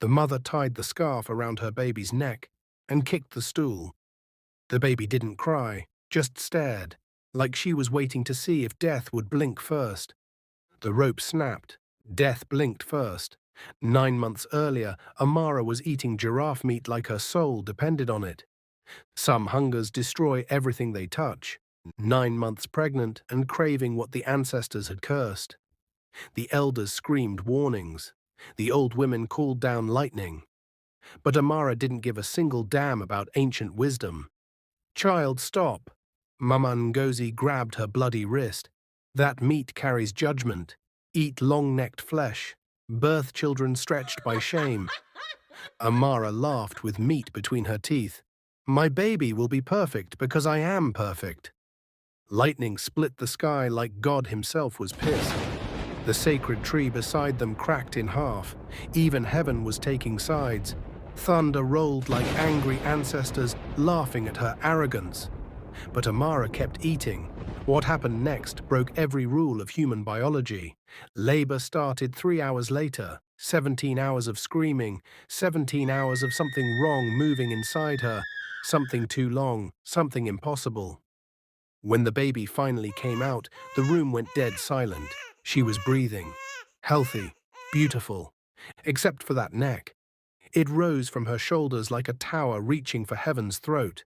The mother tied the scarf around her baby's neck and kicked the stool. The baby didn't cry, just stared, like she was waiting to see if death would blink first. The rope snapped. Death blinked first. 9 months earlier, Amara was eating giraffe meat like her soul depended on it. Some hungers destroy everything they touch. 9 months pregnant and craving what the ancestors had cursed. The elders screamed warnings. The old women called down lightning. But Amara didn't give a single damn about ancient wisdom. "Child, stop." Mama Ngozi grabbed her bloody wrist. "That meat carries judgment. Eat long-necked flesh. Birth children stretched by shame." Amara laughed with meat between her teeth. "My baby will be perfect because I am perfect." Lightning split the sky like God himself was pissed. The sacred tree beside them cracked in half. Even heaven was taking sides. Thunder rolled like angry ancestors, laughing at her arrogance. But Amara kept eating. What happened next broke every rule of human biology. Labor started 3 hours later. 17 hours of screaming, 17 hours of something wrong moving inside her, something too long, something impossible. When the baby finally came out, the room went dead silent. She was breathing, healthy, beautiful, except for that neck. It rose from her shoulders like a tower reaching for heaven's throat.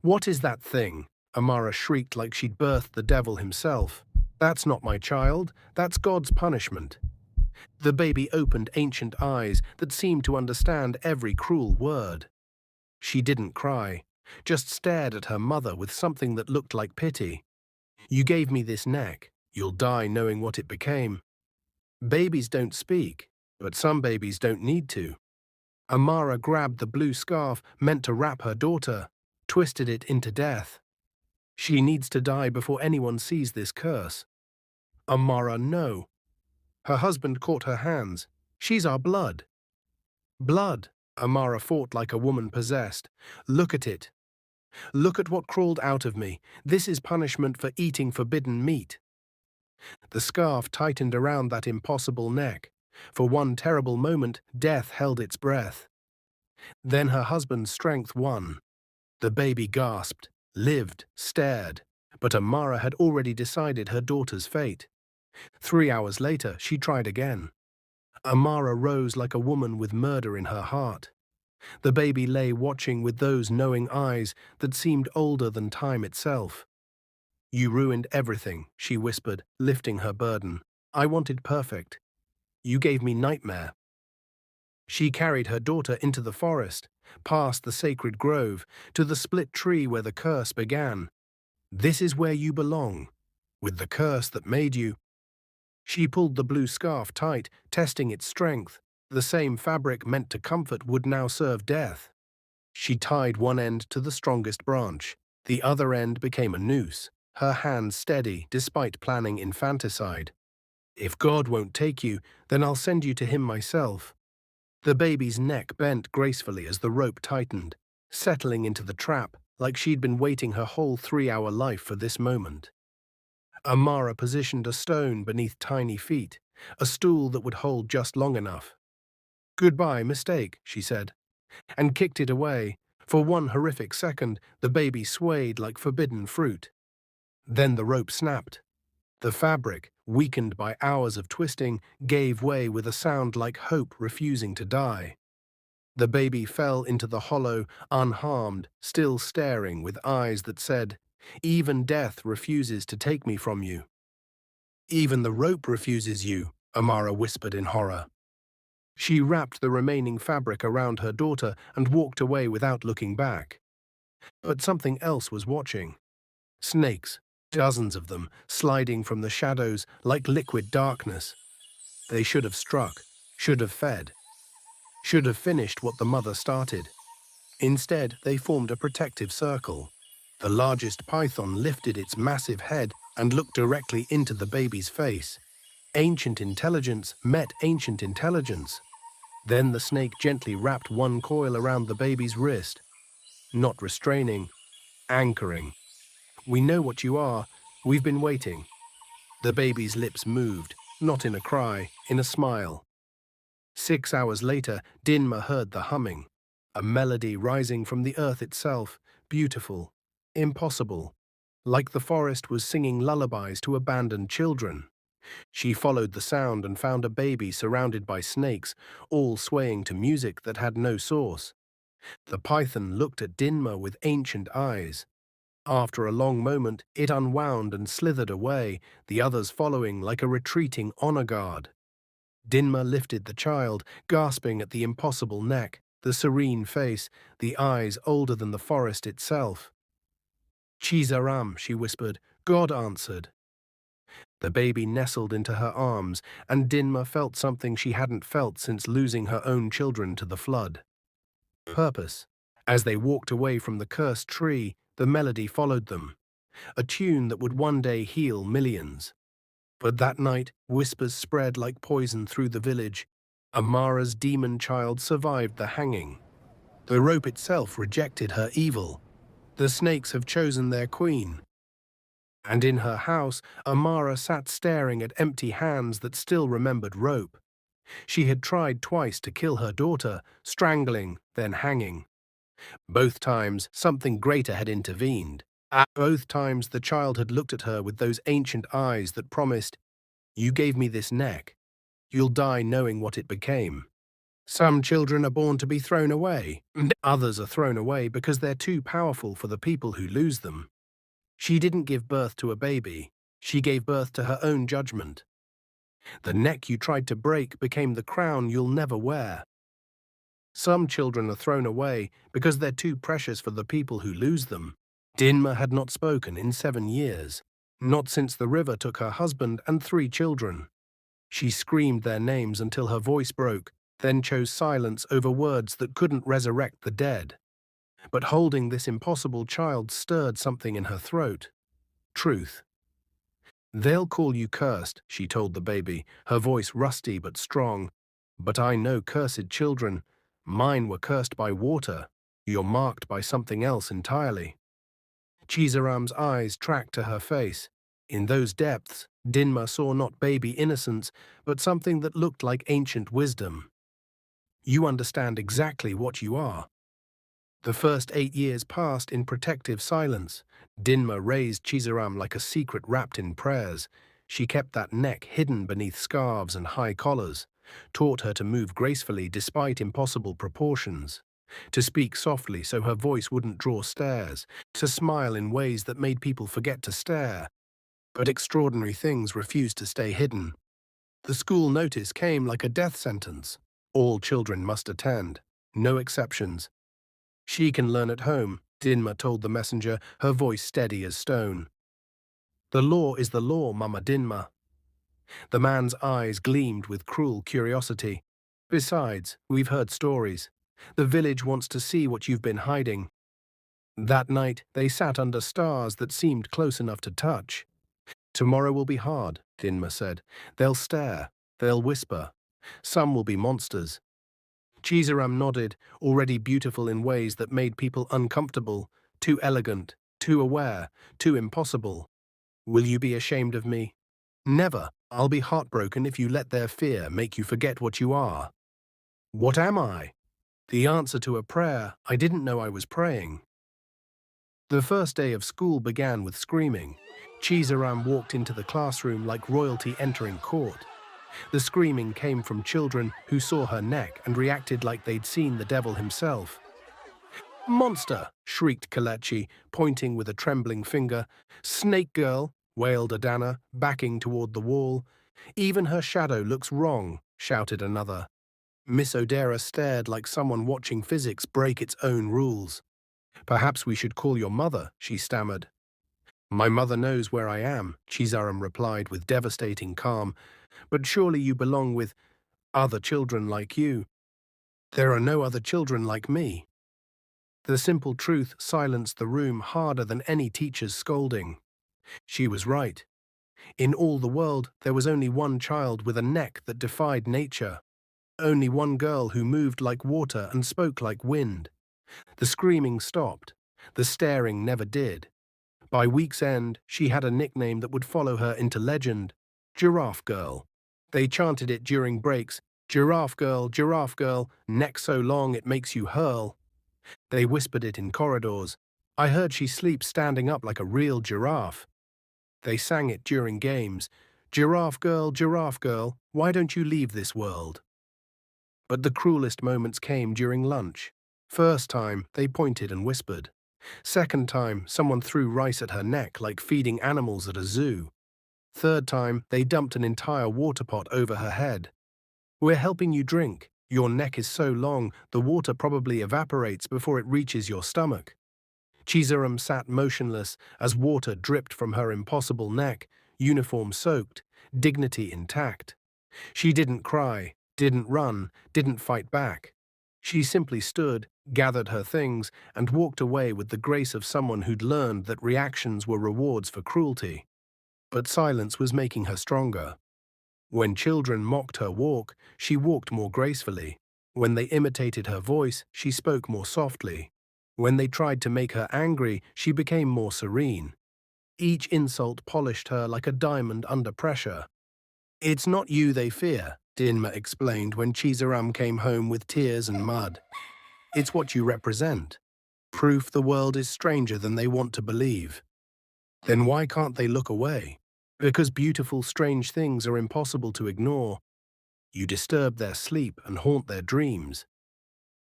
"What is that thing?" Amara shrieked like she'd birthed the devil himself. "That's not my child, that's God's punishment." The baby opened ancient eyes that seemed to understand every cruel word. She didn't cry, just stared at her mother with something that looked like pity. "You gave me this neck. You'll die knowing what it became." Babies don't speak, but some babies don't need to. Amara grabbed the blue scarf meant to wrap her daughter, twisted it into death. "She needs to die before anyone sees this curse." "Amara, no." Her husband caught her hands. "She's our blood." "Blood?" Amara fought like a woman possessed. "Look at it. Look at what crawled out of me. This is punishment for eating forbidden meat." The scarf tightened around that impossible neck. For one terrible moment, death held its breath. Then her husband's strength won. The baby gasped, lived, stared, but Amara had already decided her daughter's fate. 3 hours later, she tried again. Amara rose like a woman with murder in her heart. The baby lay watching with those knowing eyes that seemed older than time itself. "You ruined everything," she whispered, lifting her burden. "I wanted perfect. You gave me nightmare." She carried her daughter into the forest, past the sacred grove, to the split tree where the curse began. "This is where you belong, with the curse that made you." She pulled the blue scarf tight, testing its strength. The same fabric meant to comfort would now serve death. She tied one end to the strongest branch. The other end became a noose, her hand steady despite planning infanticide. "If God won't take you, then I'll send you to him myself." The baby's neck bent gracefully as the rope tightened, settling into the trap like she'd been waiting her whole 3-hour life for this moment. Amara positioned a stone beneath tiny feet, a stool that would hold just long enough. "Goodbye, mistake," she said, and kicked it away. For one horrific second, the baby swayed like forbidden fruit. Then the rope snapped. The fabric, weakened by hours of twisting, gave way with a sound like hope refusing to die. The baby fell into the hollow, unharmed, still staring with eyes that said, "Even death refuses to take me from you." "Even the rope refuses you," Amara whispered in horror. She wrapped the remaining fabric around her daughter and walked away without looking back. But something else was watching. Snakes, dozens of them, sliding from the shadows like liquid darkness. They should have struck, should have fed, should have finished what the mother started. Instead, they formed a protective circle. The largest python lifted its massive head and looked directly into the baby's face. Ancient intelligence met ancient intelligence. Then the snake gently wrapped one coil around the baby's wrist, not restraining, anchoring. "We know what you are. We've been waiting." The baby's lips moved, not in a cry, in a smile. 6 hours later, Dinma heard the humming, a melody rising from the earth itself, beautiful, impossible, like the forest was singing lullabies to abandoned children. She followed the sound and found a baby surrounded by snakes, all swaying to music that had no source. The python looked at Dinma with ancient eyes. After a long moment, it unwound and slithered away, the others following like a retreating honor guard. Dinma lifted the child, gasping at the impossible neck, the serene face, the eyes older than the forest itself. Chizaram, she whispered. God answered. The baby nestled into her arms, and Dinma felt something she hadn't felt since losing her own children to the flood. Purpose. As they walked away from the cursed tree, the melody followed them, a tune that would one day heal millions. But that night, whispers spread like poison through the village. Amara's demon child survived the hanging. The rope itself rejected her evil. The snakes have chosen their queen. And in her house, Amara sat staring at empty hands that still remembered rope. She had tried twice to kill her daughter, strangling, then hanging. Both times, something greater had intervened. At both times, the child had looked at her with those ancient eyes that promised, "You gave me this neck. You'll die knowing what it became." Some children are born to be thrown away, and others are thrown away because they're too powerful for the people who lose them. She didn't give birth to a baby. She gave birth to her own judgment. The neck you tried to break became the crown you'll never wear. Some children are thrown away because they're too precious for the people who lose them. Dinma had not spoken in 7 years, not since the river took her husband and 3 children. She screamed their names until her voice broke, then chose silence over words that couldn't resurrect the dead. But holding this impossible child stirred something in her throat. Truth. "They'll call you cursed," she told the baby, her voice rusty but strong. "But I know cursed children. Mine were cursed by water. You're marked by something else entirely." Chizaram's eyes tracked to her face. In those depths, Dinma saw not baby innocence, but something that looked like ancient wisdom. "You understand exactly what you are." The first 8 years passed in protective silence. Dinma raised Chizaram like a secret wrapped in prayers. She kept that neck hidden beneath scarves and high collars, taught her to move gracefully despite impossible proportions, to speak softly so her voice wouldn't draw stares, to smile in ways that made people forget to stare. But extraordinary things refused to stay hidden. The school notice came like a death sentence. All children must attend, no exceptions. "She can learn at home," Dinma told the messenger, her voice steady as stone. "The law is the law, Mama Dinma." The man's eyes gleamed with cruel curiosity. "Besides, we've heard stories. The village wants to see what you've been hiding." That night, they sat under stars that seemed close enough to touch. "Tomorrow will be hard," Dinma said. "They'll stare. They'll whisper. Some will be monsters." Chizaram nodded, already beautiful in ways that made people uncomfortable, too elegant, too aware, too impossible. "Will you be ashamed of me?" "Never. I'll be heartbroken if you let their fear make you forget what you are." "What am I?" "The answer to a prayer I didn't know I was praying." The first day of school began with screaming. Chizaram walked into the classroom like royalty entering court. The screaming came from children who saw her neck and reacted like they'd seen the devil himself. "Monster!" shrieked Kalechi, pointing with a trembling finger. "Snake girl!" wailed Adana, backing toward the wall. "Even her shadow looks wrong," shouted another. Miss O'Dara stared like someone watching physics break its own rules. "Perhaps we should call your mother," she stammered. "My mother knows where I am," Chizaram replied with devastating calm. "But surely you belong with other children like you." "There are no other children like me." The simple truth silenced the room harder than any teacher's scolding. She was right. In all the world, there was only one child with a neck that defied nature. Only one girl who moved like water and spoke like wind. The screaming stopped. The staring never did. By week's end, she had a nickname that would follow her into legend: Giraffe Girl. They chanted it during breaks, giraffe girl, neck so long it makes you hurl." They whispered it in corridors. I heard she sleeps standing up like a real giraffe. They sang it during games. Giraffe girl, why don't you leave this world?" But the cruelest moments came during lunch. First time, they pointed and whispered. Second time, someone threw rice at her neck like feeding animals at a zoo. Third time, they dumped an entire water pot over her head. "We're helping you drink. Your neck is so long, the water probably evaporates before it reaches your stomach." Chizaram sat motionless as water dripped from her impossible neck, uniform soaked, dignity intact. She didn't cry, didn't run, didn't fight back. She simply stood, gathered her things, and walked away with the grace of someone who'd learned that reactions were rewards for cruelty. But silence was making her stronger. When children mocked her walk, she walked more gracefully. When they imitated her voice, she spoke more softly. When they tried to make her angry, she became more serene. Each insult polished her like a diamond under pressure. "It's not you they fear," Dinma explained when Chizaram came home with tears and mud. "It's what you represent. Proof the world is stranger than they want to believe." Then why can't they look away? Because beautiful, strange things are impossible to ignore. You disturb their sleep and haunt their dreams.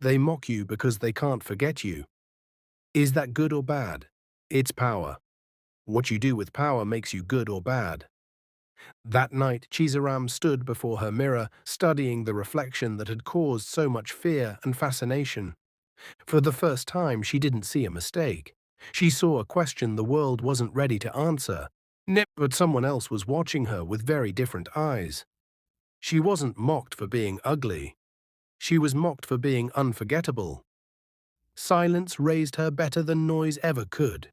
They mock you because they can't forget you. Is that good or bad? It's power. What you do with power makes you good or bad. That night, Chizaram stood before her mirror, studying the reflection that had caused so much fear and fascination. For the first time, she didn't see a mistake. She saw a question the world wasn't ready to answer. But someone else was watching her with very different eyes. She wasn't mocked for being ugly. She was mocked for being unforgettable. Silence raised her better than noise ever could.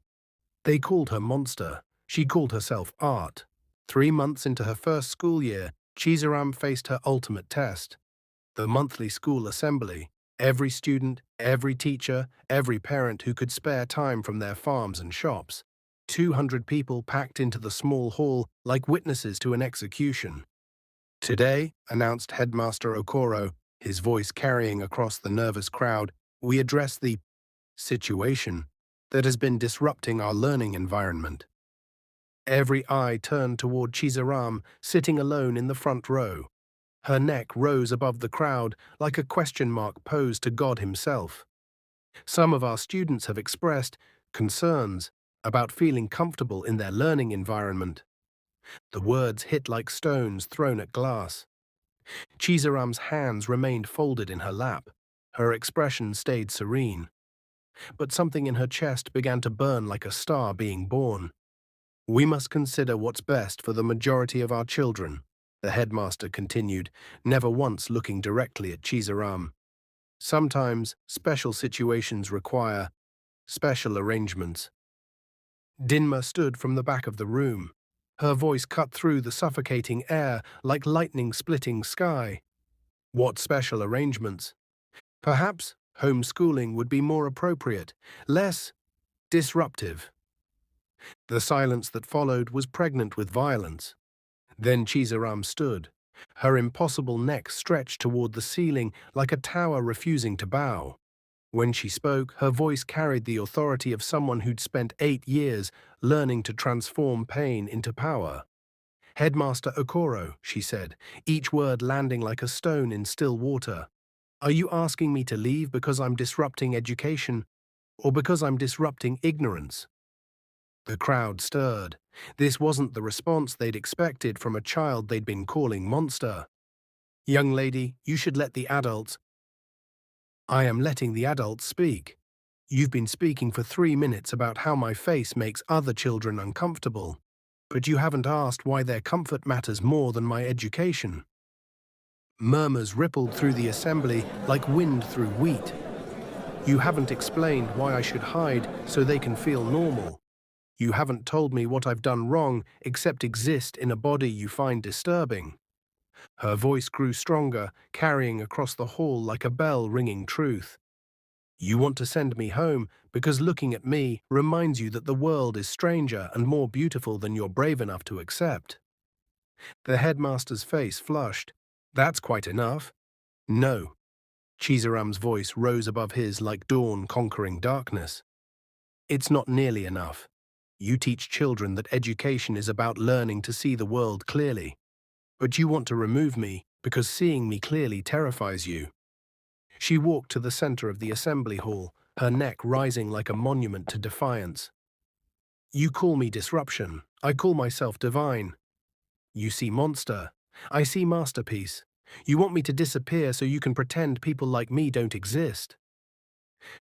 They called her monster. She called herself art. 3 months into her first school year, Chizaram faced her ultimate test. The monthly school assembly. Every student, every teacher, every parent who could spare time from their farms and shops. 200 people packed into the small hall like witnesses to an execution. "Today," announced Headmaster Okoro, his voice carrying across the nervous crowd, "we address the situation that has been disrupting our learning environment." Every eye turned toward Chizaram, sitting alone in the front row. Her neck rose above the crowd like a question mark posed to God himself. Some of our students have expressed concerns about feeling comfortable in their learning environment. The words hit like stones thrown at glass. Chizaram's hands remained folded in her lap. Her expression stayed serene. But something in her chest began to burn like a star being born. "We must consider what's best for the majority of our children," the headmaster continued, never once looking directly at Chizaram. "Sometimes special situations require special arrangements." Dinma stood from the back of the room. Her voice cut through the suffocating air like lightning splitting sky. "What special arrangements? Perhaps homeschooling would be more appropriate, less disruptive." The silence that followed was pregnant with violence. Then Chizaram stood. Her impossible neck stretched toward the ceiling like a tower refusing to bow. When she spoke, her voice carried the authority of someone who'd spent 8 years learning to transform pain into power. "Headmaster Okoro," she said, each word landing like a stone in still water. "Are you asking me to leave because I'm disrupting education, or because I'm disrupting ignorance?" The crowd stirred. This wasn't the response they'd expected from a child they'd been calling monster. "Young lady, you should let the adults—" "I am letting the adults speak. You've been speaking for 3 minutes about how my face makes other children uncomfortable, but you haven't asked why their comfort matters more than my education." Murmurs rippled through the assembly like wind through wheat. "You haven't explained why I should hide so they can feel normal. You haven't told me what I've done wrong except exist in a body you find disturbing." Her voice grew stronger, carrying across the hall like a bell ringing truth. "You want to send me home because looking at me reminds you that the world is stranger and more beautiful than you're brave enough to accept." The headmaster's face flushed. "That's quite enough. No. Chizaram's voice rose above his like dawn conquering darkness. It's not nearly enough. You teach children that education is about learning to see the world clearly. But you want to remove me because seeing me clearly terrifies you. She walked to the center of the assembly hall, her neck rising like a monument to defiance. You call me disruption. I call myself divine. You see monster. I see masterpiece. You want me to disappear so you can pretend people like me don't exist.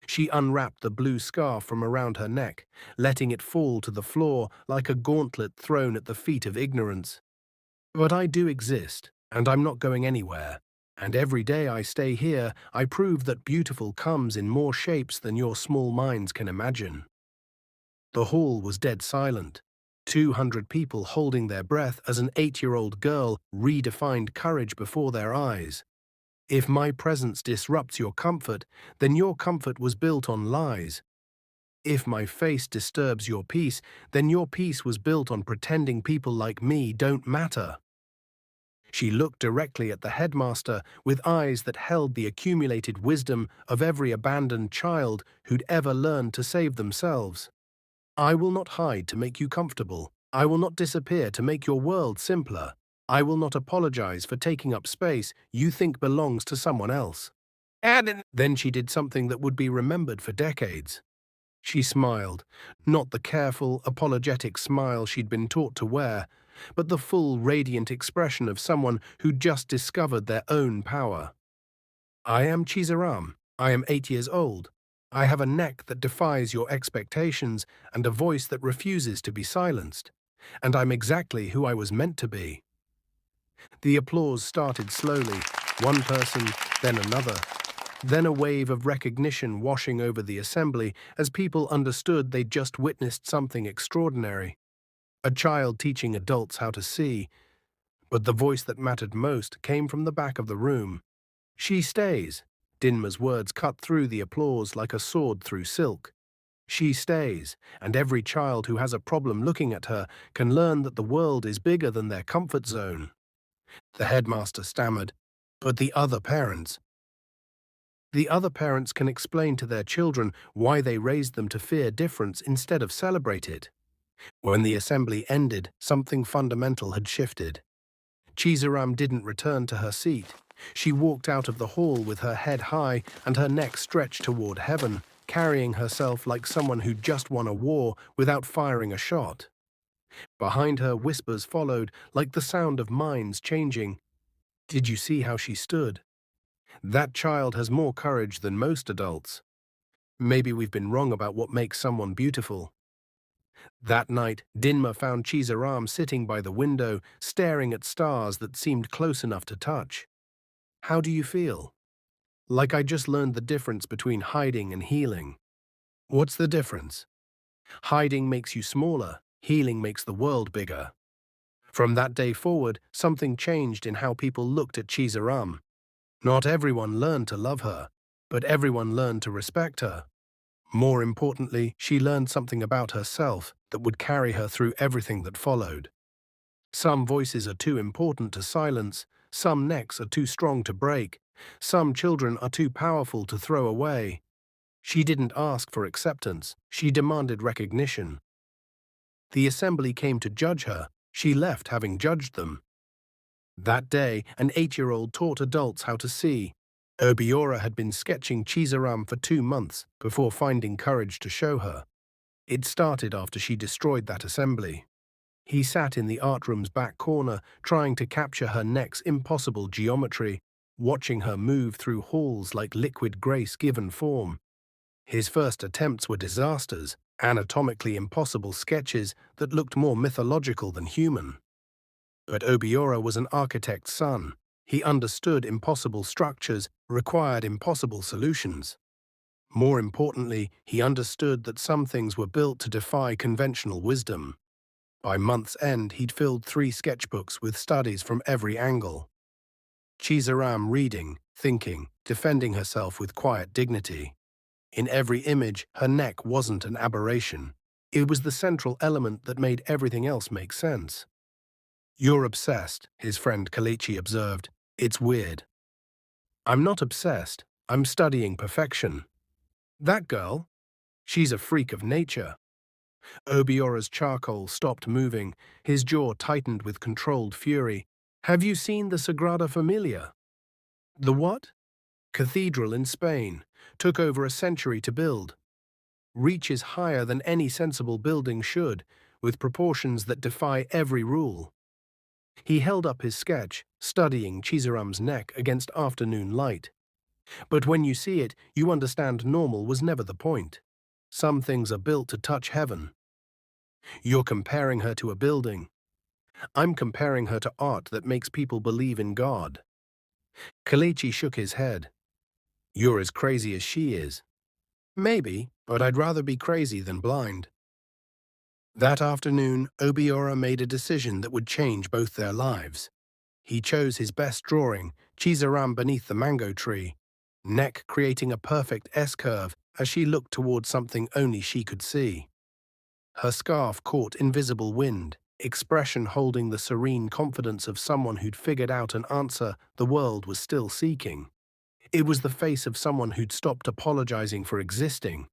She unwrapped the blue scarf from around her neck, letting it fall to the floor like a gauntlet thrown at the feet of ignorance. But I do exist, and I'm not going anywhere. And every day I stay here, I prove that beautiful comes in more shapes than your small minds can imagine. The hall was dead silent. 200 people holding their breath as an 8-year-old girl redefined courage before their eyes. If my presence disrupts your comfort, then your comfort was built on lies. If my face disturbs your peace, then your peace was built on pretending people like me don't matter. She looked directly at the headmaster with eyes that held the accumulated wisdom of every abandoned child who'd ever learned to save themselves. I will not hide to make you comfortable. I will not disappear to make your world simpler. I will not apologize for taking up space you think belongs to someone else. And then she did something that would be remembered for decades. She smiled, not the careful, apologetic smile she'd been taught to wear, but the full, radiant expression of someone who'd just discovered their own power. I am Chizaram. I am 8 years old. I have a neck that defies your expectations and a voice that refuses to be silenced. And I'm exactly who I was meant to be. The applause started slowly, one person, then another. Then a wave of recognition washing over the assembly as people understood they'd just witnessed something extraordinary. A child teaching adults how to see. But the voice that mattered most came from the back of the room. She stays. Dinma's words cut through the applause like a sword through silk. She stays, and every child who has a problem looking at her can learn that the world is bigger than their comfort zone. The headmaster stammered, but the other parents. The other parents can explain to their children why they raised them to fear difference instead of celebrate it. When the assembly ended, something fundamental had shifted. Chizaram didn't return to her seat. She walked out of the hall with her head high and her neck stretched toward heaven, carrying herself like someone who'd just won a war without firing a shot. Behind her, whispers followed, like the sound of minds changing. Did you see how she stood? That child has more courage than most adults. Maybe we've been wrong about what makes someone beautiful. That night, Dinma found Chizaram sitting by the window, staring at stars that seemed close enough to touch. How do you feel? Like I just learned the difference between hiding and healing. What's the difference? Hiding makes you smaller, healing makes the world bigger. From that day forward, something changed in how people looked at Chizaram. Not everyone learned to love her, but everyone learned to respect her. More importantly, she learned something about herself that would carry her through everything that followed. Some voices are too important to silence, some necks are too strong to break, some children are too powerful to throw away. She didn't ask for acceptance, she demanded recognition. The assembly came to judge her, she left having judged them. That day, an 8-year-old taught adults how to see. Obiora had been sketching Chizaram for 2 months before finding courage to show her. It started after she destroyed that assembly. He sat in the art room's back corner, trying to capture her neck's impossible geometry, watching her move through halls like liquid grace given form. His first attempts were disasters, anatomically impossible sketches that looked more mythological than human. But Obiora was an architect's son. He understood impossible structures required impossible solutions. More importantly, he understood that some things were built to defy conventional wisdom. By month's end, he'd filled 3 sketchbooks with studies from every angle. Chizaram reading, thinking, defending herself with quiet dignity. In every image, her neck wasn't an aberration. It was the central element that made everything else make sense. You're obsessed, his friend Kalichi observed. It's weird. I'm not obsessed. I'm studying perfection. That girl, she's a freak of nature. Obiora's charcoal stopped moving, his jaw tightened with controlled fury. Have you seen the Sagrada Familia? The what? Cathedral in Spain. Took over a century to build. Reaches higher than any sensible building should, with proportions that defy every rule. He held up his sketch, studying Chizaram's neck against afternoon light. But when you see it, you understand normal was never the point. Some things are built to touch heaven. You're comparing her to a building. I'm comparing her to art that makes people believe in God. Kalechi shook his head. You're as crazy as she is. Maybe, but I'd rather be crazy than blind. That afternoon, Obiora made a decision that would change both their lives. He chose his best drawing, Chizaram beneath the mango tree, neck creating a perfect S-curve as she looked toward something only she could see. Her scarf caught invisible wind, expression holding the serene confidence of someone who'd figured out an answer the world was still seeking. It was the face of someone who'd stopped apologizing for existing.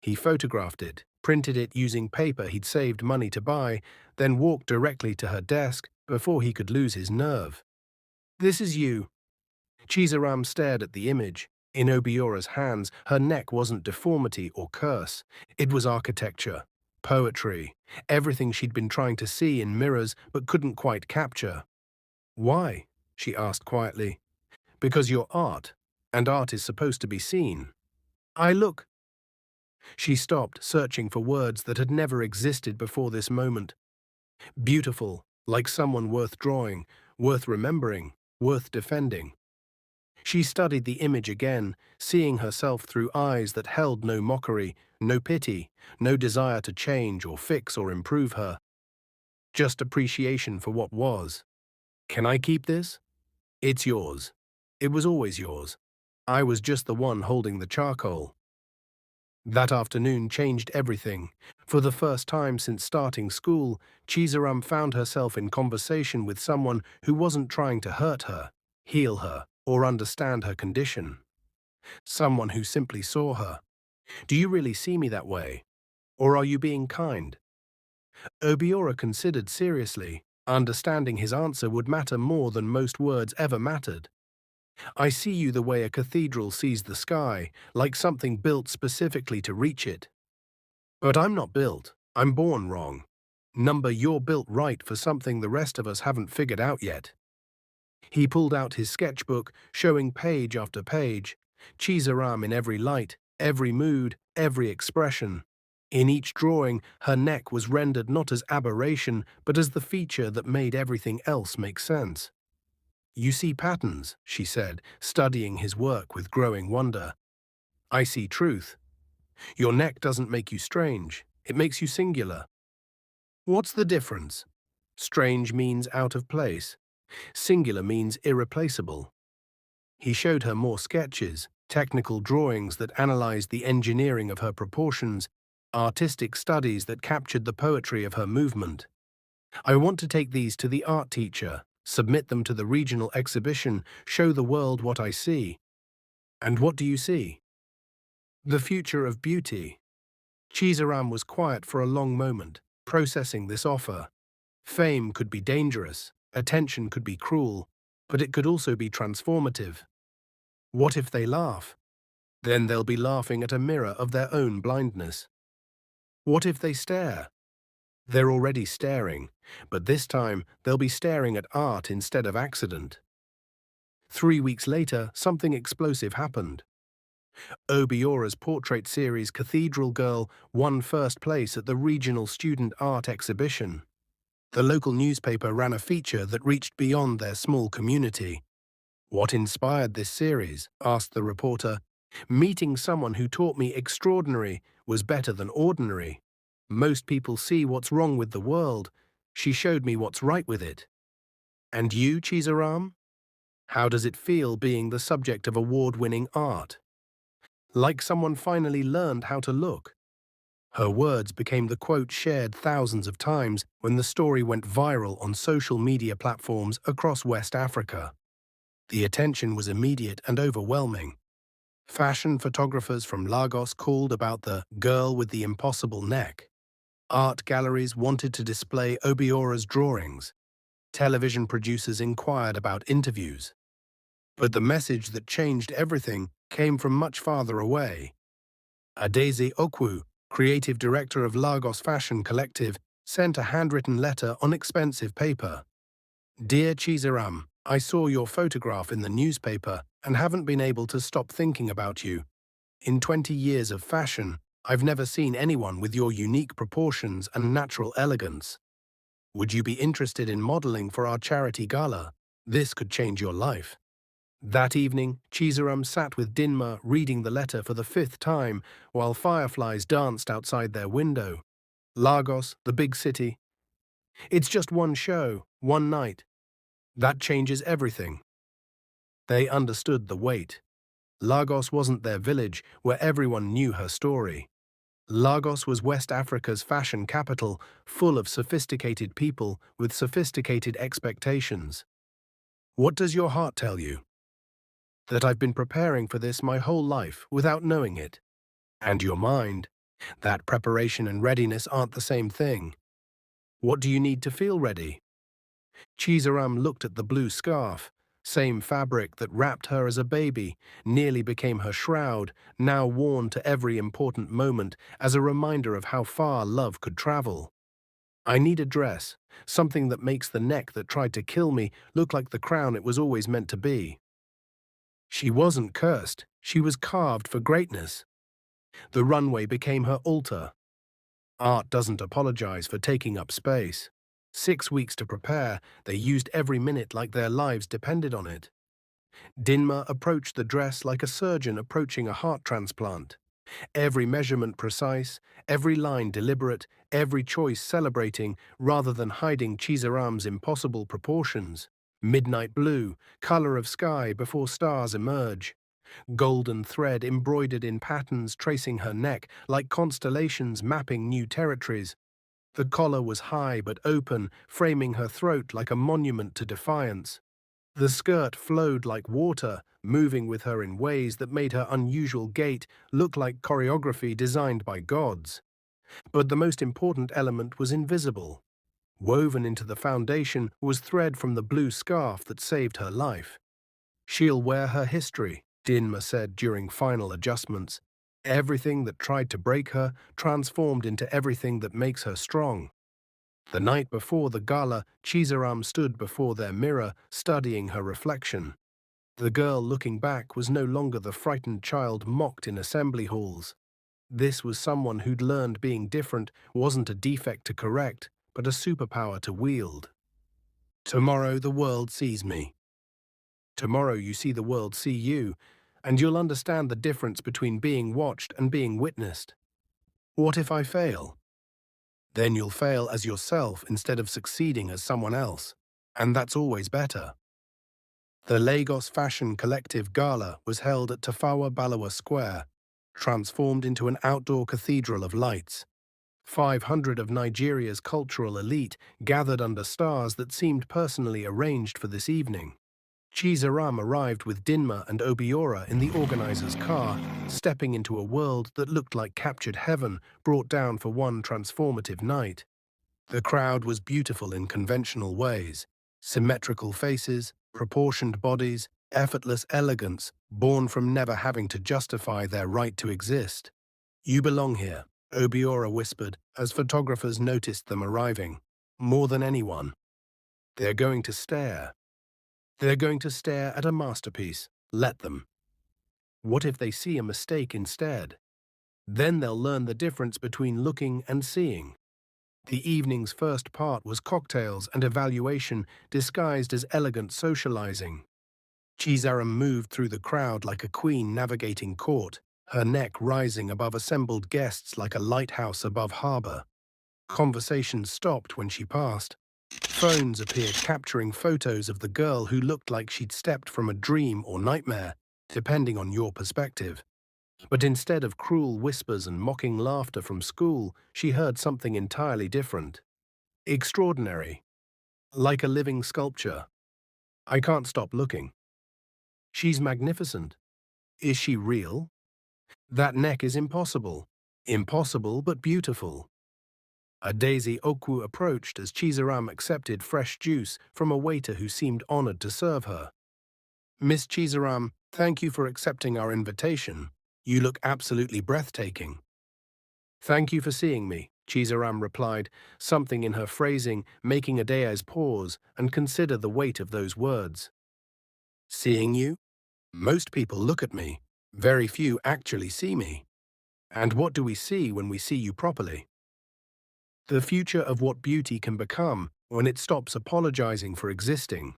He photographed it, printed it using paper he'd saved money to buy, then walked directly to her desk before he could lose his nerve. This is you. Chizaram stared at the image. In Obiora's hands, her neck wasn't deformity or curse. It was architecture, poetry, everything she'd been trying to see in mirrors but couldn't quite capture. Why? She asked quietly. Because you're art, and art is supposed to be seen. I look. She stopped, searching for words that had never existed before this moment. Beautiful, like someone worth drawing, worth remembering, worth defending. She studied the image again, seeing herself through eyes that held no mockery, no pity, no desire to change or fix or improve her. Just appreciation for what was. Can I keep this? It's yours. It was always yours. I was just the one holding the charcoal. That afternoon changed everything. For the first time since starting school, Chizaram found herself in conversation with someone who wasn't trying to hurt her, heal her, or understand her condition. Someone who simply saw her. Do you really see me that way? Or are you being kind? Obiora considered seriously. Understanding his answer would matter more than most words ever mattered. I see you the way a cathedral sees the sky, like something built specifically to reach it. But I'm not built. I'm born wrong. Number, you're built right for something the rest of us haven't figured out yet. He pulled out his sketchbook, showing page after page, Chizaram in every light, every mood, every expression. In each drawing, her neck was rendered not as aberration, but as the feature that made everything else make sense. You see patterns, she said, studying his work with growing wonder. I see truth. Your neck doesn't make you strange, it makes you singular. What's the difference? Strange means out of place. Singular means irreplaceable. He showed her more sketches, technical drawings that analyzed the engineering of her proportions, artistic studies that captured the poetry of her movement. I want to take these to the art teacher, submit them to the regional exhibition, show the world what I see. And what do you see? The future of beauty. Chizaram was quiet for a long moment, processing this offer. Fame could be dangerous, attention could be cruel, but it could also be transformative. What if they laugh? Then they'll be laughing at a mirror of their own blindness. What if they stare? They're already staring, but this time they'll be staring at art instead of accident. 3 weeks later, something explosive happened. Obiora's portrait series Cathedral Girl won first place at the regional student art exhibition. The local newspaper ran a feature that reached beyond their small community. What inspired this series? Asked the reporter. Meeting someone who taught me extraordinary was better than ordinary. Most people see what's wrong with the world. She showed me what's right with it. And you, Chizaram? How does it feel being the subject of award-winning art? Like someone finally learned how to look. Her words became the quote shared thousands of times when the story went viral on social media platforms across West Africa. The attention was immediate and overwhelming. Fashion photographers from Lagos called about the girl with the impossible neck. Art galleries wanted to display Obiora's drawings. Television producers inquired about interviews. But the message that changed everything came from much farther away. Adaeze Okwu, creative director of Lagos Fashion Collective, sent a handwritten letter on expensive paper. Dear Chizaram, I saw your photograph in the newspaper and haven't been able to stop thinking about you. In 20 years of fashion, I've never seen anyone with your unique proportions and natural elegance. Would you be interested in modeling for our charity gala? This could change your life. That evening, Chizaram sat with Dinma reading the letter for the 5th time while fireflies danced outside their window. Lagos, the big city. It's just one show, one night. That changes everything. They understood the weight. Lagos wasn't their village where everyone knew her story. Lagos was West Africa's fashion capital, full of sophisticated people with sophisticated expectations. What does your heart tell you? That I've been preparing for this my whole life without knowing it. And your mind? That preparation and readiness aren't the same thing. What do you need to feel ready? Chizaram looked at the blue scarf, same fabric that wrapped her as a baby, nearly became her shroud, now worn to every important moment as a reminder of how far love could travel. I need a dress, something that makes the neck that tried to kill me look like the crown it was always meant to be. She wasn't cursed, she was carved for greatness. The runway became her altar. Art doesn't apologize for taking up space. 6 weeks to prepare, they used every minute like their lives depended on it. Dinma approached the dress like a surgeon approaching a heart transplant. Every measurement precise, every line deliberate, every choice celebrating rather than hiding Chizaram's impossible proportions. Midnight blue, color of sky before stars emerge. Golden thread embroidered in patterns tracing her neck like constellations mapping new territories. The collar was high but open, framing her throat like a monument to defiance. The skirt flowed like water, moving with her in ways that made her unusual gait look like choreography designed by gods. But the most important element was invisible. Woven into the foundation was thread from the blue scarf that saved her life. She'll wear her history, Dinma said during final adjustments. Everything that tried to break her transformed into everything that makes her strong. The night before the gala, Chizaram stood before their mirror, studying her reflection. The girl looking back was no longer the frightened child mocked in assembly halls. This was someone who'd learned being different wasn't a defect to correct, but a superpower to wield. Tomorrow the world sees me. Tomorrow you see the world see you, and you'll understand the difference between being watched and being witnessed. What if I fail? Then you'll fail as yourself instead of succeeding as someone else, and that's always better. The Lagos Fashion Collective Gala was held at Tafawa Balewa Square, transformed into an outdoor cathedral of lights. 500 of Nigeria's cultural elite gathered under stars that seemed personally arranged for this evening. Chizaram arrived with Dinma and Obiora in the organizer's car, stepping into a world that looked like captured heaven brought down for one transformative night. The crowd was beautiful in conventional ways. Symmetrical faces, proportioned bodies, effortless elegance, born from never having to justify their right to exist. You belong here, Obiora whispered as photographers noticed them arriving. More than anyone. They're going to stare. They're going to stare at a masterpiece. Let them. What if they see a mistake instead? Then they'll learn the difference between looking and seeing. The evening's first part was cocktails and evaluation disguised as elegant socializing. Chizaram moved through the crowd like a queen navigating court, her neck rising above assembled guests like a lighthouse above harbor. Conversation stopped when she passed. Phones appeared capturing photos of the girl who looked like she'd stepped from a dream or nightmare, depending on your perspective. But instead of cruel whispers and mocking laughter from school, she heard something entirely different. Extraordinary. Like a living sculpture. I can't stop looking. She's magnificent. Is she real? That neck is impossible. Impossible but beautiful. A Daisy Okwu approached as Chizaram accepted fresh juice from a waiter who seemed honored to serve her. Miss Chizaram, thank you for accepting our invitation. You look absolutely breathtaking. Thank you for seeing me, Chizaram replied, something in her phrasing making Adaez pause and consider the weight of those words. Seeing you? Most people look at me. Very few actually see me. And what do we see when we see you properly? The future of what beauty can become when it stops apologizing for existing.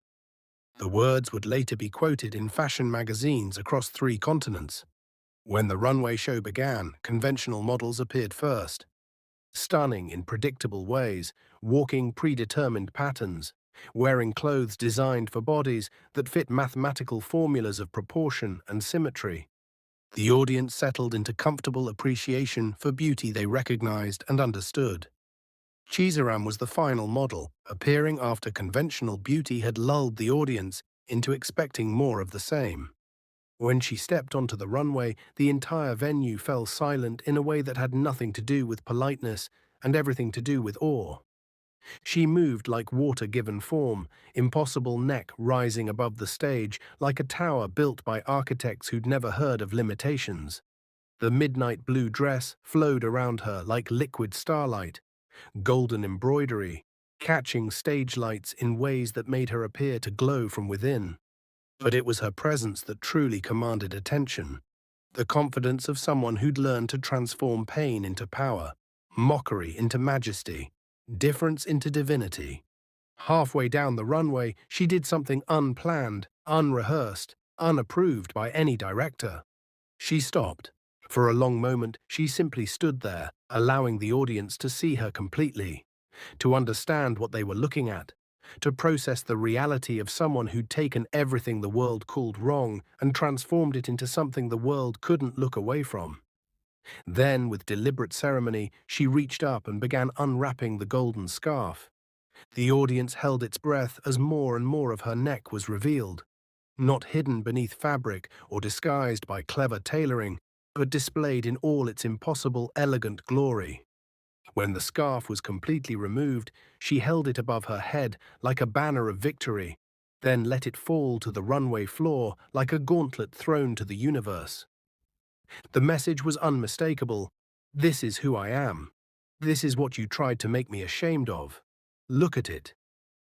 The words would later be quoted in fashion magazines across 3 continents. When the runway show began, conventional models appeared first. Stunning in predictable ways, walking predetermined patterns, wearing clothes designed for bodies that fit mathematical formulas of proportion and symmetry. The audience settled into comfortable appreciation for beauty they recognized and understood. Chizaram was the final model, appearing after conventional beauty had lulled the audience into expecting more of the same. When she stepped onto the runway, the entire venue fell silent in a way that had nothing to do with politeness and everything to do with awe. She moved like water given form, impossible neck rising above the stage like a tower built by architects who'd never heard of limitations. The midnight blue dress flowed around her like liquid starlight, golden embroidery, catching stage lights in ways that made her appear to glow from within. But it was her presence that truly commanded attention, the confidence of someone who'd learned to transform pain into power, mockery into majesty, difference into divinity. Halfway down the runway, she did something unplanned, unrehearsed, unapproved by any director. She stopped. For a long moment, she simply stood there, allowing the audience to see her completely, to understand what they were looking at, to process the reality of someone who'd taken everything the world called wrong and transformed it into something the world couldn't look away from. Then, with deliberate ceremony, she reached up and began unwrapping the golden scarf. The audience held its breath as more and more of her neck was revealed, not hidden beneath fabric or disguised by clever tailoring, but displayed in all its impossible, elegant glory. When the scarf was completely removed, she held it above her head like a banner of victory, then let it fall to the runway floor like a gauntlet thrown to the universe. The message was unmistakable. This is who I am. This is what you tried to make me ashamed of. Look at it.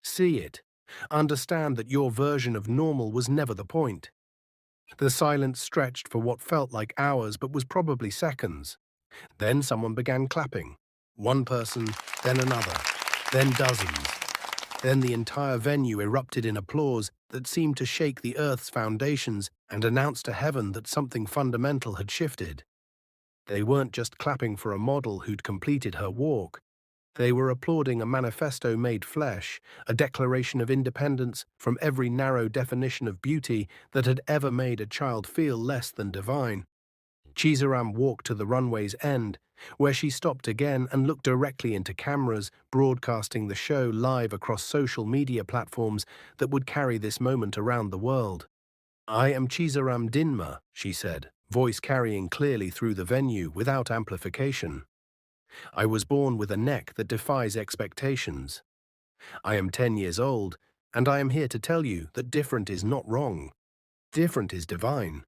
See it. Understand that your version of normal was never the point. The silence stretched for what felt like hours but was probably seconds. Then someone began clapping. One person, then another, then dozens. Then the entire venue erupted in applause that seemed to shake the earth's foundations and announce to heaven that something fundamental had shifted. They weren't just clapping for a model who'd completed her walk. They were applauding a manifesto made flesh, a declaration of independence from every narrow definition of beauty that had ever made a child feel less than divine. Chizaram walked to the runway's end, where she stopped again and looked directly into cameras broadcasting the show live across social media platforms that would carry this moment around the world. I am Chizaram Dinma, she said, voice carrying clearly through the venue without amplification. I was born with a neck that defies expectations. I am 10 years old, and I am here to tell you that different is not wrong. Different is divine.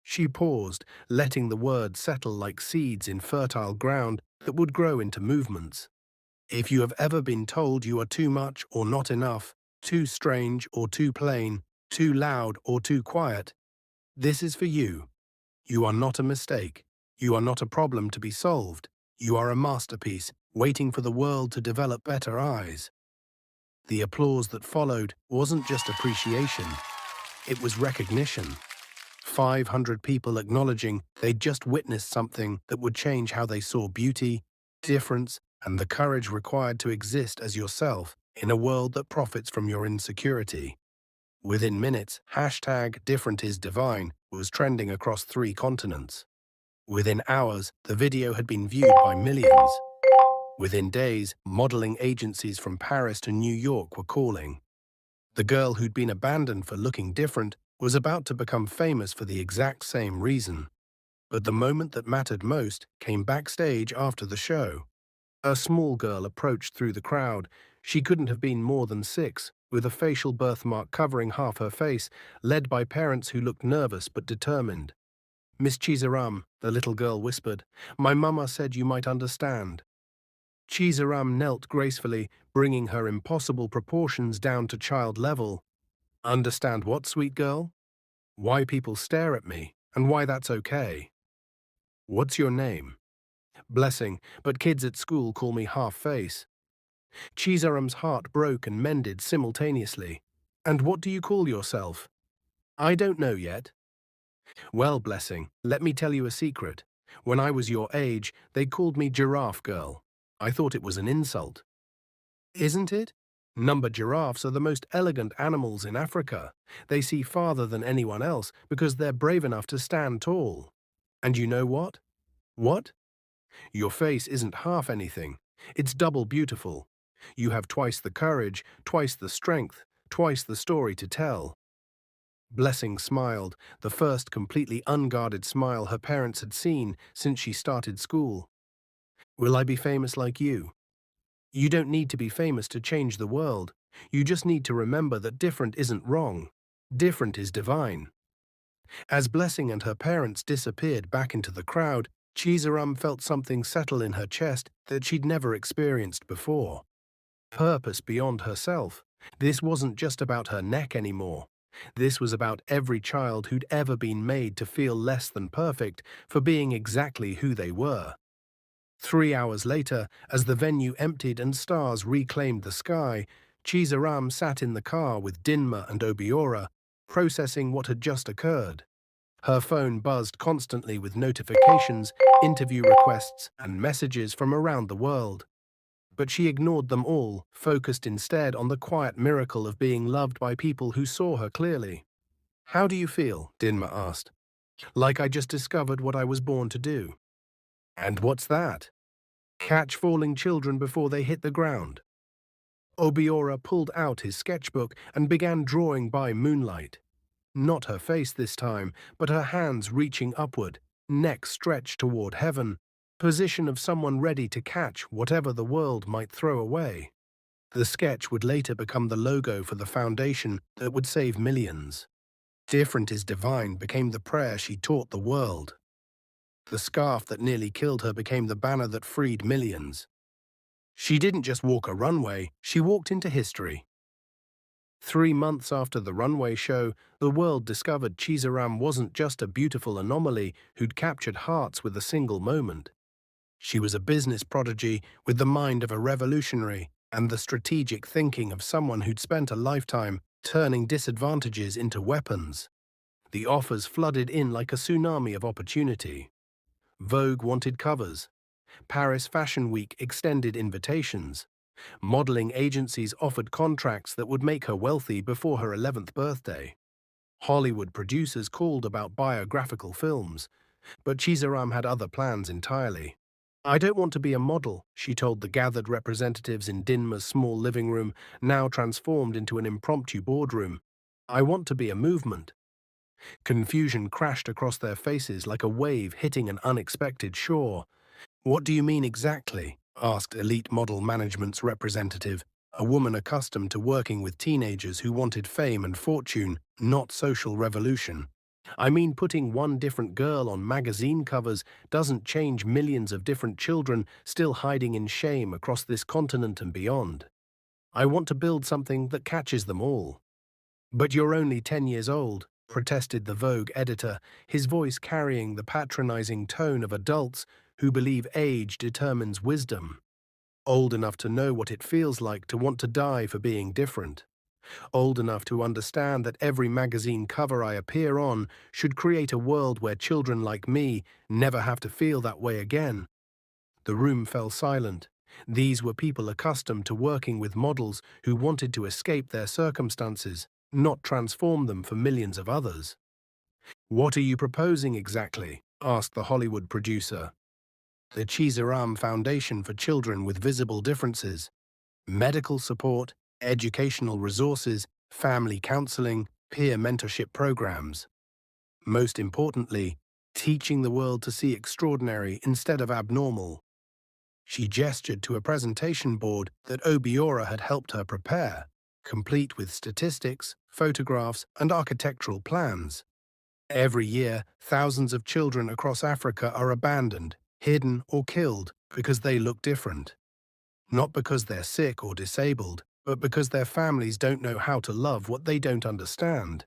She paused, letting the words settle like seeds in fertile ground that would grow into movements. If you have ever been told you are too much or not enough, too strange or too plain, too loud or too quiet, this is for you. You are not a mistake. You are not a problem to be solved. You are a masterpiece, waiting for the world to develop better eyes. The applause that followed wasn't just appreciation, it was recognition. 500 people acknowledging they'd just witnessed something that would change how they saw beauty, difference, and the courage required to exist as yourself in a world that profits from your insecurity. Within minutes, #DifferentIsDivine was trending across 3 continents. Within hours, the video had been viewed by millions. Within days, modeling agencies from Paris to New York were calling. The girl who'd been abandoned for looking different was about to become famous for the exact same reason. But the moment that mattered most came backstage after the show. A small girl approached through the crowd. She couldn't have been more than 6, with a facial birthmark covering half her face, led by parents who looked nervous but determined. "Miss Chizaram," the little girl whispered, "my mama said you might understand." Chizaram knelt gracefully, bringing her impossible proportions down to child level. "Understand what, sweet girl? Why people stare at me, and why that's okay. What's your name?" "Blessing, but kids at school call me Half-Face." Chizaram's heart broke and mended simultaneously. "And what do you call yourself?" "I don't know yet." "Well, Blessing, let me tell you a secret. When I was your age, they called me Giraffe Girl. I thought it was an insult." "Isn't it? Number giraffes are the most elegant animals in Africa. They see farther than anyone else because they're brave enough to stand tall. And you know what? What? Your face isn't half anything. It's double beautiful. You have twice the courage, twice the strength, twice the story to tell." Blessing smiled, the first completely unguarded smile her parents had seen since she started school. "Will I be famous like you?" "You don't need to be famous to change the world. You just need to remember that different isn't wrong. Different is divine." As Blessing and her parents disappeared back into the crowd, Chizaram felt something settle in her chest that she'd never experienced before. Purpose beyond herself. This wasn't just about her neck anymore. This was about every child who'd ever been made to feel less than perfect for being exactly who they were. 3 hours later, as the venue emptied and stars reclaimed the sky, Chizaram sat in the car with Dinma and Obiora, processing what had just occurred. Her phone buzzed constantly with notifications, interview requests, and messages from around the world. But she ignored them all, focused instead on the quiet miracle of being loved by people who saw her clearly. "How do you feel?" Dinma asked. "Like I just discovered what I was born to do." "And what's that?" "Catch falling children before they hit the ground." Obiora pulled out his sketchbook and began drawing by moonlight. Not her face this time, but her hands reaching upward, neck stretched toward heaven, position of someone ready to catch whatever the world might throw away. The sketch would later become the logo for the foundation that would save millions. "Different is divine" became the prayer she taught the world. The scarf that nearly killed her became the banner that freed millions. She didn't just walk a runway, she walked into history. 3 months after the runway show, the world discovered Chizaram wasn't just a beautiful anomaly who'd captured hearts with a single moment. She was a business prodigy with the mind of a revolutionary and the strategic thinking of someone who'd spent a lifetime turning disadvantages into weapons. The offers flooded in like a tsunami of opportunity. Vogue wanted covers. Paris Fashion Week extended invitations. Modeling agencies offered contracts that would make her wealthy before her 11th birthday. Hollywood producers called about biographical films, but Chizaram had other plans entirely. "I don't want to be a model," she told the gathered representatives in Dinma's small living room, now transformed into an impromptu boardroom. "I want to be a movement." Confusion crashed across their faces like a wave hitting an unexpected shore. "What do you mean exactly?" asked Elite Model Management's representative, a woman accustomed to working with teenagers who wanted fame and fortune, not social revolution. "I mean, putting one different girl on magazine covers doesn't change millions of different children still hiding in shame across this continent and beyond. I want to build something that catches them all." "But you're only 10 years old," protested the Vogue editor, his voice carrying the patronizing tone of adults who believe age determines wisdom. "Old enough to know what it feels like to want to die for being different. Old enough to understand that every magazine cover I appear on should create a world where children like me never have to feel that way again." The room fell silent. These were people accustomed to working with models who wanted to escape their circumstances, not transform them for millions of others. "What are you proposing exactly?" asked the Hollywood producer. "The Chizaram Foundation for Children with Visible Differences. Medical support, educational resources, family counseling, peer mentorship programs. Most importantly, teaching the world to see extraordinary instead of abnormal. She gestured to a presentation board that Obiora had helped her prepare, complete with statistics, photographs, and architectural plans. Every year, thousands of children across Africa are abandoned, hidden, or killed because they look different. Not because they're sick or disabled, but because their families don't know how to love what they don't understand.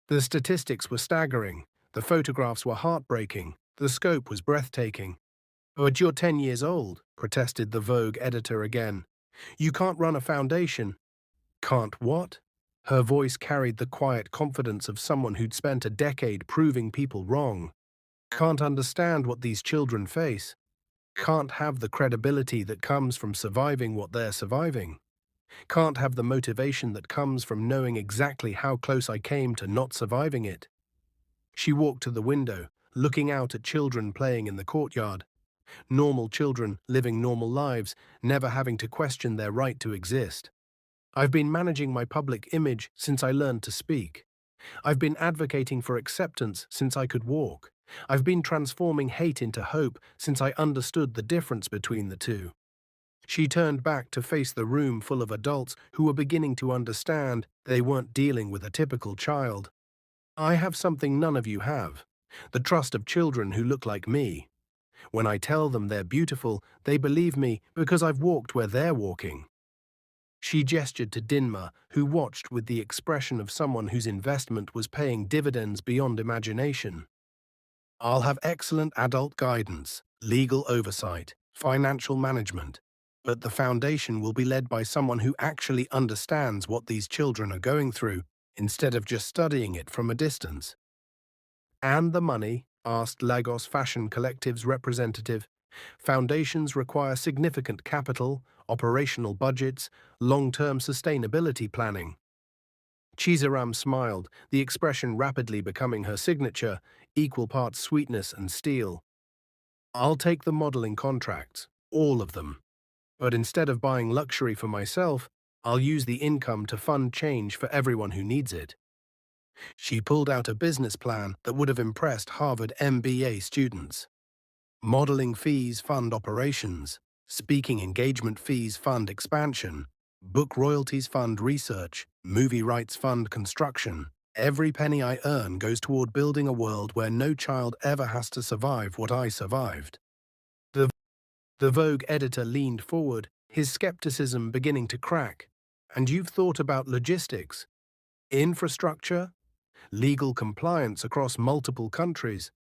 The statistics were staggering, the photographs were heartbreaking, the scope was breathtaking. "But you're 10 years old," protested the Vogue editor again. "You can't run a foundation." "Can't what?" Her voice carried the quiet confidence of someone who'd spent a decade proving people wrong. "Can't understand what these children face. Can't have the credibility that comes from surviving what they're surviving. Can't have the motivation that comes from knowing exactly how close I came to not surviving it." She walked to the window, looking out at children playing in the courtyard. Normal children living normal lives, never having to question their right to exist. "I've been managing my public image since I learned to speak. I've been advocating for acceptance since I could walk. I've been transforming hate into hope since I understood the difference between the two." She turned back to face the room full of adults who were beginning to understand they weren't dealing with a typical child. "I have something none of you have. The trust of children who look like me. When I tell them they're beautiful, they believe me because I've walked where they're walking." She gestured to Dinma, who watched with the expression of someone whose investment was paying dividends beyond imagination. "I'll have excellent adult guidance, legal oversight, financial management, but the foundation will be led by someone who actually understands what these children are going through, instead of just studying it from a distance." "And the money?" asked Lagos Fashion Collective's representative. "Foundations require significant capital, operational budgets, long-term sustainability planning." Chizaram smiled, the expression rapidly becoming her signature, equal parts sweetness and steel. "I'll take the modeling contracts, all of them. But instead of buying luxury for myself, I'll use the income to fund change for everyone who needs it." She pulled out a business plan that would have impressed Harvard MBA students. Modeling fees fund operations, speaking engagement fees fund expansion, book royalties fund research, movie rights fund construction. Every penny I earn goes toward building a world where no child ever has to survive what I survived. The, the Vogue editor leaned forward, his skepticism beginning to crack. "And you've thought about logistics, infrastructure, legal compliance across multiple countries?"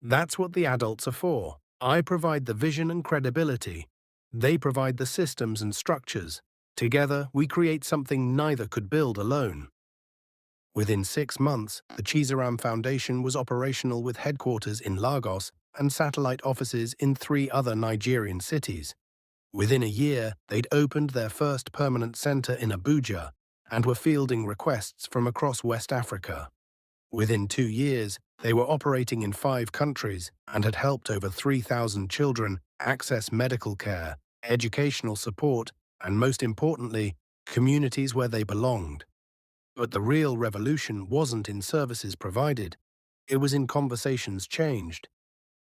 "That's what the adults are for. I provide the vision and credibility. They provide the systems and structures. Together, we create something neither could build alone." Within 6 months, the Chizaram Foundation was operational with headquarters in Lagos and satellite offices in 3 other Nigerian cities. Within a year, they'd opened their first permanent center in Abuja and were fielding requests from across West Africa. Within 2 years, they were operating in 5 countries and had helped over 3,000 children access medical care, educational support, and most importantly, communities where they belonged. But the real revolution wasn't in services provided, it was in conversations changed.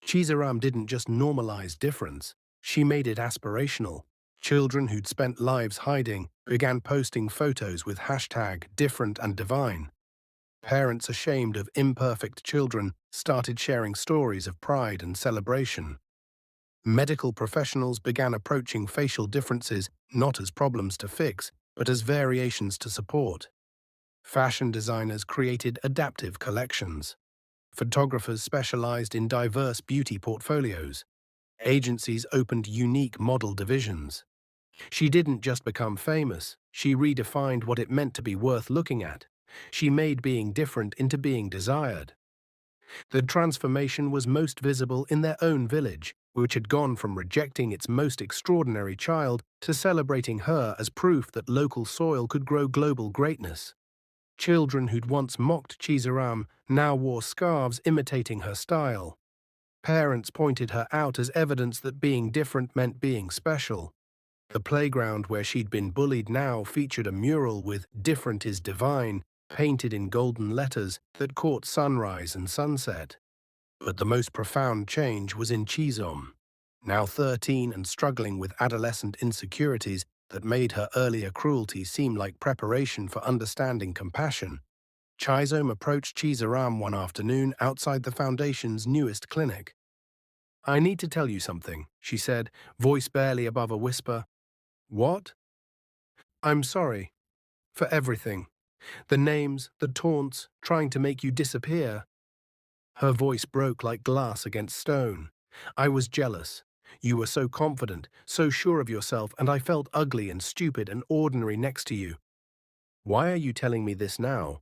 Chizaram didn't just normalize difference, she made it aspirational. Children who'd spent lives hiding began posting photos with hashtag different and divine. Parents ashamed of imperfect children started sharing stories of pride and celebration. Medical professionals began approaching facial differences not as problems to fix, but as variations to support. Fashion designers created adaptive collections. Photographers specialized in diverse beauty portfolios. Agencies opened unique model divisions. She didn't just become famous, she redefined what it meant to be worth looking at. She made being different into being desired. The transformation was most visible in their own village, which had gone from rejecting its most extraordinary child to celebrating her as proof that local soil could grow global greatness. Children who'd once mocked Chizaram now wore scarves imitating her style. Parents pointed her out as evidence that being different meant being special. The playground where she'd been bullied now featured a mural with "Different is Divine," painted in golden letters that caught sunrise and sunset. But the most profound change was in Chizom. Now 13 and struggling with adolescent insecurities that made her earlier cruelty seem like preparation for understanding compassion, Chizom approached Chizaram one afternoon outside the Foundation's newest clinic. "I need to tell you something," she said, voice barely above a whisper. "What?" "I'm sorry. For everything. The names, the taunts, trying to make you disappear." Her voice broke like glass against stone. "I was jealous. You were so confident, so sure of yourself, and I felt ugly and stupid and ordinary next to you." "Why are you telling me this now?"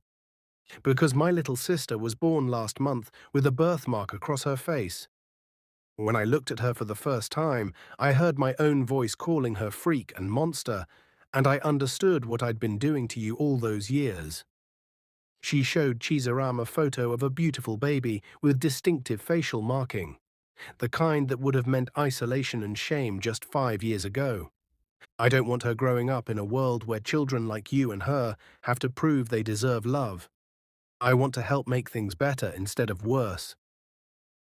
"Because my little sister was born last month with a birthmark across her face. When I looked at her for the first time, I heard my own voice calling her freak and monster, and I understood what I'd been doing to you all those years." She showed Chizaram a photo of a beautiful baby with distinctive facial marking, the kind that would have meant isolation and shame just 5 years ago. "I don't want her growing up in a world where children like you and her have to prove they deserve love. I want to help make things better instead of worse."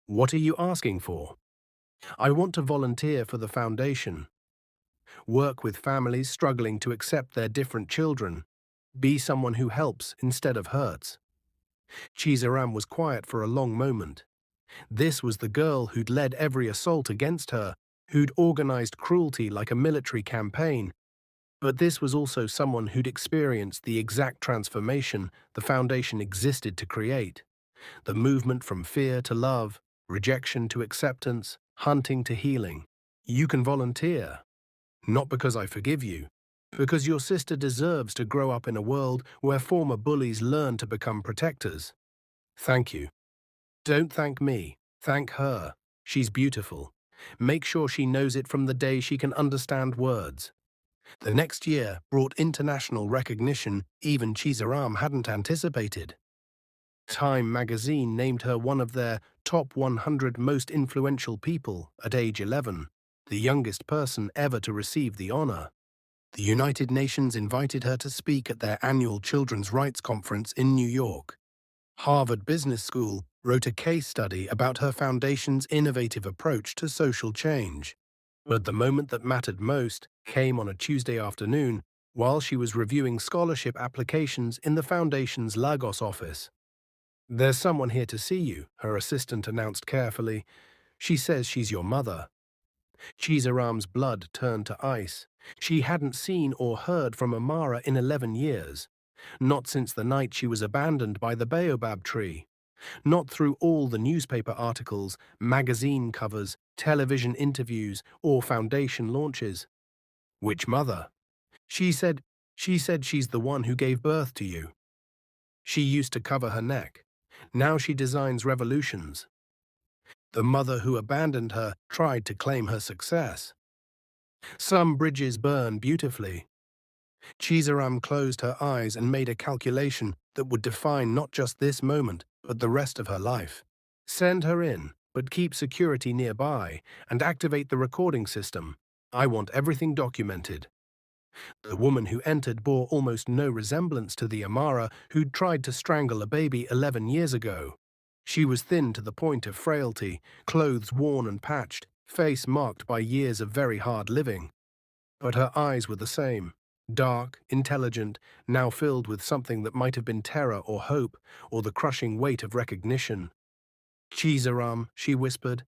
"What are you asking for?" "I want to volunteer for the Foundation, work with families struggling to accept their different children, be someone who helps instead of hurts." Chizaram was quiet for a long moment. This was the girl who'd led every assault against her, who'd organized cruelty like a military campaign. But this was also someone who'd experienced the exact transformation the Foundation existed to create. The movement from fear to love, rejection to acceptance, hunting to healing. "You can volunteer. Not because I forgive you, because your sister deserves to grow up in a world where former bullies learn to become protectors." "Thank you." "Don't thank me. Thank her. She's beautiful. Make sure she knows it from the day she can understand words." The next year brought international recognition even Chizaram hadn't anticipated. Time magazine named her one of their top 100 most influential people at age 11, the youngest person ever to receive the honor. The United Nations invited her to speak at their annual Children's Rights Conference in New York. Harvard Business School wrote a case study about her foundation's innovative approach to social change. But the moment that mattered most came on a Tuesday afternoon while she was reviewing scholarship applications in the foundation's Lagos office. "There's someone here to see you," her assistant announced carefully. "She says she's your mother." Chizaram's blood turned to ice. She hadn't seen or heard from Amara in 11 years. Not since the night she was abandoned by the baobab tree. Not through all the newspaper articles, magazine covers, television interviews, or foundation launches. "Which mother?" She said she's the one who gave birth to you. She used to cover her neck. Now she designs revolutions." The mother who abandoned her tried to claim her success. "Some bridges burn beautifully." Chizaram closed her eyes and made a calculation that would define not just this moment, but the rest of her life. "Send her in, but keep security nearby, and activate the recording system. I want everything documented." The woman who entered bore almost no resemblance to the Amara who'd tried to strangle a baby 11 years ago. She was thin to the point of frailty, clothes worn and patched, face marked by years of very hard living. But her eyes were the same. Dark, intelligent, now filled with something that might have been terror or hope, or the crushing weight of recognition. "Chizaram," she whispered.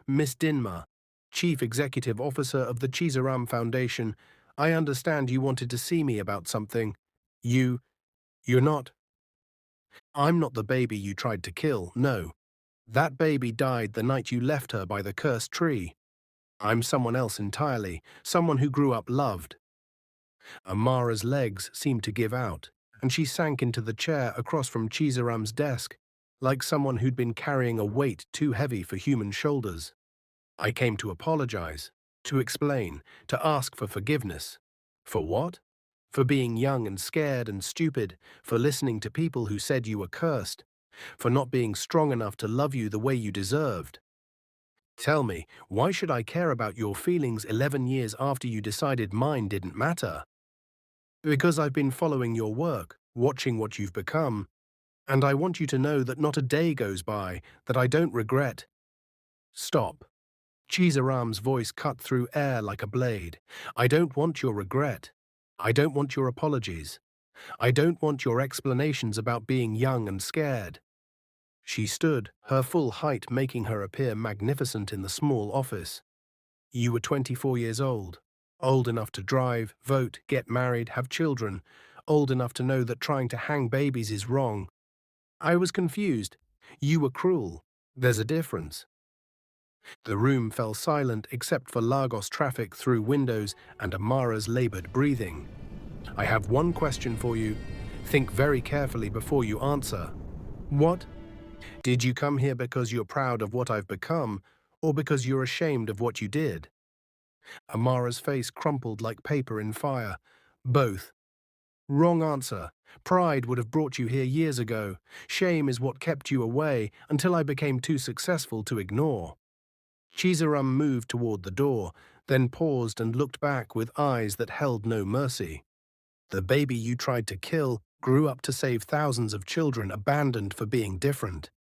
"Miss Dinma, Chief Executive Officer of the Chizaram Foundation, I understand you wanted to see me about something. You're not. I'm not the baby you tried to kill, no. That baby died the night you left her by the cursed tree. I'm someone else entirely, someone who grew up loved." Amara's legs seemed to give out, and she sank into the chair across from Chizaram's desk, like someone who'd been carrying a weight too heavy for human shoulders. "I came to apologize, to explain, to ask for forgiveness." "For what?" "For being young and scared and stupid, for listening to people who said you were cursed, for not being strong enough to love you the way you deserved." "Tell me, why should I care about your feelings 11 years after you decided mine didn't matter?" "Because I've been following your work, watching what you've become, and I want you to know that not a day goes by that I don't regret. Stop. Chizaram's voice cut through air like a blade. I don't want your regret. I don't want your apologies. I don't want your explanations about being young and scared. She stood, her full height making her appear magnificent in the small office. You were 24 years old enough to drive, vote, get married, have children, old enough to know that trying to hang babies is wrong. I was confused. You were cruel. There's a difference. The room fell silent except for Lagos traffic through windows and Amara's labored breathing. I have one question for you. Think very carefully before you answer. What? Did you come here because you're proud of what I've become, or because you're ashamed of what you did? Amara's face crumpled like paper in fire. Both. Wrong answer. Pride would have brought you here years ago. Shame is what kept you away until I became too successful to ignore. Chizaram moved toward the door, then paused and looked back with eyes that held no mercy. The baby you tried to kill grew up to save thousands of children abandoned for being different.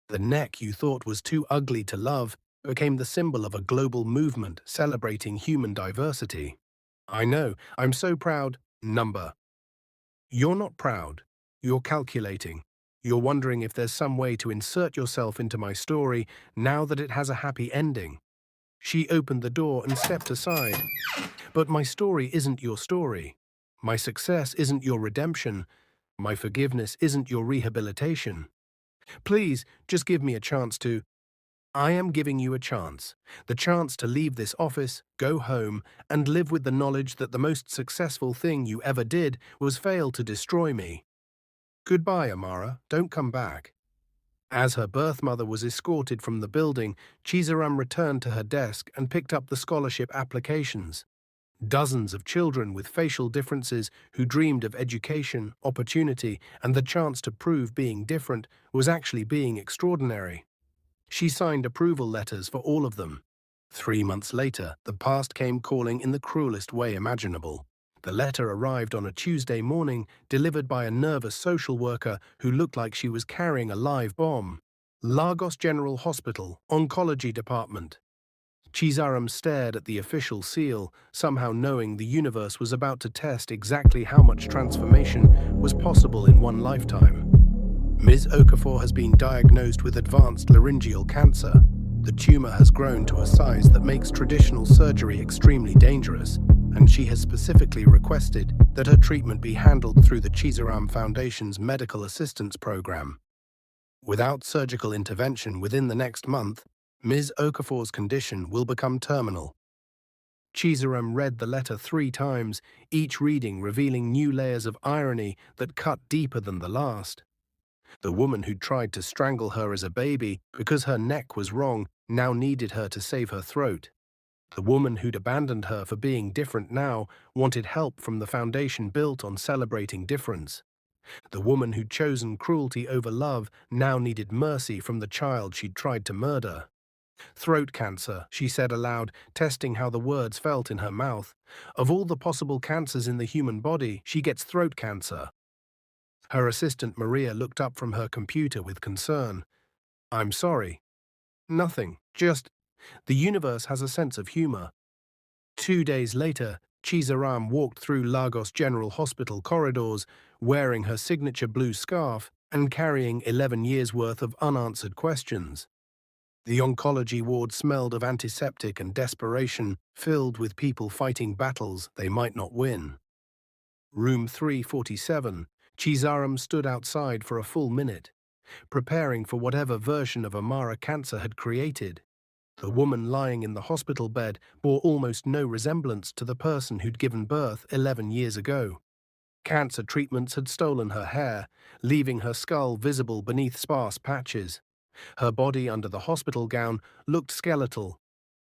The neck you thought was too ugly to love became the symbol of a global movement celebrating human diversity. I know, I'm so proud. Number. You're not proud. You're calculating. You're wondering if there's some way to insert yourself into my story now that it has a happy ending. She opened the door and stepped aside. But my story isn't your story. My success isn't your redemption. My forgiveness isn't your rehabilitation. Please, just give me a chance to... I am giving you a chance. The chance to leave this office, go home, and live with the knowledge that the most successful thing you ever did was fail to destroy me. Goodbye, Amara. Don't come back. As her birth mother was escorted from the building, Chizaram returned to her desk and picked up the scholarship applications. Dozens of children with facial differences who dreamed of education, opportunity, and the chance to prove being different was actually being extraordinary. She signed approval letters for all of them. 3 months later, the past came calling in the cruelest way imaginable. The letter arrived on a Tuesday morning, delivered by a nervous social worker who looked like she was carrying a live bomb. Lagos General Hospital, Oncology Department. Chizaram stared at the official seal, somehow knowing the universe was about to test exactly how much transformation was possible in one lifetime. Ms. Okafor has been diagnosed with advanced laryngeal cancer. The tumor has grown to a size that makes traditional surgery extremely dangerous, and she has specifically requested that her treatment be handled through the Chizaram Foundation's Medical Assistance Program. Without surgical intervention within the next month, Ms. Okafor's condition will become terminal. Chizaram read the letter 3 times, each reading revealing new layers of irony that cut deeper than the last. The woman who'd tried to strangle her as a baby because her neck was wrong now needed her to save her throat. The woman who'd abandoned her for being different now wanted help from the foundation built on celebrating difference. The woman who'd chosen cruelty over love now needed mercy from the child she'd tried to murder. Throat cancer, she said aloud, testing how the words felt in her mouth. Of all the possible cancers in the human body, she gets throat cancer. Her assistant Maria looked up from her computer with concern. I'm sorry. Nothing, just... The universe has a sense of humor. 2 days later, Chizaram walked through Lagos General Hospital corridors, wearing her signature blue scarf and carrying 11 years' worth of unanswered questions. The oncology ward smelled of antiseptic and desperation, filled with people fighting battles they might not win. Room 347, Chizaram stood outside for a full minute, preparing for whatever version of Amara cancer had created. The woman lying in the hospital bed bore almost no resemblance to the person who'd given birth 11 years ago. Cancer treatments had stolen her hair, leaving her skull visible beneath sparse patches. Her body under the hospital gown looked skeletal.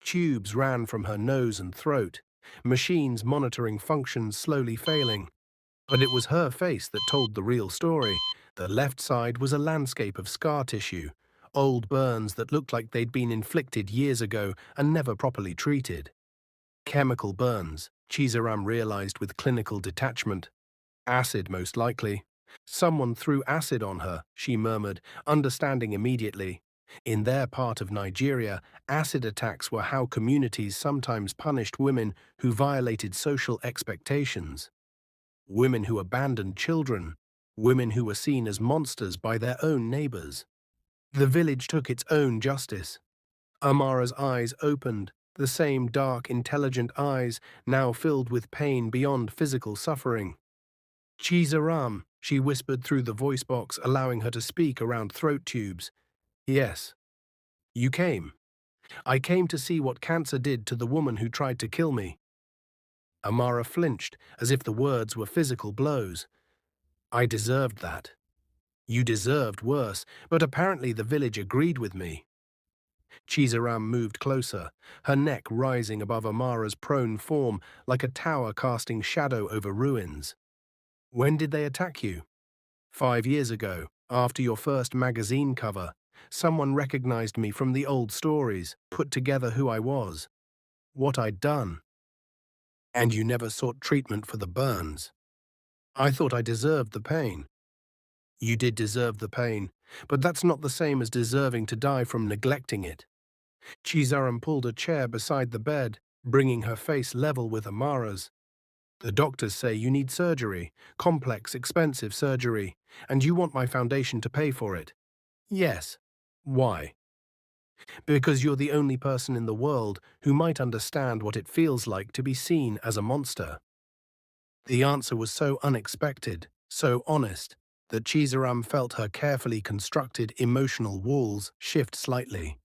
Tubes ran from her nose and throat, machines monitoring functions slowly failing. But it was her face that told the real story. The left side was a landscape of scar tissue, old burns that looked like they'd been inflicted years ago and never properly treated. Chemical burns, Chizaram realized with clinical detachment. Acid, most likely. Someone threw acid on her, she murmured, understanding immediately. In their part of Nigeria, acid attacks were how communities sometimes punished women who violated social expectations. Women who abandoned children, women who were seen as monsters by their own neighbors. The village took its own justice. Amara's eyes opened, the same dark, intelligent eyes, now filled with pain beyond physical suffering. Chizaram, she whispered through the voice box, allowing her to speak around throat tubes. Yes. You came. I came to see what cancer did to the woman who tried to kill me. Amara flinched, as if the words were physical blows. I deserved that. You deserved worse, but apparently the village agreed with me. Chizaram moved closer, her neck rising above Amara's prone form like a tower casting shadow over ruins. When did they attack you? 5 years ago, after your first magazine cover. Someone recognized me from the old stories, put together who I was, what I'd done. And you never sought treatment for the burns. I thought I deserved the pain. You did deserve the pain, but that's not the same as deserving to die from neglecting it. Chizaram pulled a chair beside the bed, bringing her face level with Amara's. The doctors say you need surgery, complex, expensive surgery, and you want my foundation to pay for it. Yes. Why? Because you're the only person in the world who might understand what it feels like to be seen as a monster. The answer was so unexpected, so honest, that Chizaram felt her carefully constructed emotional walls shift slightly.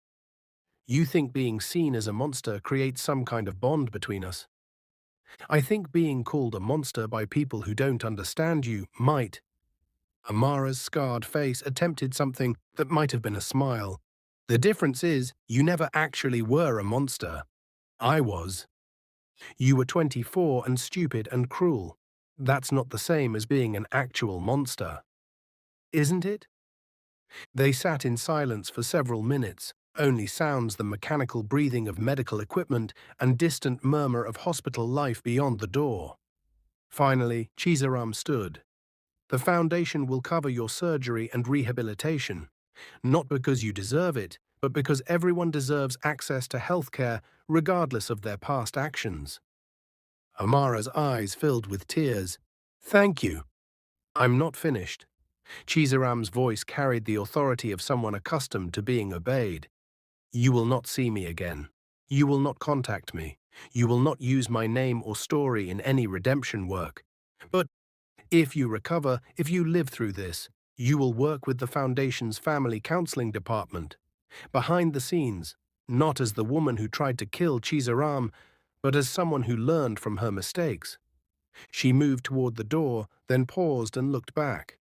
You think being seen as a monster creates some kind of bond between us? I think being called a monster by people who don't understand you might. Amara's scarred face attempted something that might have been a smile. The difference is, you never actually were a monster. I was. You were 24 and stupid and cruel. That's not the same as being an actual monster. Isn't it? They sat in silence for several minutes, only sounds the mechanical breathing of medical equipment and distant murmur of hospital life beyond the door. Finally, Chizaram stood. The foundation will cover your surgery and rehabilitation, not because you deserve it, but because everyone deserves access to healthcare regardless of their past actions. Amara's eyes filled with tears. Thank you. I'm not finished. Chizaram's voice carried the authority of someone accustomed to being obeyed. You will not see me again. You will not contact me. You will not use my name or story in any redemption work. But if you recover, if you live through this, you will work with the Foundation's family counseling department, behind the scenes, not as the woman who tried to kill Chizaram, but as someone who learned from her mistakes. She moved toward the door, then paused and looked back.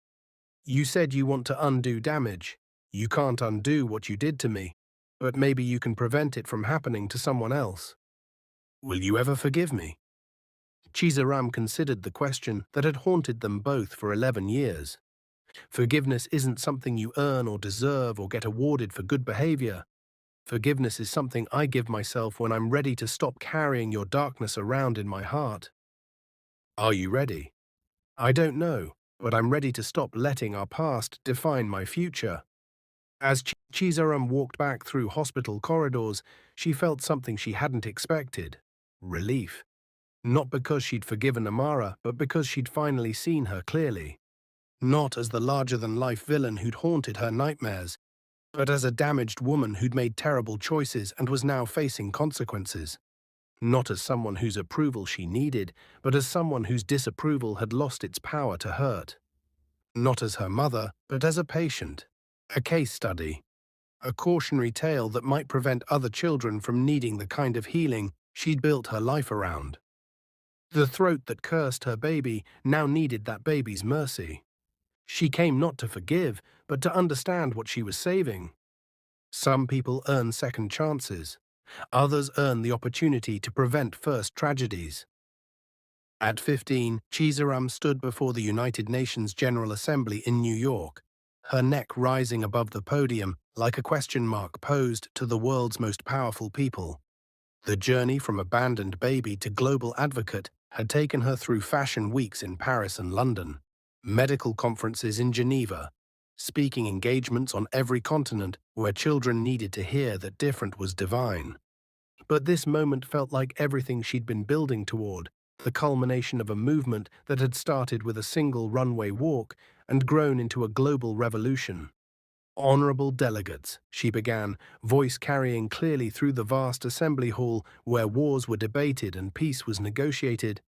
You said you want to undo damage. You can't undo what you did to me, but maybe you can prevent it from happening to someone else. Will you ever forgive me? Chizaram considered the question that had haunted them both for 11 years. Forgiveness isn't something you earn or deserve or get awarded for good behavior. Forgiveness is something I give myself when I'm ready to stop carrying your darkness around in my heart. Are you ready? I don't know, but I'm ready to stop letting our past define my future. As Chizaram walked back through hospital corridors, she felt something she hadn't expected. Relief. Not because she'd forgiven Amara, but because she'd finally seen her clearly. Not as the larger-than-life villain who'd haunted her nightmares, but as a damaged woman who'd made terrible choices and was now facing consequences. Not as someone whose approval she needed, but as someone whose disapproval had lost its power to hurt. Not as her mother, but as a patient. A case study. A cautionary tale that might prevent other children from needing the kind of healing she'd built her life around. The throat that cursed her baby now needed that baby's mercy. She came not to forgive, but to understand what she was saving. Some people earn second chances. Others earn the opportunity to prevent first tragedies. At 15, Chizaram stood before the United Nations General Assembly in New York, her neck rising above the podium like a question mark posed to the world's most powerful people. The journey from abandoned baby to global advocate had taken her through fashion weeks in Paris and London, medical conferences in Geneva, speaking engagements on every continent where children needed to hear that different was divine. But this moment felt like everything she'd been building toward, the culmination of a movement that had started with a single runway walk and grown into a global revolution. Honorable delegates, she began, voice carrying clearly through the vast assembly hall where wars were debated and peace was negotiated.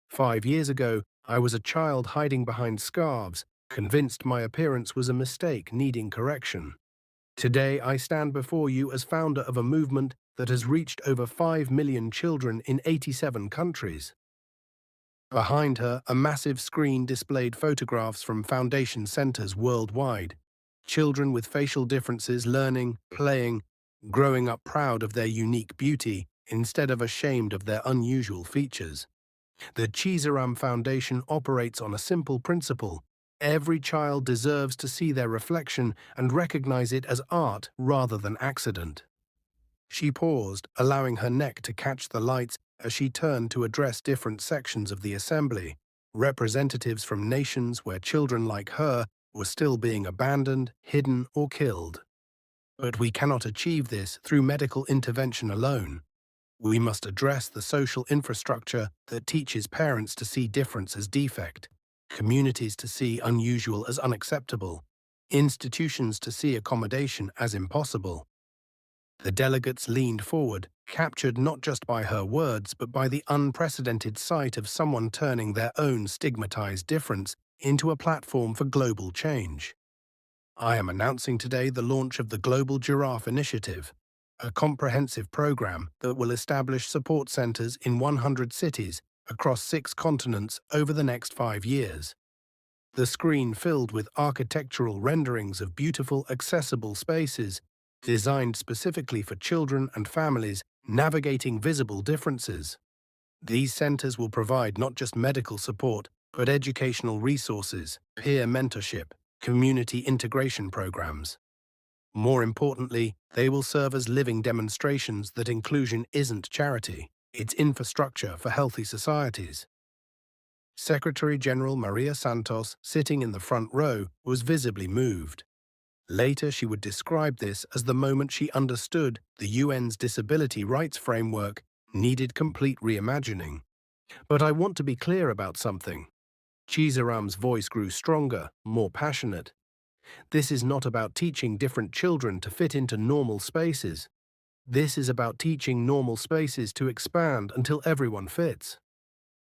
5 years ago, I was a child hiding behind scarves, convinced my appearance was a mistake needing correction. Today, I stand before you as founder of a movement that has reached over 5 million children in 87 countries. Behind her, a massive screen displayed photographs from foundation centers worldwide. Children with facial differences learning, playing, growing up proud of their unique beauty instead of ashamed of their unusual features. The Chizaram Foundation operates on a simple principle. Every child deserves to see their reflection and recognize it as art rather than accident. She paused, allowing her neck to catch the lights as she turned to address different sections of the assembly, representatives from nations where children like her were still being abandoned, hidden, or killed. But we cannot achieve this through medical intervention alone. We must address the social infrastructure that teaches parents to see difference as defect, communities to see unusual as unacceptable, institutions to see accommodation as impossible. The delegates leaned forward, captured not just by her words but by the unprecedented sight of someone turning their own stigmatized difference into a platform for global change. I am announcing today the launch of the Global Giraffe Initiative, a comprehensive program that will establish support centers in 100 cities across 6 continents over the next 5 years. The screen filled with architectural renderings of beautiful, accessible spaces designed specifically for children and families navigating visible differences. These centers will provide not just medical support, but educational resources, peer mentorship, community integration programs. More importantly, they will serve as living demonstrations that inclusion isn't charity, it's infrastructure for healthy societies. Secretary General Maria Santos, sitting in the front row, was visibly moved. Later, she would describe this as the moment she understood the UN's disability rights framework needed complete reimagining. But I want to be clear about something. Chizaram's voice grew stronger, more passionate. This is not about teaching different children to fit into normal spaces. This is about teaching normal spaces to expand until everyone fits.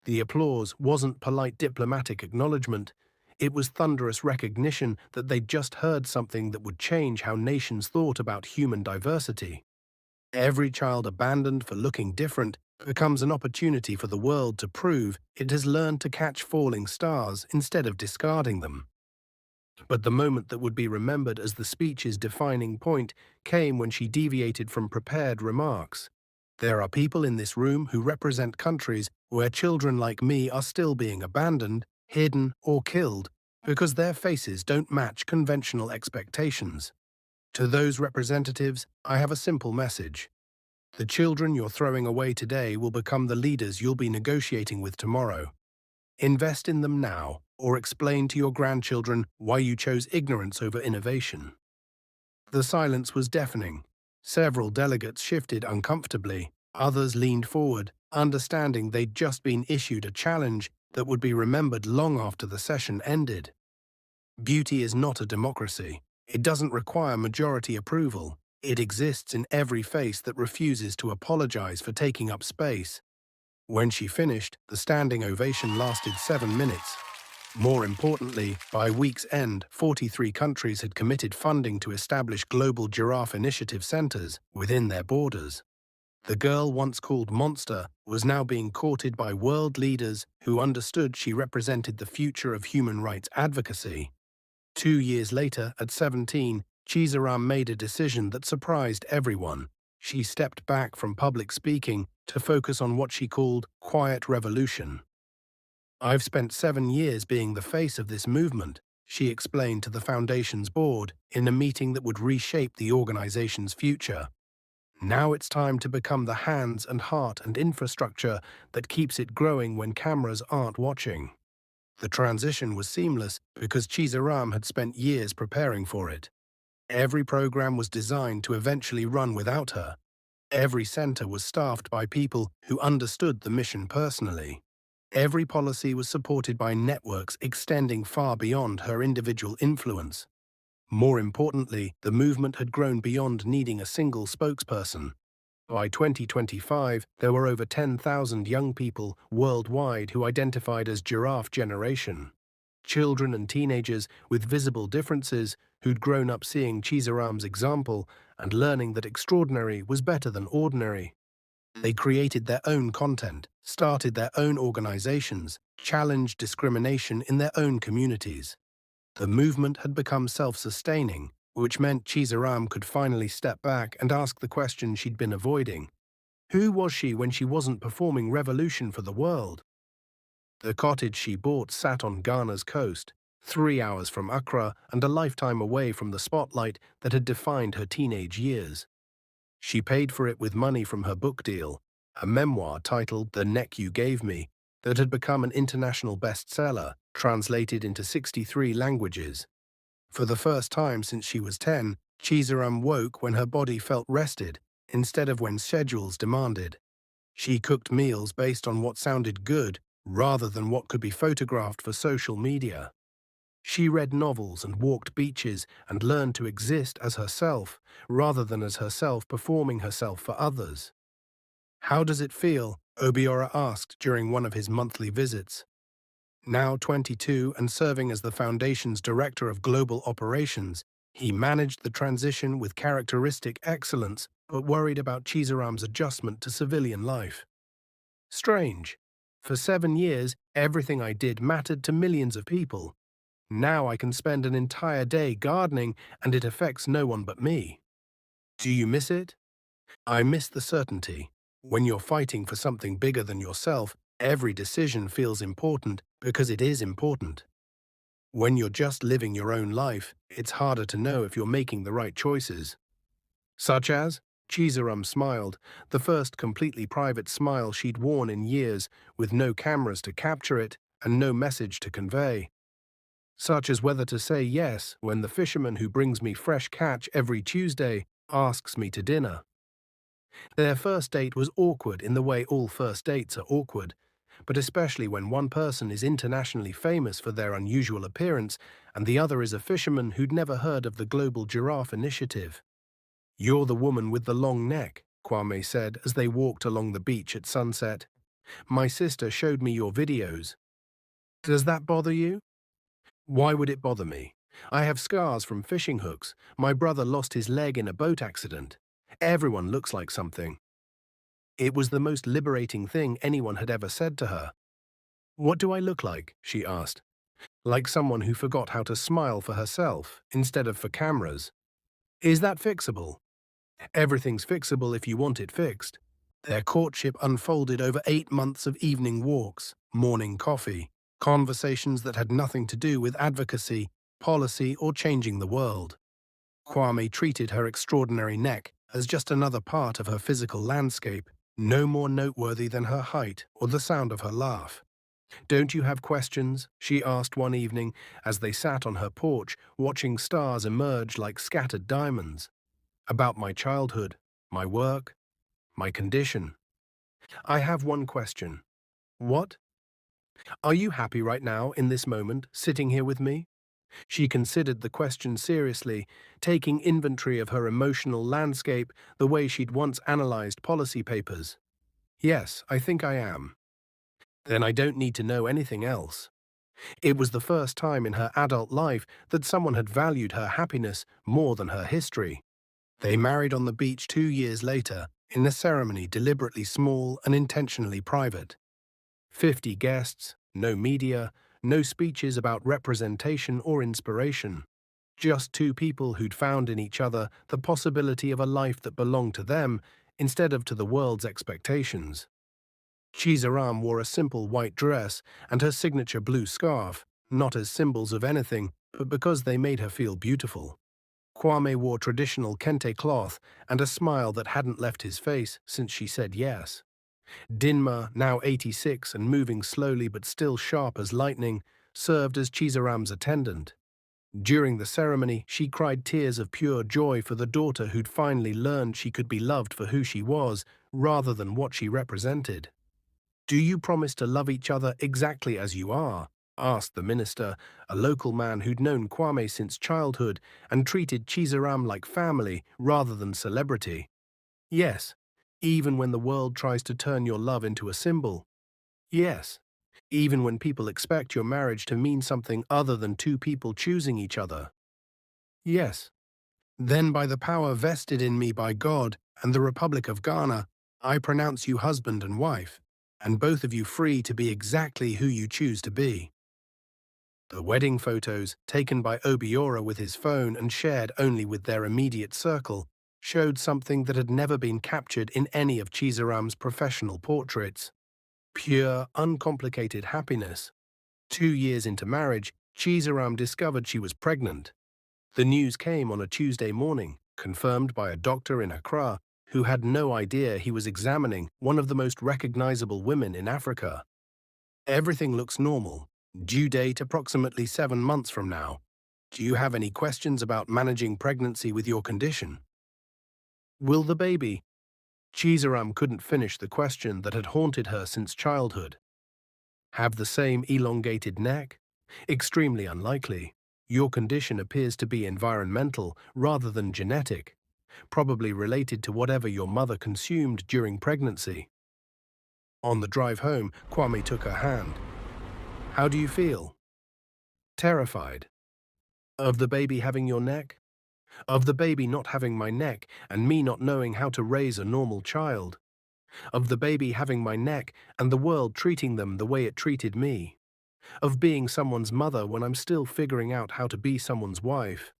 The applause wasn't polite diplomatic acknowledgement. It was thunderous recognition that they'd just heard something that would change how nations thought about human diversity. Every child abandoned for looking different becomes an opportunity for the world to prove it has learned to catch falling stars instead of discarding them. But the moment that would be remembered as the speech's defining point came when she deviated from prepared remarks. There are people in this room who represent countries where children like me are still being abandoned, hidden, or killed because their faces don't match conventional expectations. To those representatives, I have a simple message. The children you're throwing away today will become the leaders you'll be negotiating with tomorrow. Invest in them now, or explain to your grandchildren why you chose ignorance over innovation. The silence was deafening. Several delegates shifted uncomfortably. Others leaned forward, understanding they'd just been issued a challenge that would be remembered long after the session ended. Beauty is not a democracy. It doesn't require majority approval. It exists in every face that refuses to apologize for taking up space. When she finished, the standing ovation lasted 7 minutes. More importantly, by week's end, 43 countries had committed funding to establish global giraffe initiative centers within their borders. The girl once called Monster was now being courted by world leaders who understood she represented the future of human rights advocacy. 2 years later, at 17, Chizaram made a decision that surprised everyone. She stepped back from public speaking to focus on what she called quiet revolution. I've spent 7 years being the face of this movement, she explained to the Foundation's board in a meeting that would reshape the organization's future. Now it's time to become the hands and heart and infrastructure that keeps it growing when cameras aren't watching. The transition was seamless because Chizaram had spent years preparing for it. Every program was designed to eventually run without her. Every center was staffed by people who understood the mission personally. Every policy was supported by networks extending far beyond her individual influence. More importantly, the movement had grown beyond needing a single spokesperson. By 2025, there were over 10,000 young people worldwide who identified as Giraffe Generation. Children and teenagers with visible differences who'd grown up seeing Chizaram's example and learning that extraordinary was better than ordinary. They created their own content, started their own organizations, challenged discrimination in their own communities. The movement had become self-sustaining, which meant Chizaram could finally step back and ask the question she'd been avoiding. Who was she when she wasn't performing revolution for the world? The cottage she bought sat on Ghana's coast, 3 hours from Accra and a lifetime away from the spotlight that had defined her teenage years. She paid for it with money from her book deal, a memoir titled The Neck You Gave Me, that had become an international bestseller, translated into 63 languages. For the first time since she was 10, Chizaram woke when her body felt rested, instead of when schedules demanded. She cooked meals based on what sounded good, rather than what could be photographed for social media. She read novels and walked beaches and learned to exist as herself, rather than as herself performing herself for others. How does it feel? Obiora asked during one of his monthly visits. Now 22 and serving as the Foundation's Director of Global Operations, he managed the transition with characteristic excellence, but worried about Chizaram's adjustment to civilian life. Strange. For 7 years, everything I did mattered to millions of people. Now I can spend an entire day gardening and it affects no one but me. Do you miss it? I miss the certainty. When you're fighting for something bigger than yourself, every decision feels important because it is important. When you're just living your own life, it's harder to know if you're making the right choices. Such as? Chizaram smiled, the first completely private smile she'd worn in years, with no cameras to capture it and no message to convey. Such as whether to say yes when the fisherman who brings me fresh catch every Tuesday asks me to dinner. Their first date was awkward in the way all first dates are awkward, but especially when one person is internationally famous for their unusual appearance and the other is a fisherman who'd never heard of the Global Giraffe Initiative. "You're the woman with the long neck," Kwame said as they walked along the beach at sunset. "My sister showed me your videos." "Does that bother you?" "Why would it bother me? I have scars from fishing hooks. My brother lost his leg in a boat accident. Everyone looks like something." It was the most liberating thing anyone had ever said to her. "What do I look like?" she asked. "Like someone who forgot how to smile for herself, instead of for cameras. Is that fixable?" "Everything's fixable if you want it fixed." Their courtship unfolded over 8 months of evening walks, morning coffee, conversations that had nothing to do with advocacy, policy, or changing the world. Kwame treated her extraordinary neck as just another part of her physical landscape, no more noteworthy than her height or the sound of her laugh. "Don't you have questions?" she asked one evening as they sat on her porch watching stars emerge like scattered diamonds. "About my childhood, my work, my condition." "I have one question." "What?" "Are you happy right now, in this moment, sitting here with me?" She considered the question seriously, taking inventory of her emotional landscape the way she'd once analyzed policy papers. "Yes, I think I am." "Then I don't need to know anything else." It was the first time in her adult life that someone had valued her happiness more than her history. They married on the beach 2 years later, in a ceremony deliberately small and intentionally private. 50 guests, no media, no speeches about representation or inspiration. Just two people who'd found in each other the possibility of a life that belonged to them instead of to the world's expectations. Chizaram wore a simple white dress and her signature blue scarf, not as symbols of anything, but because they made her feel beautiful. Kwame wore traditional kente cloth and a smile that hadn't left his face since she said yes. Dinma, now 86 and moving slowly but still sharp as lightning, served as Chizaram's attendant. During the ceremony, she cried tears of pure joy for the daughter who'd finally learned she could be loved for who she was, rather than what she represented. "Do you promise to love each other exactly as you are?" asked the minister, a local man who'd known Kwame since childhood and treated Chizaram like family rather than celebrity. "Yes, even when the world tries to turn your love into a symbol. Yes, even when people expect your marriage to mean something other than two people choosing each other. Yes. Then by the power vested in me by God and the Republic of Ghana, I pronounce you husband and wife, and both of you free to be exactly who you choose to be." The wedding photos, taken by Obiora with his phone and shared only with their immediate circle, showed something that had never been captured in any of Chizaram's professional portraits: pure, uncomplicated happiness. 2 years into marriage, Chizaram discovered she was pregnant. The news came on a Tuesday morning, confirmed by a doctor in Accra who had no idea he was examining one of the most recognizable women in Africa. "Everything looks normal. Due date approximately 7 months from now. Do you have any questions about managing pregnancy with your condition? Will the baby?" Chizaram couldn't finish the question that had haunted her since childhood. "Have the same elongated neck? Extremely unlikely. Your condition appears to be environmental rather than genetic, probably related to whatever your mother consumed during pregnancy." On the drive home, Kwame took her hand. "How do you feel?" "Terrified." "Of the baby having your neck?" "Of the baby not having my neck and me not knowing how to raise a normal child." "Of the baby having my neck and the world treating them the way it treated me." "Of being someone's mother when I'm still figuring out how to be someone's wife."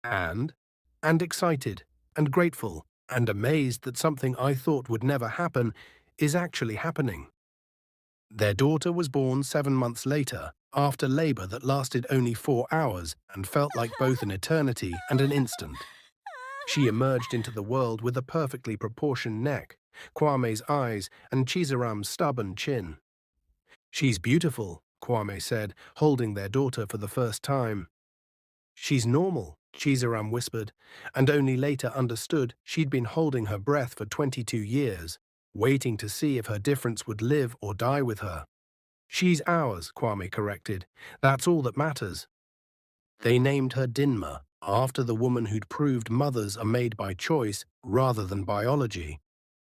And? And excited, and grateful, and amazed that something I thought would never happen is actually happening. Their daughter was born 7 months later, after labor that lasted only 4 hours and felt like both an eternity and an instant. She emerged into the world with a perfectly proportioned neck, Kwame's eyes, and Chizaram's stubborn chin. "She's beautiful," Kwame said, holding their daughter for the first time. "She's normal," Chizaram whispered, and only later understood she'd been holding her breath for 22 years, waiting to see if her difference would live or die with her. "She's ours," Kwame corrected. "That's all that matters." They named her Dinma, after the woman who'd proved mothers are made by choice rather than biology.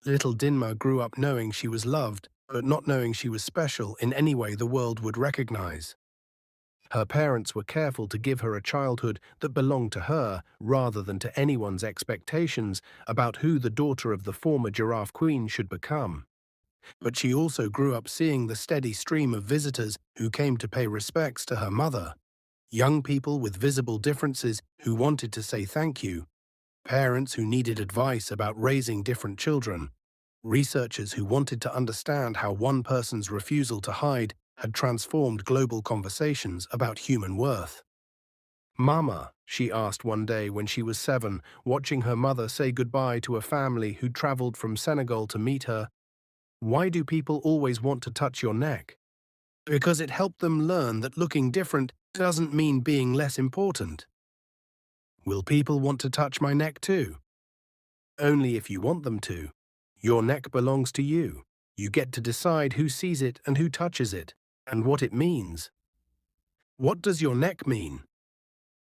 Little Dinma grew up knowing she was loved, but not knowing she was special in any way the world would recognize. Her parents were careful to give her a childhood that belonged to her rather than to anyone's expectations about who the daughter of the former giraffe queen should become. But she also grew up seeing the steady stream of visitors who came to pay respects to her mother. Young people with visible differences who wanted to say thank you. Parents who needed advice about raising different children. Researchers who wanted to understand how one person's refusal to hide had transformed global conversations about human worth. "Mama," she asked one day when she was 7, watching her mother say goodbye to a family who'd traveled from Senegal to meet her, "why do people always want to touch your neck?" "Because it helped them learn that looking different doesn't mean being less important." "Will people want to touch my neck too?" "Only if you want them to. Your neck belongs to you. You get to decide who sees it and who touches it, and what it means." "What does your neck mean?"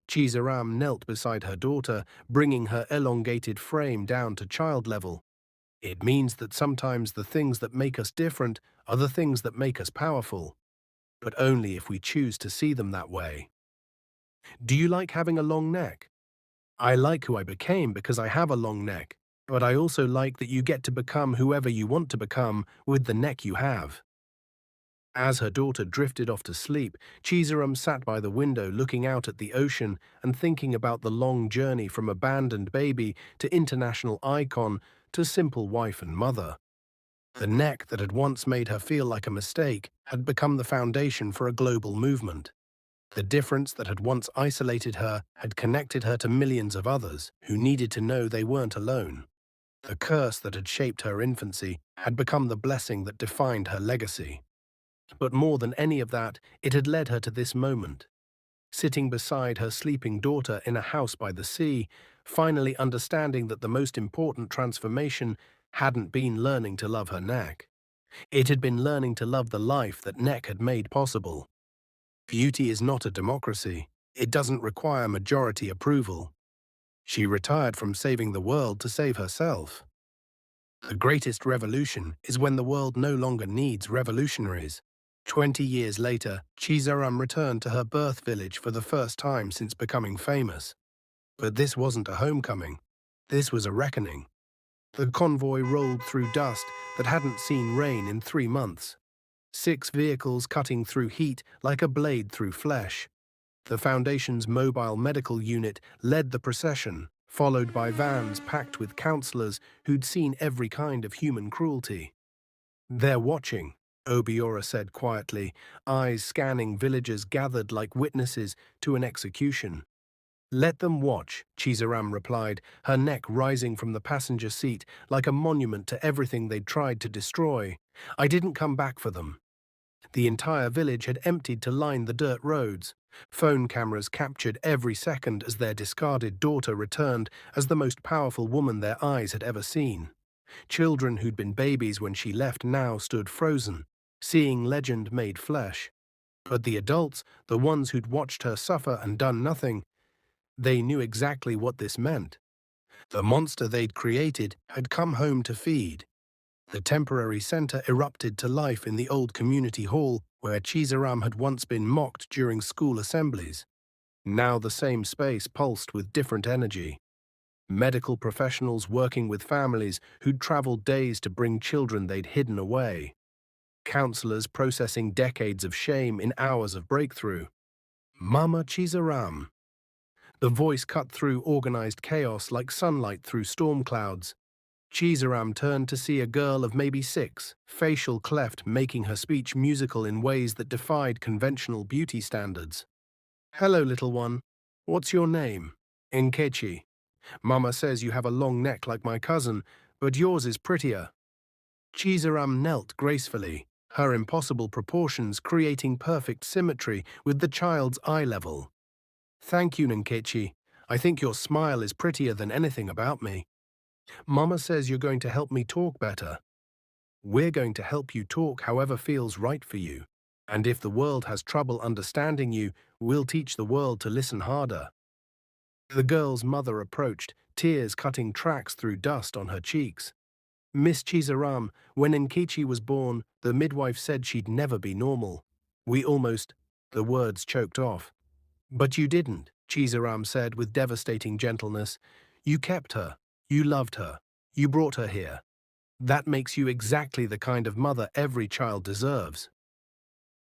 Chizaram knelt beside her daughter, bringing her elongated frame down to child level. "It means that sometimes the things that make us different are the things that make us powerful, but only if we choose to see them that way." "Do you like having a long neck?" "I like who I became because I have a long neck, but I also like that you get to become whoever you want to become with the neck you have." As her daughter drifted off to sleep, Chizaram sat by the window looking out at the ocean and thinking about the long journey from abandoned baby to international icon to simple wife and mother. The neck that had once made her feel like a mistake had become the foundation for a global movement. The difference that had once isolated her had connected her to millions of others who needed to know they weren't alone. The curse that had shaped her infancy had become the blessing that defined her legacy. But more than any of that, it had led her to this moment, sitting beside her sleeping daughter in a house by the sea, finally understanding that the most important transformation hadn't been learning to love her neck. It had been learning to love the life that Neck had made possible. Beauty is not a democracy. It doesn't require majority approval. She retired from saving the world to save herself. The greatest revolution is when the world no longer needs revolutionaries. 20 years later, Chizaram returned to her birth village for the first time since becoming famous. But this wasn't a homecoming. This was a reckoning. The convoy rolled through dust that hadn't seen rain in 3 months. 6 vehicles cutting through heat like a blade through flesh. The Foundation's mobile medical unit led the procession, followed by vans packed with counselors who'd seen every kind of human cruelty. "They're watching," Obiora said quietly, eyes scanning villagers gathered like witnesses to an execution. "Let them watch," Chizaram replied, her neck rising from the passenger seat like a monument to everything they'd tried to destroy. "I didn't come back for them." The entire village had emptied to line the dirt roads. Phone cameras captured every second as their discarded daughter returned as the most powerful woman their eyes had ever seen. Children who'd been babies when she left now stood frozen, seeing legend made flesh. But the adults, the ones who'd watched her suffer and done nothing, they knew exactly what this meant. The monster they'd created had come home to feed. The temporary center erupted to life in the old community hall where Chizaram had once been mocked during school assemblies. Now the same space pulsed with different energy. Medical professionals working with families who'd traveled days to bring children they'd hidden away. Counselors processing decades of shame in hours of breakthrough. "Mama Chizaram." The voice cut through organized chaos like sunlight through storm clouds. Chizaram turned to see a girl of maybe 6, facial cleft making her speech musical in ways that defied conventional beauty standards. "Hello, little one. What's your name?" "Nkechi. Mama says you have a long neck like my cousin, but yours is prettier." Chizaram knelt gracefully, her impossible proportions creating perfect symmetry with the child's eye level. "Thank you, Nkechi. I think your smile is prettier than anything about me. Mama says you're going to help me talk better." "We're going to help you talk however feels right for you. And if the world has trouble understanding you, we'll teach the world to listen harder." The girl's mother approached, tears cutting tracks through dust on her cheeks. "Miss Chizaram, when Nkechi was born, the midwife said she'd never be normal. We almost—" the words choked off. "But you didn't," Chizaram said with devastating gentleness. "You kept her. You loved her. You brought her here. That makes you exactly the kind of mother every child deserves."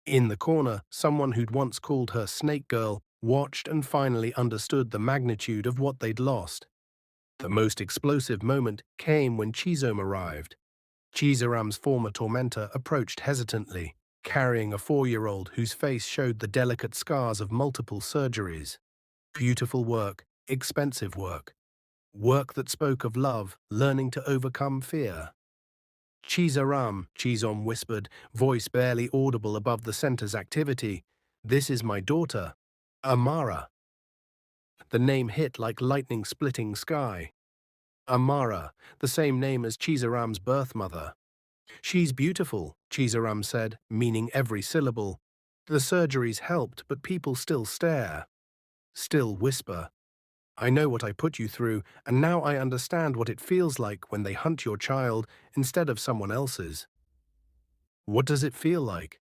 In the corner, someone who'd once called her Snake Girl watched and finally understood the magnitude of what they'd lost. The most explosive moment came when Chizom arrived. Chizaram's former tormentor approached hesitantly, carrying a 4-year-old whose face showed the delicate scars of multiple surgeries. Beautiful work, expensive work. Work that spoke of love, learning to overcome fear. "Chizaram," Chizom whispered, voice barely audible above the center's activity. "This is my daughter, Amara." The name hit like lightning splitting sky. Amara, the same name as Chizaram's birth mother. "She's beautiful," Chizaram said, meaning every syllable. "The surgeries helped, but people still stare. Still whisper. I know what I put you through, and now I understand what it feels like when they hunt your child instead of someone else's." "What does it feel like?"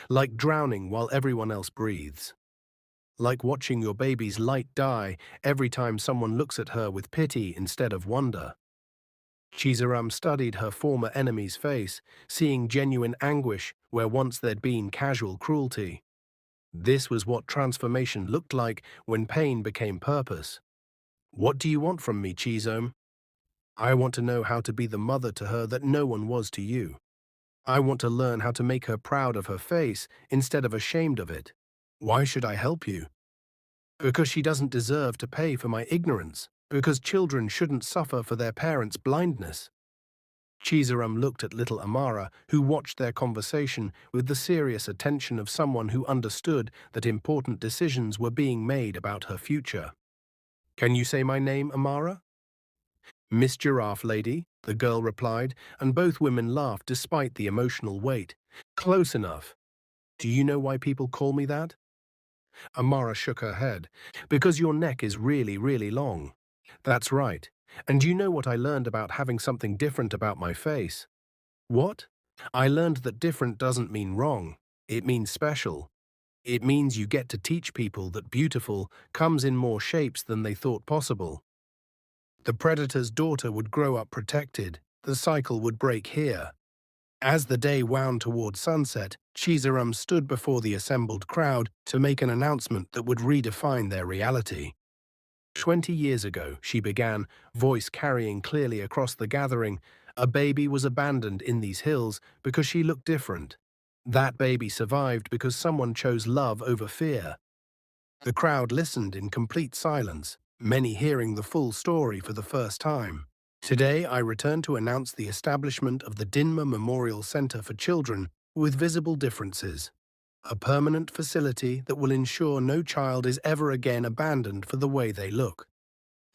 "Like drowning while everyone else breathes. Like watching your baby's light die every time someone looks at her with pity instead of wonder." Chizaram studied her former enemy's face, seeing genuine anguish where once there'd been casual cruelty. This was what transformation looked like when pain became purpose. "What do you want from me, Chizom?" "I want to know how to be the mother to her that no one was to you. I want to learn how to make her proud of her face instead of ashamed of it." "Why should I help you?" "Because she doesn't deserve to pay for my ignorance. Because children shouldn't suffer for their parents' blindness." Chizaram looked at little Amara, who watched their conversation with the serious attention of someone who understood that important decisions were being made about her future. "Can you say my name, Amara?" "Miss Giraffe Lady," the girl replied, and both women laughed despite the emotional weight. "Close enough. Do you know why people call me that?" Amara shook her head. "Because your neck is really, really long." "That's right. And you know what I learned about having something different about my face?" "What?" "I learned that different doesn't mean wrong. It means special. It means you get to teach people that beautiful comes in more shapes than they thought possible." The predator's daughter would grow up protected. The cycle would break here. As the day wound toward sunset, Chizaram stood before the assembled crowd to make an announcement that would redefine their reality. 20 years ago, she began, voice carrying clearly across the gathering, a baby was abandoned in these hills because she looked different. That baby survived because someone chose love over fear. The crowd listened in complete silence, many hearing the full story for the first time. Today, I return to announce the establishment of the Dinma Memorial Center for Children with Visible Differences, a permanent facility that will ensure no child is ever again abandoned for the way they look.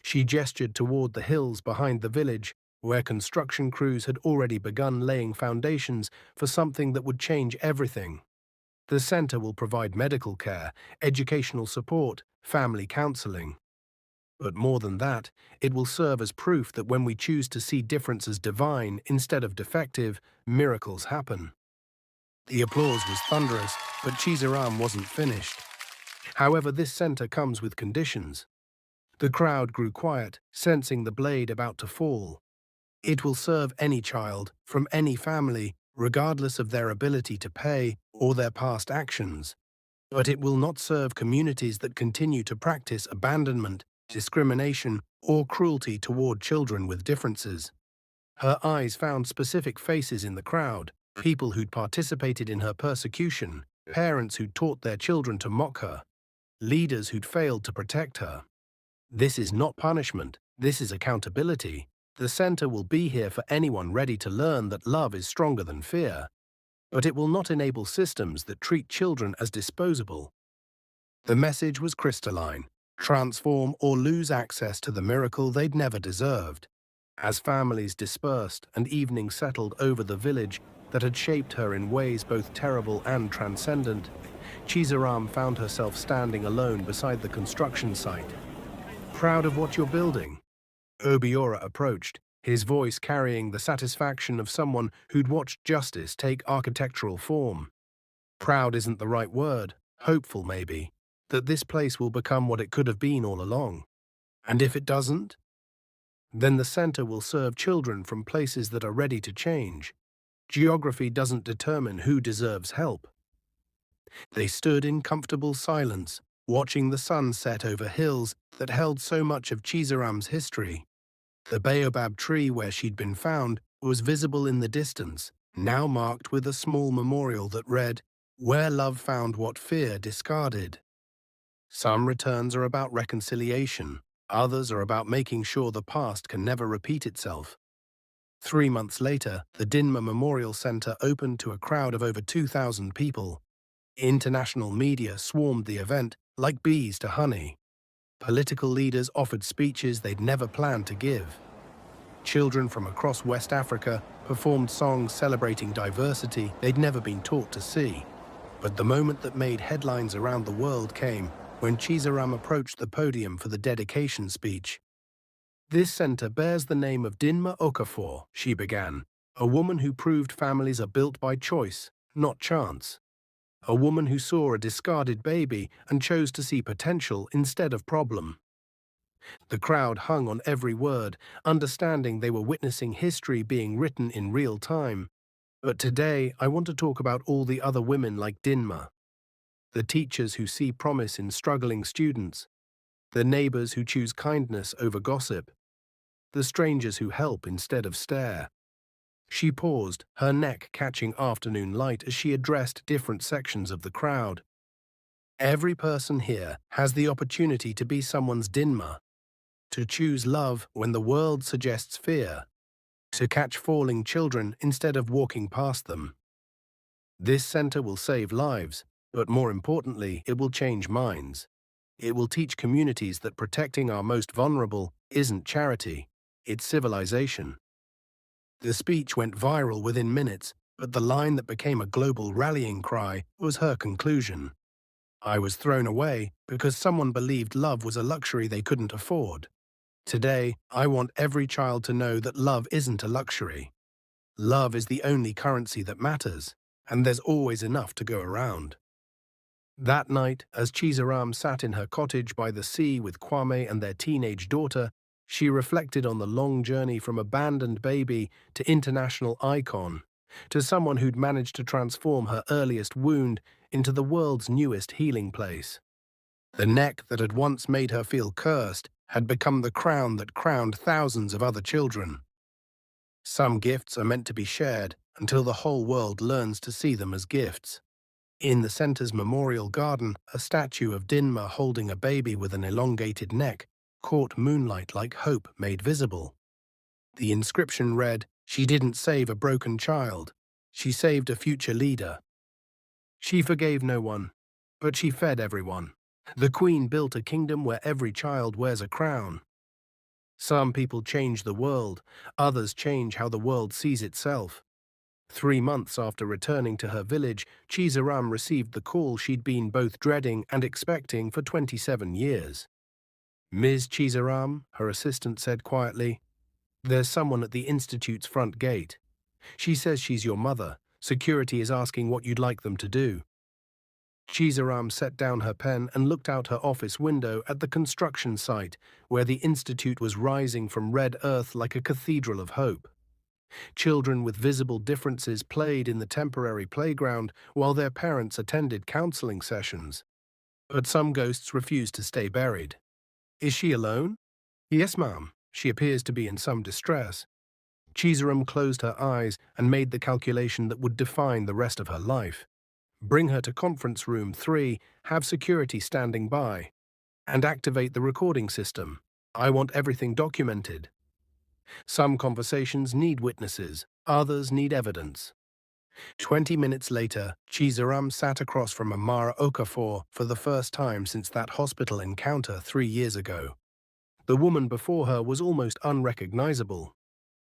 She gestured toward the hills behind the village, where construction crews had already begun laying foundations for something that would change everything. The center will provide medical care, educational support, family counseling. But more than that, it will serve as proof that when we choose to see difference as divine instead of defective, miracles happen. The applause was thunderous, but Chizaram wasn't finished. However, this center comes with conditions. The crowd grew quiet, sensing the blade about to fall. It will serve any child, from any family, regardless of their ability to pay or their past actions. But it will not serve communities that continue to practice abandonment, discrimination, or cruelty toward children with differences. Her eyes found specific faces in the crowd, people who'd participated in her persecution, parents who'd taught their children to mock her, leaders who'd failed to protect her. This is not punishment, this is accountability. The center will be here for anyone ready to learn that love is stronger than fear. But it will not enable systems that treat children as disposable. The message was crystalline: transform or lose access to the miracle they'd never deserved. As families dispersed and evening settled over the village that had shaped her in ways both terrible and transcendent, Chizaram found herself standing alone beside the construction site. "Proud of what you're building?" Obiora approached, his voice carrying the satisfaction of someone who'd watched justice take architectural form. "Proud isn't the right word, hopeful maybe, that this place will become what it could have been all along. And if it doesn't, then the center will serve children from places that are ready to change. Geography doesn't determine who deserves help." They stood in comfortable silence, watching the sun set over hills that held so much of Chizaram's history. The baobab tree where she'd been found was visible in the distance, now marked with a small memorial that read, "Where love found what fear discarded." Some returns are about reconciliation, others are about making sure the past can never repeat itself. 3 months later, the Dinma Memorial Center opened to a crowd of over 2,000 people. International media swarmed the event like bees to honey. Political leaders offered speeches they'd never planned to give. Children from across West Africa performed songs celebrating diversity they'd never been taught to see. But the moment that made headlines around the world came when Chizaram approached the podium for the dedication speech. "This center bears the name of Dinma Okafor," she began, "a woman who proved families are built by choice, not chance. A woman who saw a discarded baby and chose to see potential instead of problem." The crowd hung on every word, understanding they were witnessing history being written in real time. But today, I want to talk about all the other women like Dinma. The teachers who see promise in struggling students. The neighbors who choose kindness over gossip. The strangers who help instead of stare. She paused, her neck catching afternoon light as she addressed different sections of the crowd. "Every person here has the opportunity to be someone's Dinma, to choose love when the world suggests fear, to catch falling children instead of walking past them. This center will save lives, but more importantly, it will change minds. It will teach communities that protecting our most vulnerable isn't charity, it's civilization. The speech went viral within minutes, but the line that became a global rallying cry was her conclusion. I was thrown away because someone believed love was a luxury they couldn't afford. Today, I want every child to know that love isn't a luxury. Love is the only currency that matters, and there's always enough to go around. That night, as Chizaram sat in her cottage by the sea with Kwame and their teenage daughter, she reflected on the long journey from abandoned baby to international icon, to someone who'd managed to transform her earliest wound into the world's newest healing place. The neck that had once made her feel cursed had become the crown that crowned thousands of other children. Some gifts are meant to be shared until the whole world learns to see them as gifts. In the center's memorial garden, a statue of Dinma holding a baby with an elongated neck caught moonlight like hope made visible. The inscription read, "She didn't save a broken child. She saved a future leader." She forgave no one, but she fed everyone. The Queen built a kingdom where every child wears a crown. Some people change the world, others change how the world sees itself. 3 months after returning to her village, Chizaram received the call she'd been both dreading and expecting for 27 years. "Ms. Chizaram," her assistant said quietly, "there's someone at the Institute's front gate. She says she's your mother. Security is asking what you'd like them to do." Chizaram set down her pen and looked out her office window at the construction site where the Institute was rising from red earth like a cathedral of hope. Children with visible differences played in the temporary playground while their parents attended counseling sessions. But some ghosts refused to stay buried. "Is she alone?" "Yes, ma'am. She appears to be in some distress." Chizaram closed her eyes and made the calculation that would define the rest of her life. Bring her to conference room 3, have security standing by, and activate the recording system. I want everything documented. Some conversations need witnesses, others need evidence. 20 minutes later, Chizaram sat across from Amara Okafor for the first time since that hospital encounter 3 years ago. The woman before her was almost unrecognizable.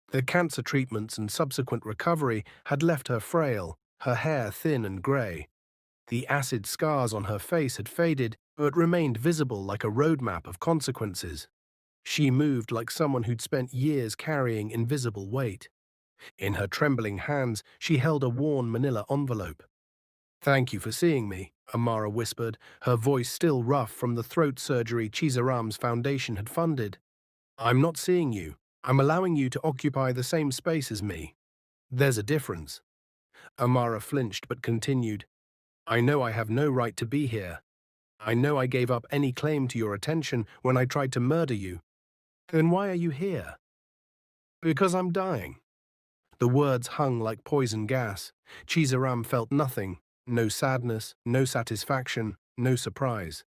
The cancer treatments and subsequent recovery had left her frail, her hair thin and grey. The acid scars on her face had faded, but remained visible like a roadmap of consequences. She moved like someone who'd spent years carrying invisible weight. In her trembling hands, she held a worn manila envelope. "Thank you for seeing me," Amara whispered, her voice still rough from the throat surgery Chizaram's foundation had funded. "I'm not seeing you. I'm allowing you to occupy the same space as me. There's a difference." Amara flinched but continued, "I know I have no right to be here. I know I gave up any claim to your attention when I tried to murder you. Then why are you here?" "Because I'm dying." The words hung like poison gas. Chizaram felt nothing. No sadness, no satisfaction, no surprise.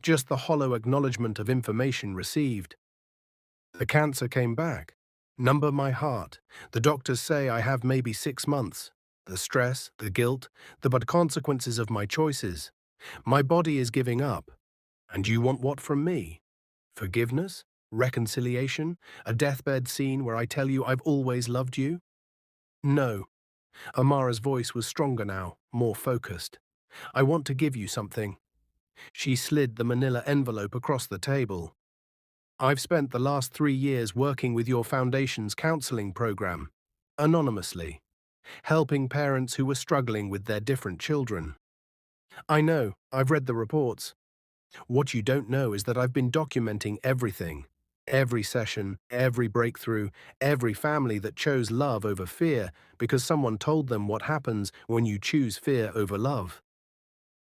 Just the hollow acknowledgement of information received. "The cancer came back. Number my heart. The doctors say I have maybe 6 months. The stress, the guilt, the bad consequences of my choices. My body is giving up. And you want what from me? Forgiveness? Reconciliation? A deathbed scene where I tell you I've always loved you?" "No." Amara's voice was stronger now, more focused. "I want to give you something." She slid the manila envelope across the table. "I've spent the last 3 years working with your foundation's counseling program, anonymously, helping parents who were struggling with their different children. I know, I've read the reports. What you don't know is that I've been documenting everything. Every session, every breakthrough, every family that chose love over fear because someone told them what happens when you choose fear over love."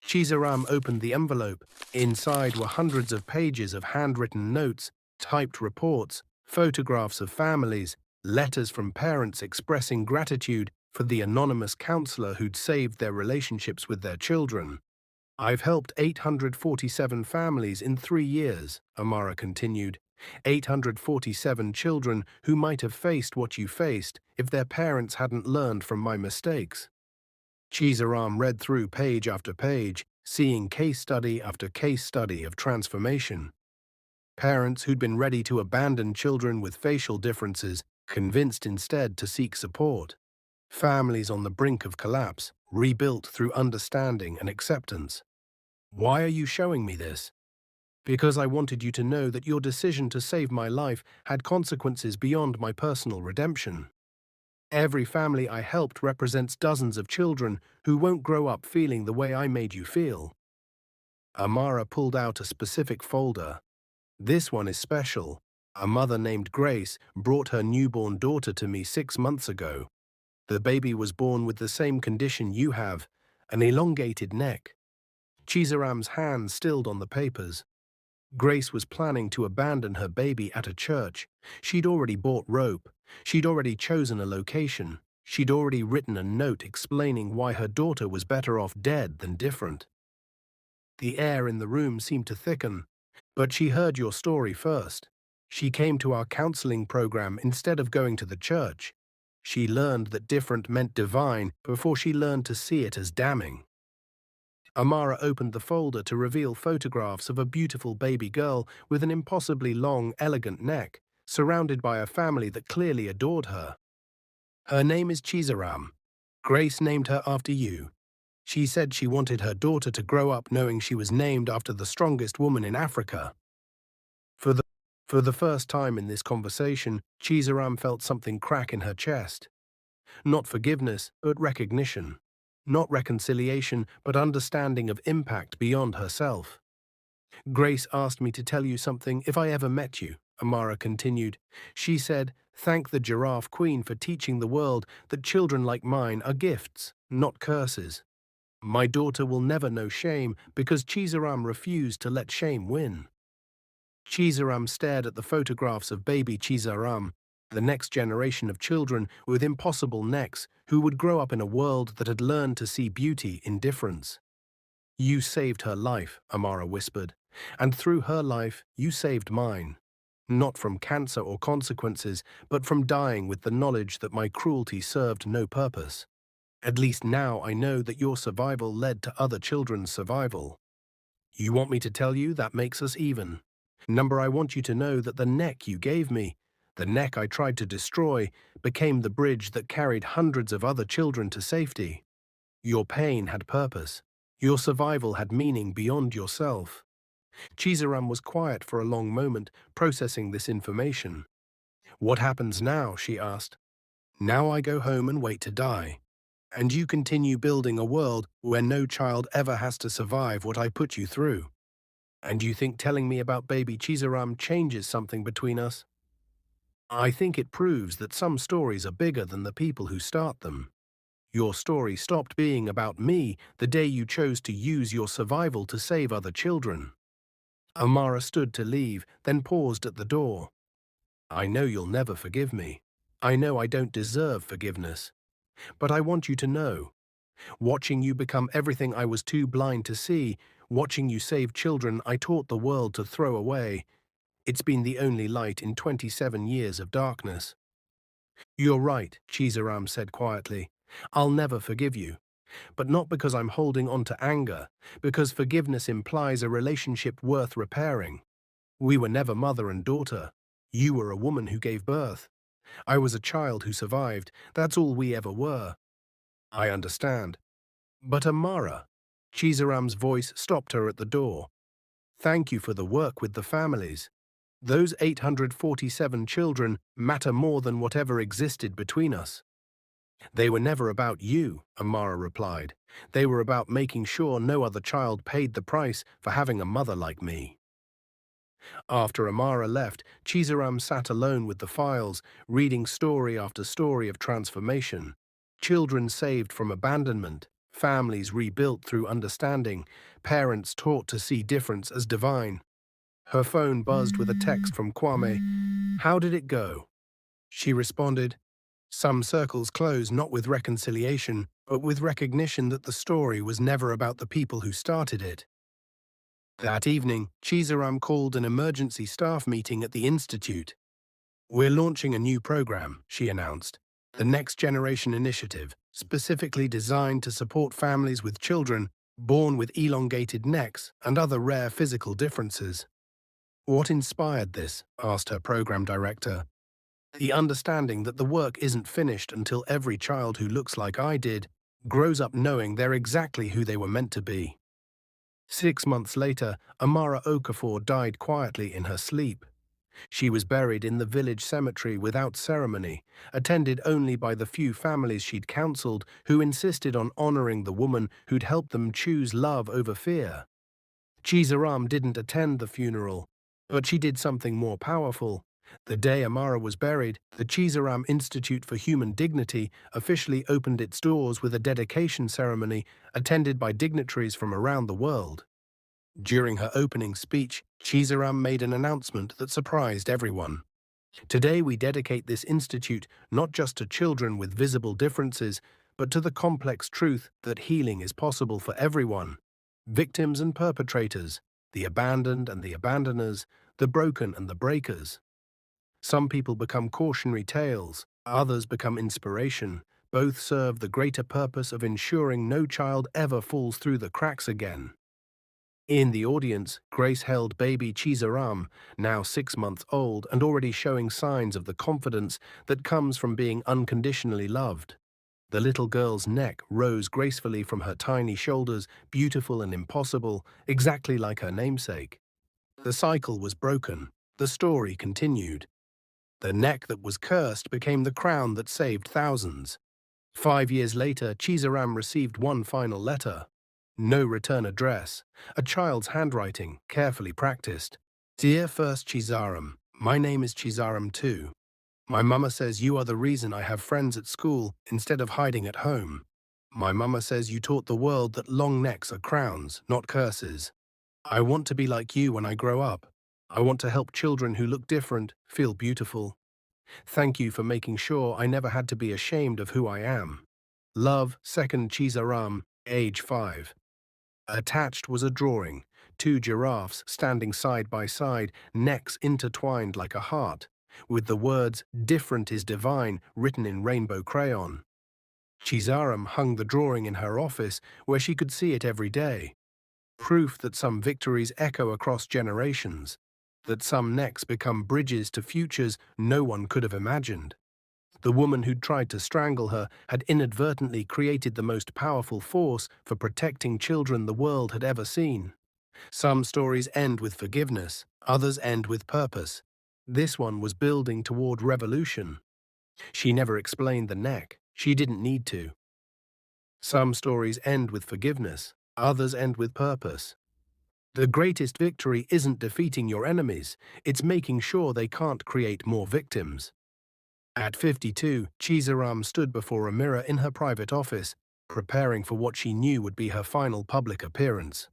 Chizaram opened the envelope. Inside were hundreds of pages of handwritten notes, typed reports, photographs of families, letters from parents expressing gratitude for the anonymous counselor who'd saved their relationships with their children. "I've helped 847 families in 3 years," Amara continued. 847 children who might have faced what you faced if their parents hadn't learned from my mistakes. Chizaram read through page after page, seeing case study after case study of transformation. Parents who'd been ready to abandon children with facial differences, convinced instead to seek support. Families on the brink of collapse, rebuilt through understanding and acceptance. Why are you showing me this? Because I wanted you to know that your decision to save my life had consequences beyond my personal redemption. Every family I helped represents dozens of children who won't grow up feeling the way I made you feel. Amara pulled out a specific folder. This one is special. A mother named Grace brought her newborn daughter to me 6 months ago. The baby was born with the same condition you have, an elongated neck. Chizaram's hand stilled on the papers. Grace was planning to abandon her baby at a church. She'd already bought rope. She'd already chosen a location. She'd already written a note explaining why her daughter was better off dead than different. The air in the room seemed to thicken. But she heard your story first. She came to our counseling program instead of going to the church. She learned that different meant divine before she learned to see it as damning. Amara opened the folder to reveal photographs of a beautiful baby girl with an impossibly long, elegant neck, surrounded by a family that clearly adored her. Her name is Chizaram. Grace named her after you. She said she wanted her daughter to grow up knowing she was named after the strongest woman in Africa. For the first time in this conversation, Chizaram felt something crack in her chest. Not forgiveness, but recognition. Not reconciliation, but understanding of impact beyond herself. Grace asked me to tell you something if I ever met you, Amara continued. She said, thank the Giraffe Queen for teaching the world that children like mine are gifts, not curses. My daughter will never know shame because Chizaram refused to let shame win. Chizaram stared at the photographs of baby Chizaram, the next generation of children with impossible necks who would grow up in a world that had learned to see beauty in difference. You saved her life, Amara whispered, and through her life you saved mine. Not from cancer or consequences, but from dying with the knowledge that my cruelty served no purpose. At least now I know that your survival led to other children's survival. You want me to tell you that makes us even. Number, I want you to know that the neck you gave me, the neck I tried to destroy, became the bridge that carried hundreds of other children to safety. Your pain had purpose. Your survival had meaning beyond yourself. Chizaram was quiet for a long moment, processing this information. What happens now? She asked. Now I go home and wait to die. And you continue building a world where no child ever has to survive what I put you through. And you think telling me about baby Chizaram changes something between us? I think it proves that some stories are bigger than the people who start them. Your story stopped being about me the day you chose to use your survival to save other children. Amara stood to leave, then paused at the door. I know you'll never forgive me. I know I don't deserve forgiveness. But I want you to know. Watching you become everything I was too blind to see, watching you save children I taught the world to throw away, it's been the only light in 27 years of darkness. You're right, Chizaram said quietly. I'll never forgive you. But not because I'm holding on to anger, because forgiveness implies a relationship worth repairing. We were never mother and daughter. You were a woman who gave birth. I was a child who survived. That's all we ever were. I understand. But Amara, Chizaram's voice stopped her at the door. Thank you for the work with the families. Those 847 children matter more than whatever existed between us. They were never about you, Amara replied. They were about making sure no other child paid the price for having a mother like me. After Amara left, Chizaram sat alone with the files, reading story after story of transformation. Children saved from abandonment, families rebuilt through understanding, parents taught to see difference as divine. Her phone buzzed with a text from Kwame. How did it go? She responded, some circles close not with reconciliation, but with recognition that the story was never about the people who started it. That evening, Chizaram called an emergency staff meeting at the institute. "We're launching a new program," she announced. "The Next Generation Initiative, specifically designed to support families with children born with elongated necks and other rare physical differences." "What inspired this?" asked her program director. "The understanding that the work isn't finished until every child who looks like I did grows up knowing they're exactly who they were meant to be." 6 months later, Amara Okafor died quietly in her sleep. She was buried in the village cemetery without ceremony, attended only by the few families she'd counseled who insisted on honoring the woman who'd helped them choose love over fear. Chizaram didn't attend the funeral, but she did something more powerful. The day Amara was buried, the Chizaram Institute for Human Dignity officially opened its doors with a dedication ceremony attended by dignitaries from around the world. During her opening speech, Chizaram made an announcement that surprised everyone. "Today we dedicate this institute not just to children with visible differences, but to the complex truth that healing is possible for everyone. Victims and perpetrators, the abandoned and the abandoners, the broken and the breakers. Some people become cautionary tales, others become inspiration. Both serve the greater purpose of ensuring no child ever falls through the cracks again." In the audience, Grace held baby Chizaram, now 6 months old and already showing signs of the confidence that comes from being unconditionally loved. The little girl's neck rose gracefully from her tiny shoulders, beautiful and impossible, exactly like her namesake. The cycle was broken. The story continued. The neck that was cursed became the crown that saved thousands. 5 years later, Chizaram received one final letter. No return address. A child's handwriting, carefully practiced. "Dear First Chizaram, my name is Chizaram too. My mama says you are the reason I have friends at school instead of hiding at home. My mama says you taught the world that long necks are crowns, not curses. I want to be like you when I grow up. I want to help children who look different feel beautiful. Thank you for making sure I never had to be ashamed of who I am. Love, Second Chizaram, age 5. Attached was a drawing, two giraffes standing side by side, necks intertwined like a heart, with the words "Different is divine" written in rainbow crayon. Chizaram hung the drawing in her office, where she could see it every day. Proof that some victories echo across generations, that some necks become bridges to futures no one could have imagined. The woman who'd tried to strangle her had inadvertently created the most powerful force for protecting children the world had ever seen. Some stories end with forgiveness, others end with purpose. This one was building toward revolution. She never explained the neck. She didn't need to. Some stories end with forgiveness, others end with purpose. The greatest victory isn't defeating your enemies, it's making sure they can't create more victims. At 52, Chizaram stood before a mirror in her private office, preparing for what she knew would be her final public appearance.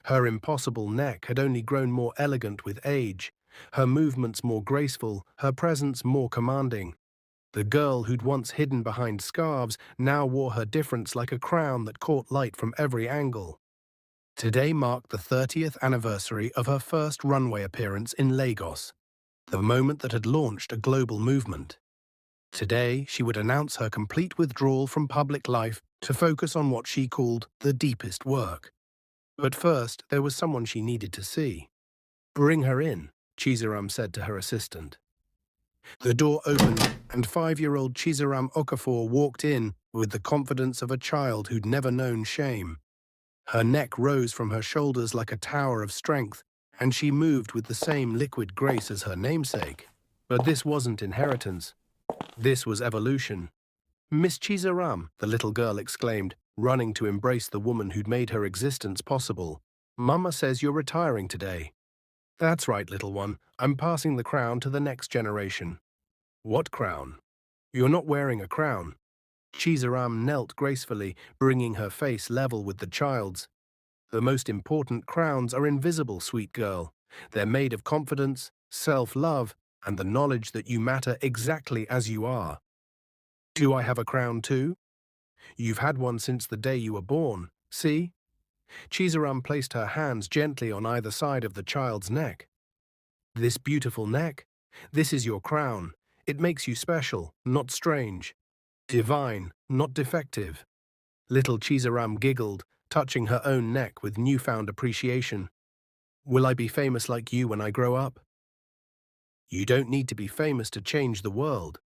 Her impossible neck had only grown more elegant with age, her movements more graceful, her presence more commanding. The girl who'd once hidden behind scarves now wore her difference like a crown that caught light from every angle. Today marked the 30th anniversary of her first runway appearance in Lagos, the moment that had launched a global movement. Today, she would announce her complete withdrawal from public life to focus on what she called the deepest work. But first, there was someone she needed to see. "Bring her in," Chizaram said to her assistant. The door opened, and 5-year-old Chizaram Okafor walked in with the confidence of a child who'd never known shame. Her neck rose from her shoulders like a tower of strength, and she moved with the same liquid grace as her namesake. But this wasn't inheritance. This was evolution. "Miss Chizaram," the little girl exclaimed, running to embrace the woman who'd made her existence possible. "Mama says you're retiring today." "That's right, little one. I'm passing the crown to the next generation." "What crown?" "You're not wearing a crown." Chizaram knelt gracefully, bringing her face level with the child's. "The most important crowns are invisible, sweet girl. They're made of confidence, self-love, and the knowledge that you matter exactly as you are." "Do I have a crown too?" "You've had one since the day you were born. See?" Chizaram placed her hands gently on either side of the child's neck. This beautiful neck? This is your crown. It makes you special, not strange. Divine, not defective. Little Chizaram giggled, touching her own neck with newfound appreciation. Will I be famous like you when I grow up? You don't need to be famous to change the world.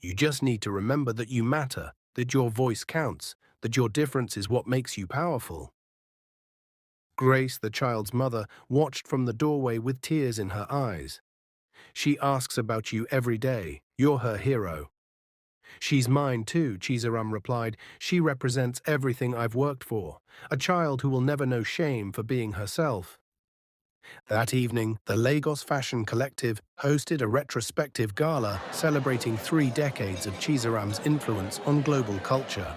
You just need to remember that you matter, that your voice counts, that your difference is what makes you powerful. Grace, the child's mother, watched from the doorway with tears in her eyes. She asks about you every day. You're her hero. She's mine too, Chizaram replied. She represents everything I've worked for, a child who will never know shame for being herself. That evening, the Lagos Fashion Collective hosted a retrospective gala celebrating 3 decades of Chizaram's influence on global culture.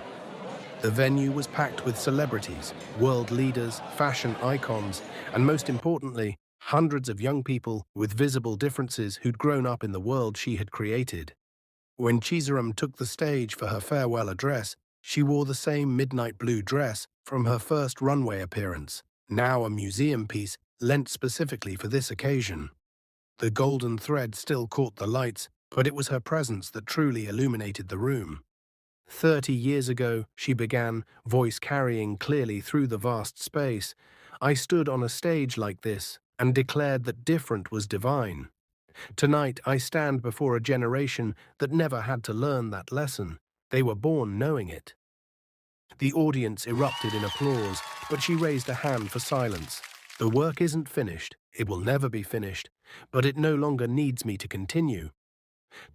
The venue was packed with celebrities, world leaders, fashion icons, and most importantly, hundreds of young people with visible differences who'd grown up in the world she had created. When Chizaram took the stage for her farewell address, she wore the same midnight blue dress from her first runway appearance, now a museum piece lent specifically for this occasion. The golden thread still caught the lights, but it was her presence that truly illuminated the room. 30 years ago, she began, voice carrying clearly through the vast space. I stood on a stage like this and declared that different was divine. Tonight, I stand before a generation that never had to learn that lesson. They were born knowing it. The audience erupted in applause, but she raised a hand for silence. The work isn't finished. It will never be finished, but it no longer needs me to continue.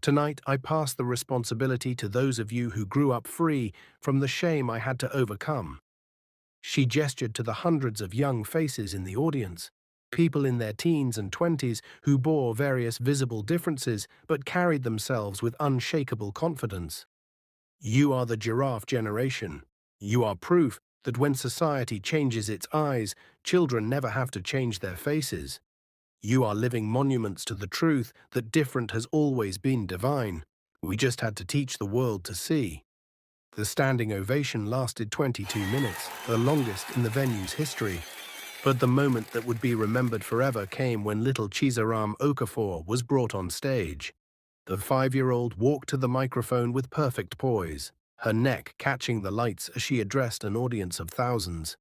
Tonight, I pass the responsibility to those of you who grew up free from the shame I had to overcome. She gestured to the hundreds of young faces in the audience, people in their teens and 20s who bore various visible differences but carried themselves with unshakable confidence. You are the giraffe generation. You are proof that when society changes its eyes, children never have to change their faces. You are living monuments to the truth that different has always been divine. We just had to teach the world to see. The standing ovation lasted 22 minutes, the longest in the venue's history. But the moment that would be remembered forever came when little Chizaram Okafor was brought on stage. The 5-year-old walked to the microphone with perfect poise, her neck catching the lights as she addressed an audience of thousands.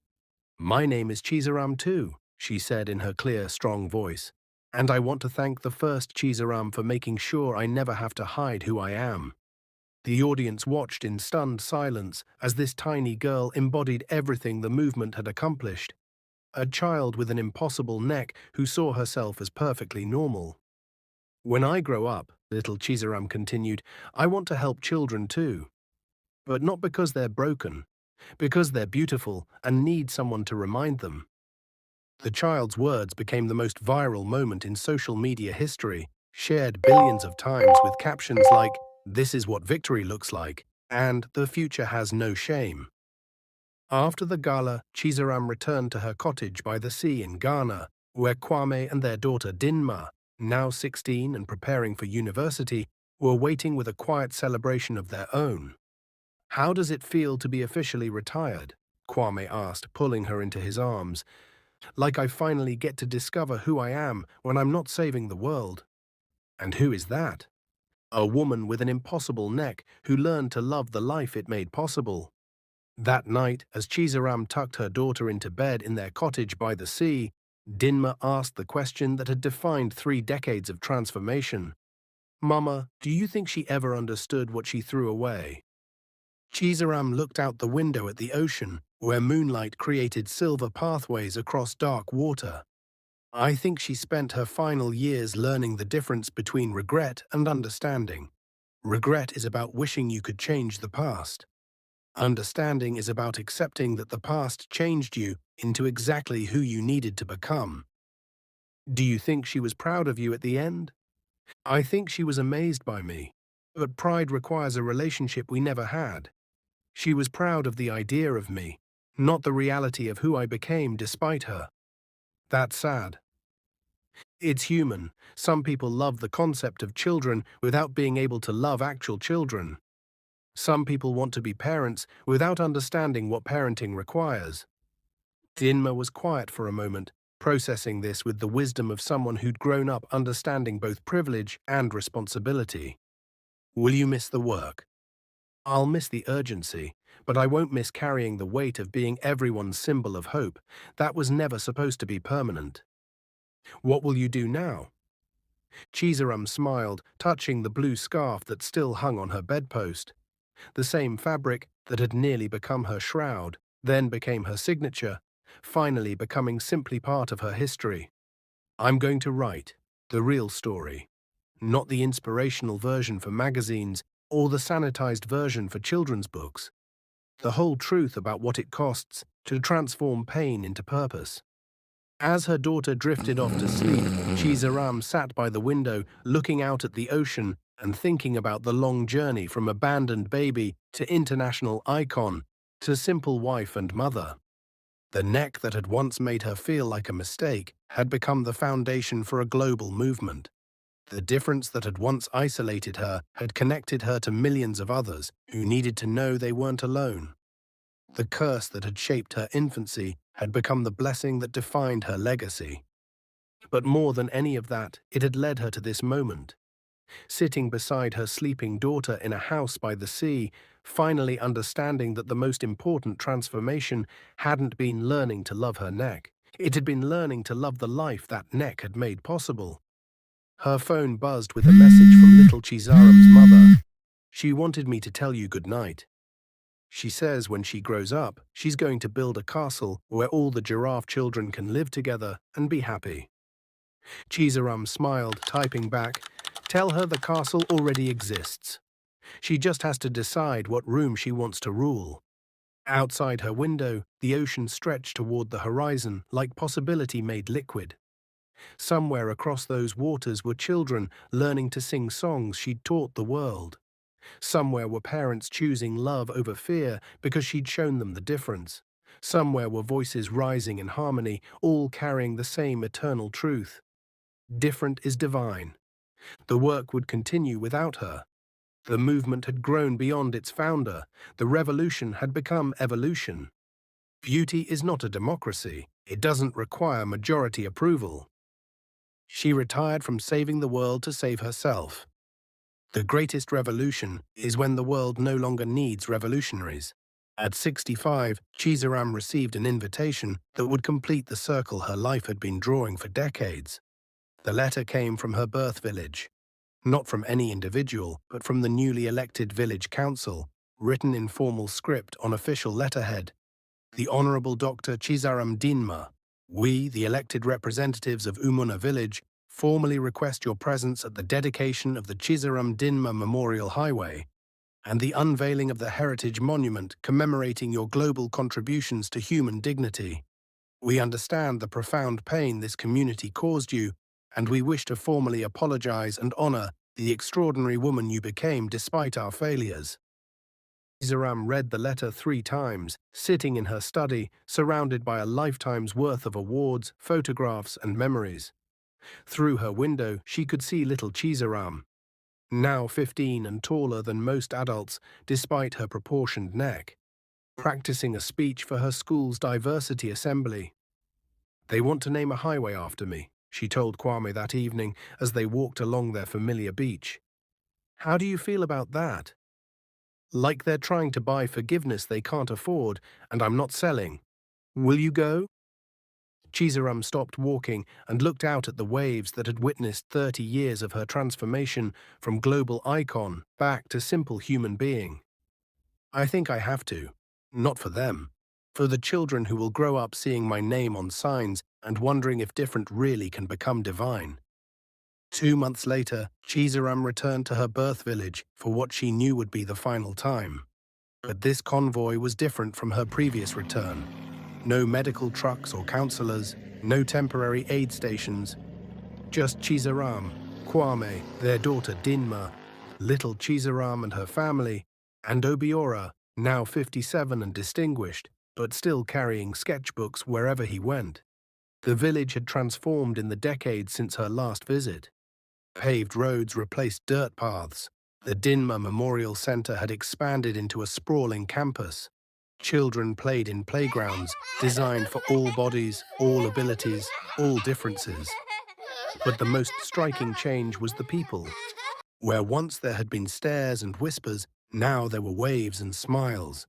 My name is Chizaram too, she said in her clear, strong voice. And I want to thank the first Chizaram for making sure I never have to hide who I am. The audience watched in stunned silence as this tiny girl embodied everything the movement had accomplished. A child with an impossible neck who saw herself as perfectly normal. When I grow up, little Chizaram continued, I want to help children too. But not because they're broken, because they're beautiful and need someone to remind them. The child's words became the most viral moment in social media history, shared billions of times with captions like, "This is what victory looks like," and "The future has no shame." After the gala, Chizaram returned to her cottage by the sea in Ghana, where Kwame and their daughter Dinma, now 16 and preparing for university, were waiting with a quiet celebration of their own. How does it feel to be officially retired? Kwame asked, pulling her into his arms. Like I finally get to discover who I am when I'm not saving the world. And who is that? A woman with an impossible neck who learned to love the life it made possible. That night, as Chizaram tucked her daughter into bed in their cottage by the sea, Dinma asked the question that had defined 3 decades of transformation. Mama, do you think she ever understood what she threw away? Chizaram looked out the window at the ocean, where moonlight created silver pathways across dark water. I think she spent her final years learning the difference between regret and understanding. Regret is about wishing you could change the past. Understanding is about accepting that the past changed you into exactly who you needed to become. Do you think she was proud of you at the end? I think she was amazed by me. But pride requires a relationship we never had. She was proud of the idea of me, not the reality of who I became despite her. That's sad. It's human. Some people love the concept of children without being able to love actual children. Some people want to be parents without understanding what parenting requires. Dinma was quiet for a moment, processing this with the wisdom of someone who'd grown up understanding both privilege and responsibility. Will you miss the work? I'll miss the urgency, but I won't miss carrying the weight of being everyone's symbol of hope. That was never supposed to be permanent. What will you do now? Chizaram smiled, touching the blue scarf that still hung on her bedpost. The same fabric that had nearly become her shroud, then became her signature, finally becoming simply part of her history. I'm going to write the real story, not the inspirational version for magazines or the sanitized version for children's books. The whole truth about what it costs to transform pain into purpose. As her daughter drifted off to sleep, Chizaram sat by the window, looking out at the ocean and thinking about the long journey from abandoned baby to international icon to simple wife and mother. The neck that had once made her feel like a mistake had become the foundation for a global movement. The difference that had once isolated her had connected her to millions of others who needed to know they weren't alone. The curse that had shaped her infancy had become the blessing that defined her legacy. But more than any of that, it had led her to this moment. Sitting beside her sleeping daughter in a house by the sea, finally understanding that the most important transformation hadn't been learning to love her neck. It had been learning to love the life that neck had made possible. Her phone buzzed with a message from little Chizaram's mother. She wanted me to tell you good night. She says when she grows up, she's going to build a castle where all the giraffe children can live together and be happy. Chizaram smiled, typing back, "Tell her the castle already exists. She just has to decide what room she wants to rule." Outside her window, the ocean stretched toward the horizon like possibility made liquid. Somewhere across those waters were children learning to sing songs she'd taught the world. Somewhere were parents choosing love over fear because she'd shown them the difference. Somewhere were voices rising in harmony, all carrying the same eternal truth. Different is divine. The work would continue without her. The movement had grown beyond its founder. The revolution had become evolution. Beauty is not a democracy. It doesn't require majority approval. She retired from saving the world to save herself. The greatest revolution is when the world no longer needs revolutionaries. At 65, Chizaram received an invitation that would complete the circle her life had been drawing for decades. The letter came from her birth village. Not from any individual, but from the newly elected village council, written in formal script on official letterhead. The Honorable Dr. Chizaram Dinma, we, the elected representatives of Umuna village, formally request your presence at the dedication of the Chizaram Dinma Memorial Highway and the unveiling of the Heritage Monument commemorating your global contributions to human dignity. We understand the profound pain this community caused you, and we wish to formally apologize and honor the extraordinary woman you became despite our failures. Chizaram read the letter 3 times, sitting in her study, surrounded by a lifetime's worth of awards, photographs, and memories. Through her window, she could see little Chizaram, now 15 and taller than most adults despite her proportioned neck, practicing a speech for her school's diversity assembly. They want to name a highway after me, she told Kwame that evening as they walked along their familiar beach. How do you feel about that? Like they're trying to buy forgiveness they can't afford, and I'm not selling. Will you go? Chizaram stopped walking and looked out at the waves that had witnessed 30 years of her transformation from global icon back to simple human being. I think I have to. Not for them. For the children who will grow up seeing my name on signs and wondering if different really can become divine. 2 months later, Chizaram returned to her birth village for what she knew would be the final time. But this convoy was different from her previous return. No medical trucks or counselors, no temporary aid stations. Just Chizaram, Kwame, their daughter Dinma, little Chizaram and her family, and Obiora, now 57 and distinguished, but still carrying sketchbooks wherever he went. The village had transformed in the decades since her last visit. Paved roads replaced dirt paths. The Dinma Memorial Center had expanded into a sprawling campus. Children played in playgrounds designed for all bodies, all abilities, all differences. But the most striking change was the people. Where once there had been stares and whispers, now there were waves and smiles.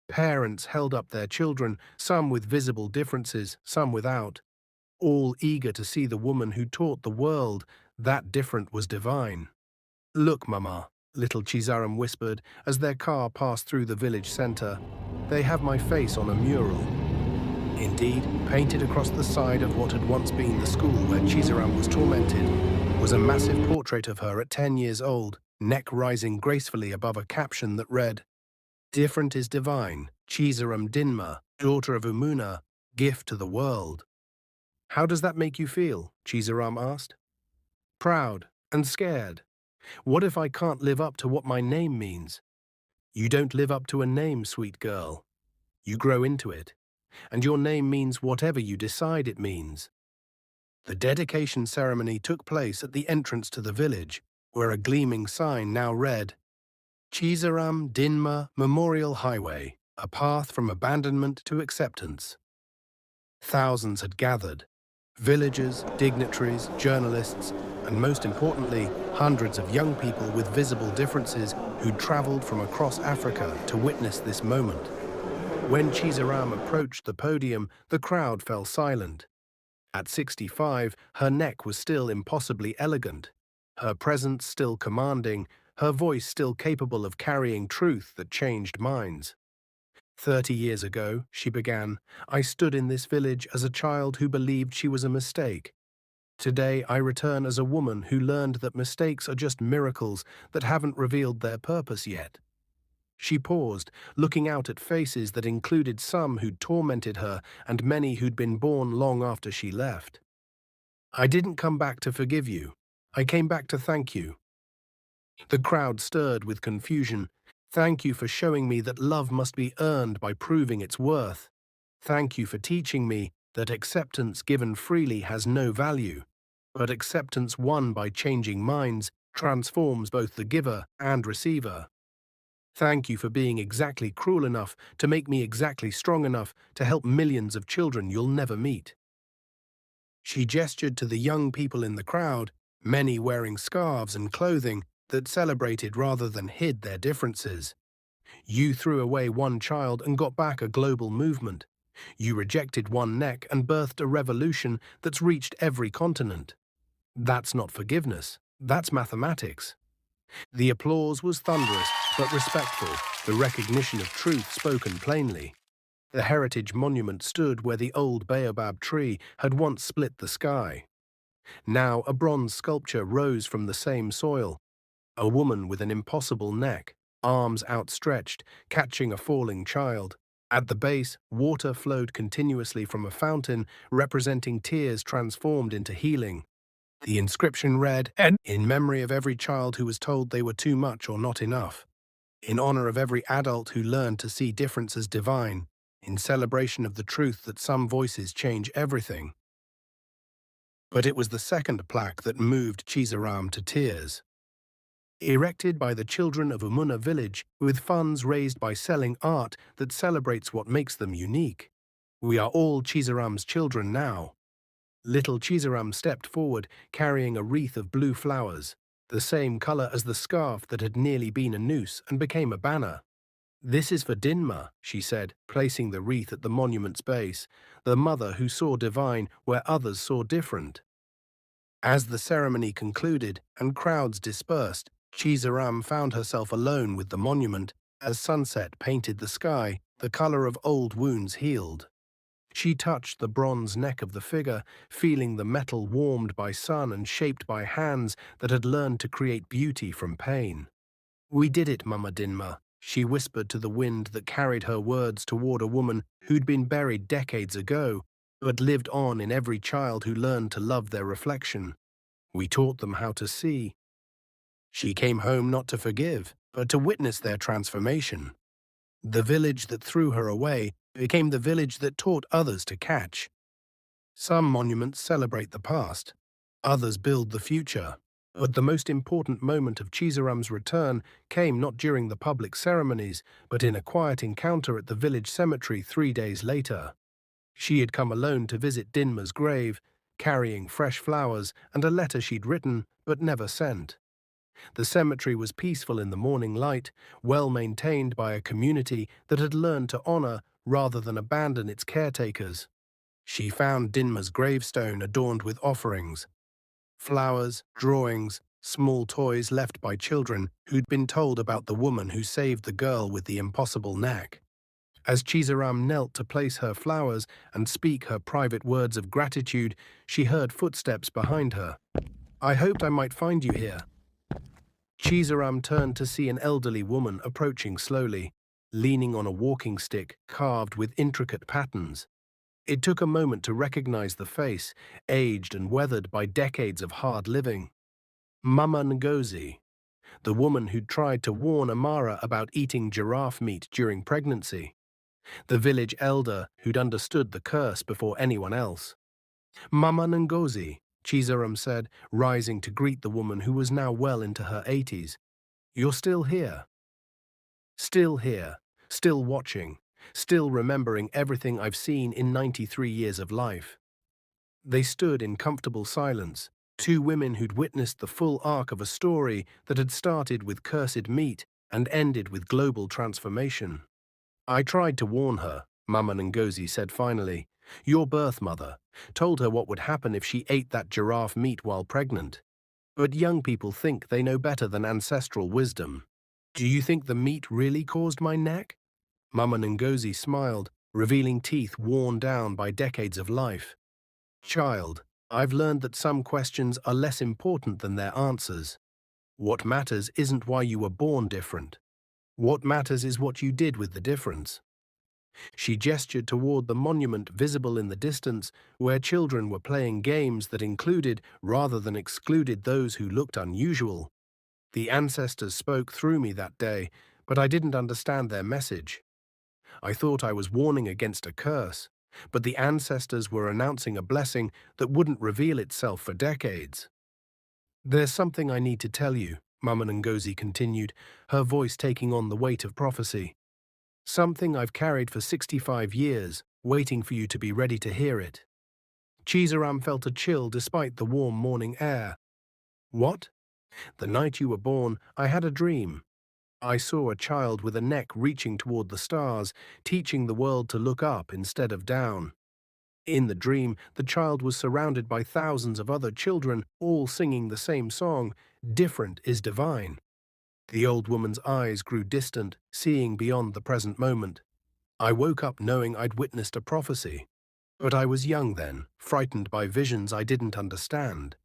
Parents held up their children, some with visible differences, some without, all eager to see the woman who taught the world that different was divine. "Look, Mama," little Chizaram whispered as their car passed through the village center. "They have my face on a mural." Indeed, painted across the side of what had once been the school where Chizaram was tormented, was a massive portrait of her at 10 years old, neck rising gracefully above a caption that read, "Different is divine, Chizaram Dinma, daughter of Umuna, gift to the world." "How does that make you feel?" Chizaram asked. "Proud and scared. What if I can't live up to what my name means?" "You don't live up to a name, sweet girl. You grow into it, and your name means whatever you decide it means." The dedication ceremony took place at the entrance to the village, where a gleaming sign now read, "Chizaram Dinma Memorial Highway, a path from abandonment to acceptance." Thousands had gathered. Villagers, dignitaries, journalists, and most importantly, hundreds of young people with visible differences who'd traveled from across Africa to witness this moment. When Chizaram approached the podium, the crowd fell silent. At 65, her neck was still impossibly elegant, her presence still commanding, her voice still capable of carrying truth that changed minds. "30 years ago," she began, "I stood in this village as a child who believed she was a mistake. Today I return as a woman who learned that mistakes are just miracles that haven't revealed their purpose yet." She paused, looking out at faces that included some who'd tormented her and many who'd been born long after she left. "I didn't come back to forgive you. I came back to thank you." The crowd stirred with confusion. "Thank you for showing me that love must be earned by proving its worth. Thank you for teaching me that acceptance given freely has no value, but acceptance won by changing minds transforms both the giver and receiver. Thank you for being exactly cruel enough to make me exactly strong enough to help millions of children you'll never meet." She gestured to the young people in the crowd, many wearing scarves and clothing that celebrated rather than hid their differences. "You threw away one child and got back a global movement. You rejected one neck and birthed a revolution that's reached every continent. That's not forgiveness, that's mathematics." The applause was thunderous but respectful, the recognition of truth spoken plainly. The heritage monument stood where the old baobab tree had once split the sky. Now a bronze sculpture rose from the same soil, a woman with an impossible neck, arms outstretched, catching a falling child. At the base, water flowed continuously from a fountain, representing tears transformed into healing. The inscription read, "In memory of every child who was told they were too much or not enough. In honor of every adult who learned to see difference as divine. In celebration of the truth that some voices change everything." But it was the second plaque that moved Chizaram to tears. Erected by the children of Umuna village with funds raised by selling art that celebrates what makes them unique. "We are all Chizaram's children now." Little Chizaram stepped forward, carrying a wreath of blue flowers, the same color as the scarf that had nearly been a noose and became a banner. "This is for Dinma," she said, placing the wreath at the monument's base, the mother who saw divine where others saw different. As the ceremony concluded and crowds dispersed, Chizaram found herself alone with the monument as sunset painted the sky, the color of old wounds healed. She touched the bronze neck of the figure, feeling the metal warmed by sun and shaped by hands that had learned to create beauty from pain. "We did it, Mama Dinma," she whispered to the wind that carried her words toward a woman who'd been buried decades ago, but lived on in every child who learned to love their reflection. "We taught them how to see." She came home not to forgive, but to witness their transformation. The village that threw her away became the village that taught others to catch. Some monuments celebrate the past, others build the future. But the most important moment of Chizaram's return came not during the public ceremonies, but in a quiet encounter at the village cemetery 3 days later. She had come alone to visit Dinma's grave, carrying fresh flowers and a letter she'd written but never sent. The cemetery was peaceful in the morning light, well maintained by a community that had learned to honor rather than abandon its caretakers. She found Dinma's gravestone adorned with offerings, flowers, drawings, small toys left by children who'd been told about the woman who saved the girl with the impossible neck. As Chizaram knelt to place her flowers and speak her private words of gratitude, she heard footsteps behind her. "I hoped I might find you here." Chizaram turned to see an elderly woman approaching slowly, leaning on a walking stick carved with intricate patterns. It took a moment to recognize the face, aged and weathered by decades of hard living. Mama Ngozi, the woman who'd tried to warn Amara about eating giraffe meat during pregnancy. The village elder who'd understood the curse before anyone else. "Mama Ngozi," Chizaram said, rising to greet the woman who was now well into her 80s. "You're still here." Still here, still watching, still remembering everything I've seen in 93 years of life. They stood in comfortable silence, two women who'd witnessed the full arc of a story that had started with cursed meat and ended with global transformation. "I tried to warn her," Mama Ngozi said finally. "Your birth mother told her what would happen if she ate that giraffe meat while pregnant. But young people think they know better than ancestral wisdom. Do you think the meat really caused my neck?" Mama Ngozi smiled, revealing teeth worn down by decades of life. "Child, I've learned that some questions are less important than their answers. What matters isn't why you were born different. What matters is what you did with the difference." She gestured toward the monument visible in the distance, where children were playing games that included rather than excluded those who looked unusual. The ancestors spoke through me that day, but I didn't understand their message. I thought I was warning against a curse, but the ancestors were announcing a blessing that wouldn't reveal itself for decades. "There's something I need to tell you," Mama Ngozi continued, her voice taking on the weight of prophecy. "Something I've carried for 65 years, waiting for you to be ready to hear it." Chizaram felt a chill despite the warm morning air. "What?" "The night you were born, I had a dream. I saw a child with a neck reaching toward the stars, teaching the world to look up instead of down. In the dream, the child was surrounded by thousands of other children, all singing the same song, 'Different is divine.'" The old woman's eyes grew distant, seeing beyond the present moment. "I woke up knowing I'd witnessed a prophecy. But I was young then, frightened by visions I didn't understand.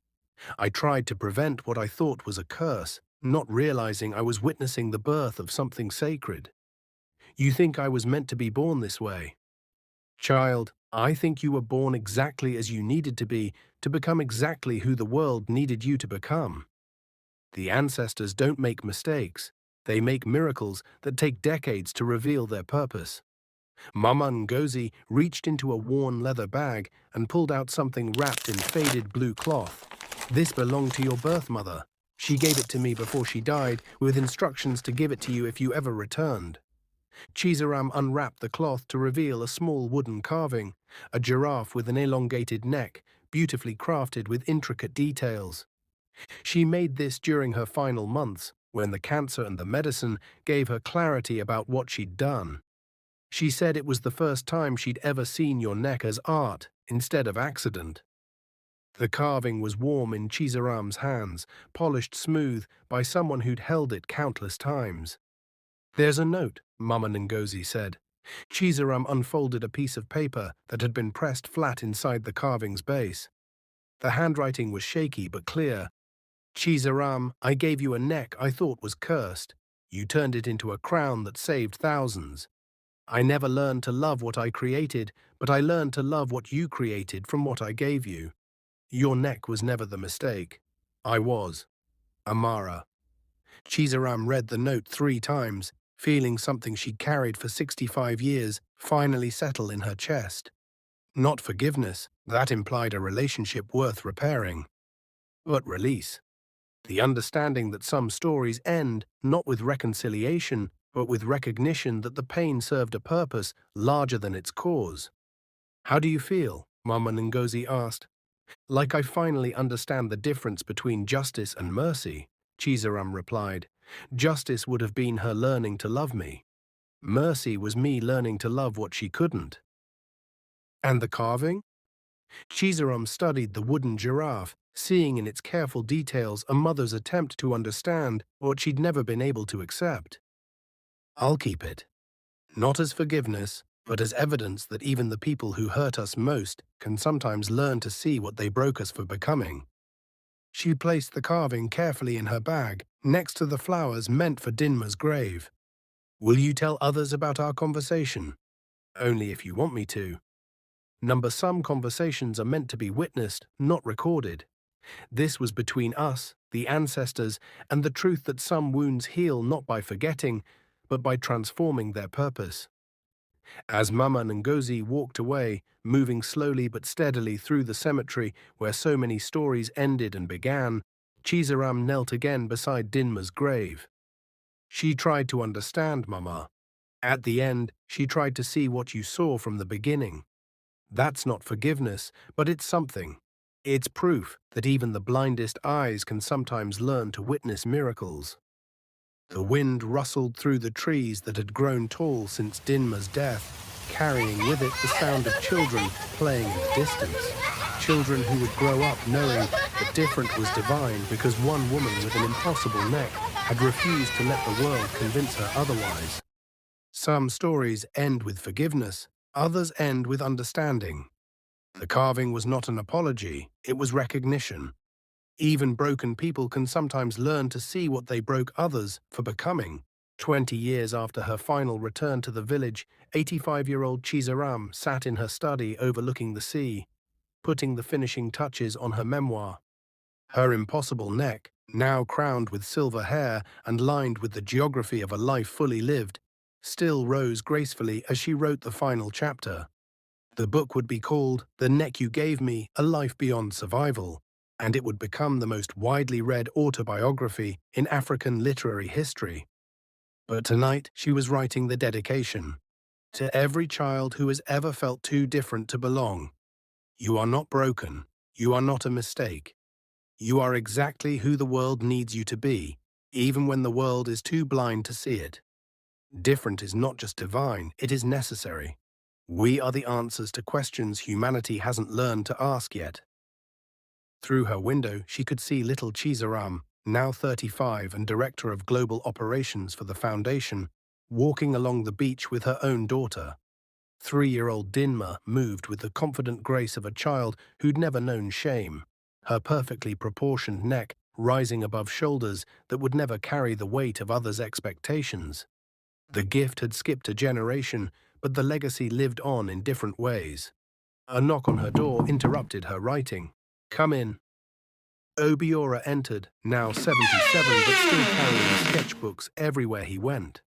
I tried to prevent what I thought was a curse, not realizing I was witnessing the birth of something sacred. You think I was meant to be born this way? Child, I think you were born exactly as you needed to become exactly who the world needed you to become. The ancestors don't make mistakes. They make miracles that take decades to reveal their purpose." Mama Ngozi reached into a worn leather bag and pulled out something wrapped in faded blue cloth. "This belonged to your birth mother. She gave it to me before she died, with instructions to give it to you if you ever returned." Chizaram unwrapped the cloth to reveal a small wooden carving, a giraffe with an elongated neck, beautifully crafted with intricate details. She made this during her final months, when the cancer and the medicine gave her clarity about what she'd done. She said it was the first time she'd ever seen your neck as art instead of accident. The carving was warm in Chizaram's hands, polished smooth by someone who'd held it countless times. "There's a note," Mama Ngozi said. Chizaram unfolded a piece of paper that had been pressed flat inside the carving's base. The handwriting was shaky but clear. "Chizaram, I gave you a neck I thought was cursed. You turned it into a crown that saved thousands. I never learned to love what I created, but I learned to love what you created from what I gave you. Your neck was never the mistake. I was. Amara." Chizaram read the note 3 times, feeling something she'd carried for 65 years finally settle in her chest. Not forgiveness, that implied a relationship worth repairing. But release. The understanding that some stories end not with reconciliation, but with recognition that the pain served a purpose larger than its cause. How do you feel? Mama Ngozi asked. Like I finally understand the difference between justice and mercy, Chizaram replied. Justice would have been her learning to love me. Mercy was me learning to love what she couldn't. And the carving? Chizaram studied the wooden giraffe, seeing in its careful details a mother's attempt to understand what she'd never been able to accept. I'll keep it. Not as forgiveness, but as evidence that even the people who hurt us most can sometimes learn to see what they broke us for becoming. She placed the carving carefully in her bag, next to the flowers meant for Dinma's grave. Will you tell others about our conversation? Only if you want me to. Some conversations are meant to be witnessed, not recorded. This was between us, the ancestors, and the truth that some wounds heal not by forgetting, but by transforming their purpose. As Mama Ngozi walked away, moving slowly but steadily through the cemetery where so many stories ended and began, Chizaram knelt again beside Dinma's grave. She tried to understand, Mama. At the end, she tried to see what you saw from the beginning. That's not forgiveness, but it's something. It's proof that even the blindest eyes can sometimes learn to witness miracles. The wind rustled through the trees that had grown tall since Dinma's death, carrying with it the sound of children playing in the distance. Children who would grow up knowing that different was divine because one woman with an impossible neck had refused to let the world convince her otherwise. Some stories end with forgiveness, others end with understanding. The carving was not an apology, it was recognition. Even broken people can sometimes learn to see what they broke others for becoming. 20 years after her final return to the village, 85-year-old Chizaram sat in her study overlooking the sea, putting the finishing touches on her memoir. Her impossible neck, now crowned with silver hair and lined with the geography of a life fully lived, still rose gracefully as she wrote the final chapter. The book would be called The Neck You Gave Me, A Life Beyond Survival, and it would become the most widely read autobiography in African literary history. But tonight she was writing the dedication. To every child who has ever felt too different to belong. You are not broken. You are not a mistake. You are exactly who the world needs you to be, even when the world is too blind to see it. Different is not just divine, it is necessary. We are the answers to questions humanity hasn't learned to ask yet. Through her window, she could see little Chizaram, now 35 and director of global operations for the foundation, walking along the beach with her own daughter. 3-year-old Dinma moved with the confident grace of a child who'd never known shame, her perfectly proportioned neck rising above shoulders that would never carry the weight of others' expectations. The gift had skipped a generation, but the legacy lived on in different ways. A knock on her door interrupted her writing. Come in. Obiora entered, now 77 but still carrying sketchbooks everywhere he went.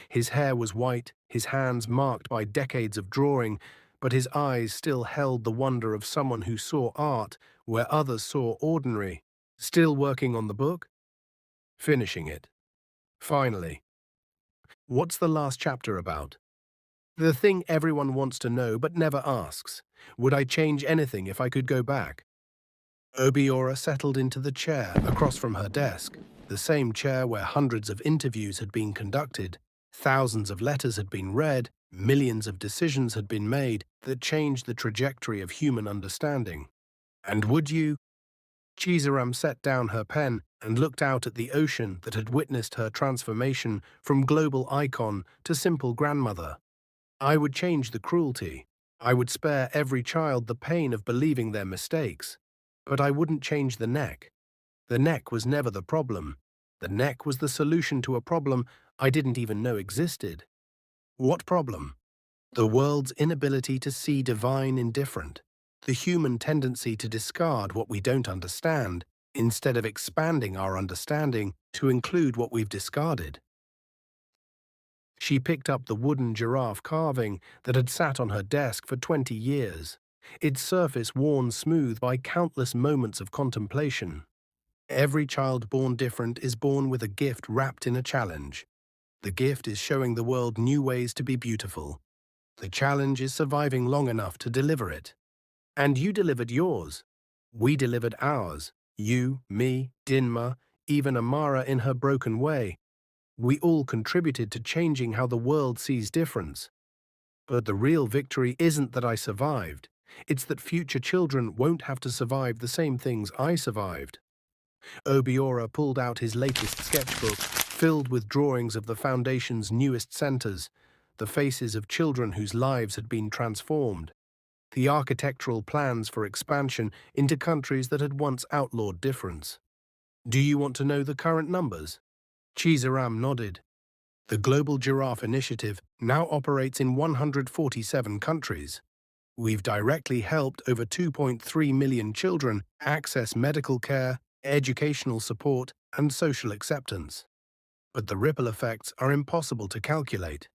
His hair was white, his hands marked by decades of drawing, but his eyes still held the wonder of someone who saw art where others saw ordinary. Still working on the book? Finishing it. Finally. What's the last chapter about? The thing everyone wants to know but never asks. Would I change anything if I could go back? Obiora settled into the chair across from her desk, the same chair where hundreds of interviews had been conducted, thousands of letters had been read, millions of decisions had been made that changed the trajectory of human understanding. And would you? Chizaram set down her pen and looked out at the ocean that had witnessed her transformation from global icon to simple grandmother. I would change the cruelty. I would spare every child the pain of believing their mistakes. But I wouldn't change the neck. The neck was never the problem. The neck was the solution to a problem I didn't even know existed. What problem? The world's inability to see divine in different. The human tendency to discard what we don't understand, instead of expanding our understanding to include what we've discarded. She picked up the wooden giraffe carving that had sat on her desk for 20 years, its surface worn smooth by countless moments of contemplation. Every child born different is born with a gift wrapped in a challenge. The gift is showing the world new ways to be beautiful. The challenge is surviving long enough to deliver it. And you delivered yours. We delivered ours. You, me, Dinma, even Amara in her broken way. We all contributed to changing how the world sees difference. But the real victory isn't that I survived. It's that future children won't have to survive the same things I survived. Obiora pulled out his latest sketchbook, filled with drawings of the Foundation's newest centers, the faces of children whose lives had been transformed, the architectural plans for expansion into countries that had once outlawed difference. Do you want to know the current numbers? Chizaram nodded. The Global Giraffe Initiative now operates in 147 countries. We've directly helped over 2.3 million children access medical care, educational support, and social acceptance. But the ripple effects are impossible to calculate.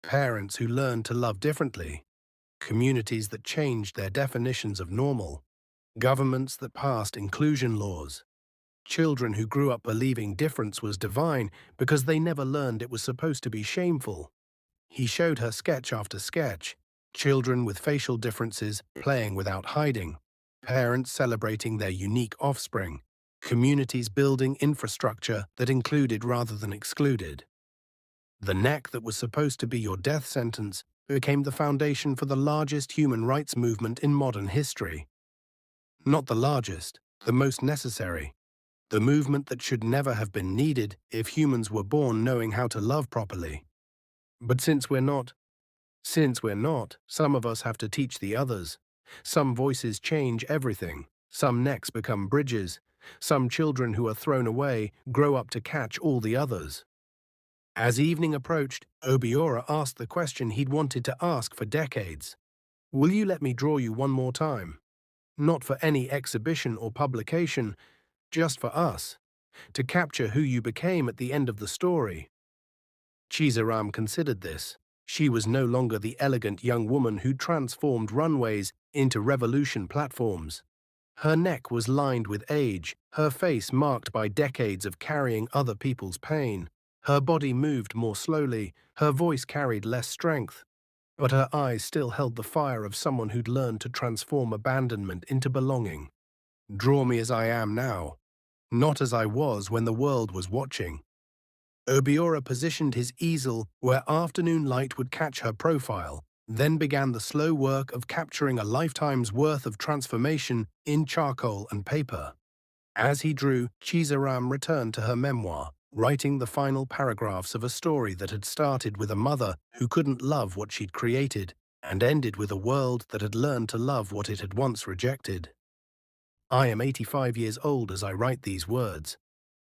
Parents who learn to love differently, communities that changed their definitions of normal, governments that passed inclusion laws, children who grew up believing difference was divine because they never learned it was supposed to be shameful. He showed her sketch after sketch, children with facial differences playing without hiding, parents celebrating their unique offspring, communities building infrastructure that included rather than excluded. The neck that was supposed to be your death sentence became the foundation for the largest human rights movement in modern history. Not the largest, the most necessary. The movement that should never have been needed if humans were born knowing how to love properly. But since we're not, some of us have to teach the others. Some voices change everything. Some necks become bridges. Some children who are thrown away grow up to catch all the others. As evening approached, Obiora asked the question he'd wanted to ask for decades. Will you let me draw you one more time? Not for any exhibition or publication, just for us, to capture who you became at the end of the story. Chizaram considered this. She was no longer the elegant young woman who transformed runways into revolution platforms. Her neck was lined with age, her face marked by decades of carrying other people's pain. Her body moved more slowly, her voice carried less strength, but her eyes still held the fire of someone who'd learned to transform abandonment into belonging. Draw me as I am now, not as I was when the world was watching. Obiora positioned his easel where afternoon light would catch her profile, then began the slow work of capturing a lifetime's worth of transformation in charcoal and paper. As he drew, Chizaram returned to her memoir, writing the final paragraphs of a story that had started with a mother who couldn't love what she'd created and ended with a world that had learned to love what it had once rejected. I am 85 years old as I write these words.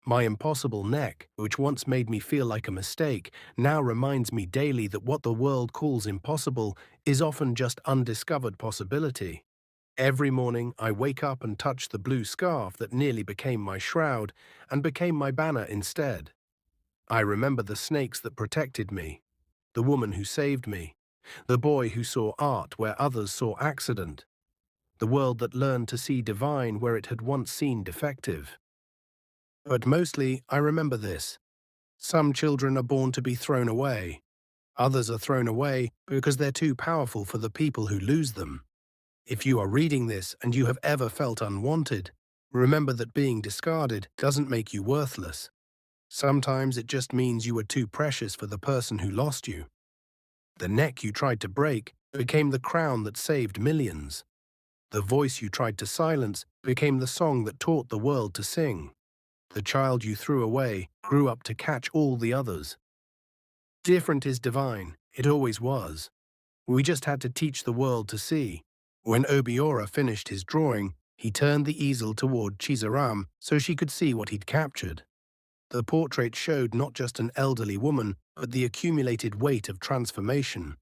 My impossible neck, which once made me feel like a mistake, now reminds me daily that what the world calls impossible is often just undiscovered possibility. Every morning I wake up and touch the blue scarf that nearly became my shroud and became my banner instead. I remember the snakes that protected me, the woman who saved me, the boy who saw art where others saw accident, the world that learned to see divine where it had once seen defective. But mostly, I remember this. Some children are born to be thrown away. Others are thrown away because they're too powerful for the people who lose them. If you are reading this and you have ever felt unwanted, remember that being discarded doesn't make you worthless. Sometimes it just means you were too precious for the person who lost you. The neck you tried to break became the crown that saved millions. The voice you tried to silence became the song that taught the world to sing. The child you threw away grew up to catch all the others. Different is divine. It always was. We just had to teach the world to see. When Obiora finished his drawing, he turned the easel toward Chizaram so she could see what he'd captured. The portrait showed not just an elderly woman, but the accumulated weight of transformation.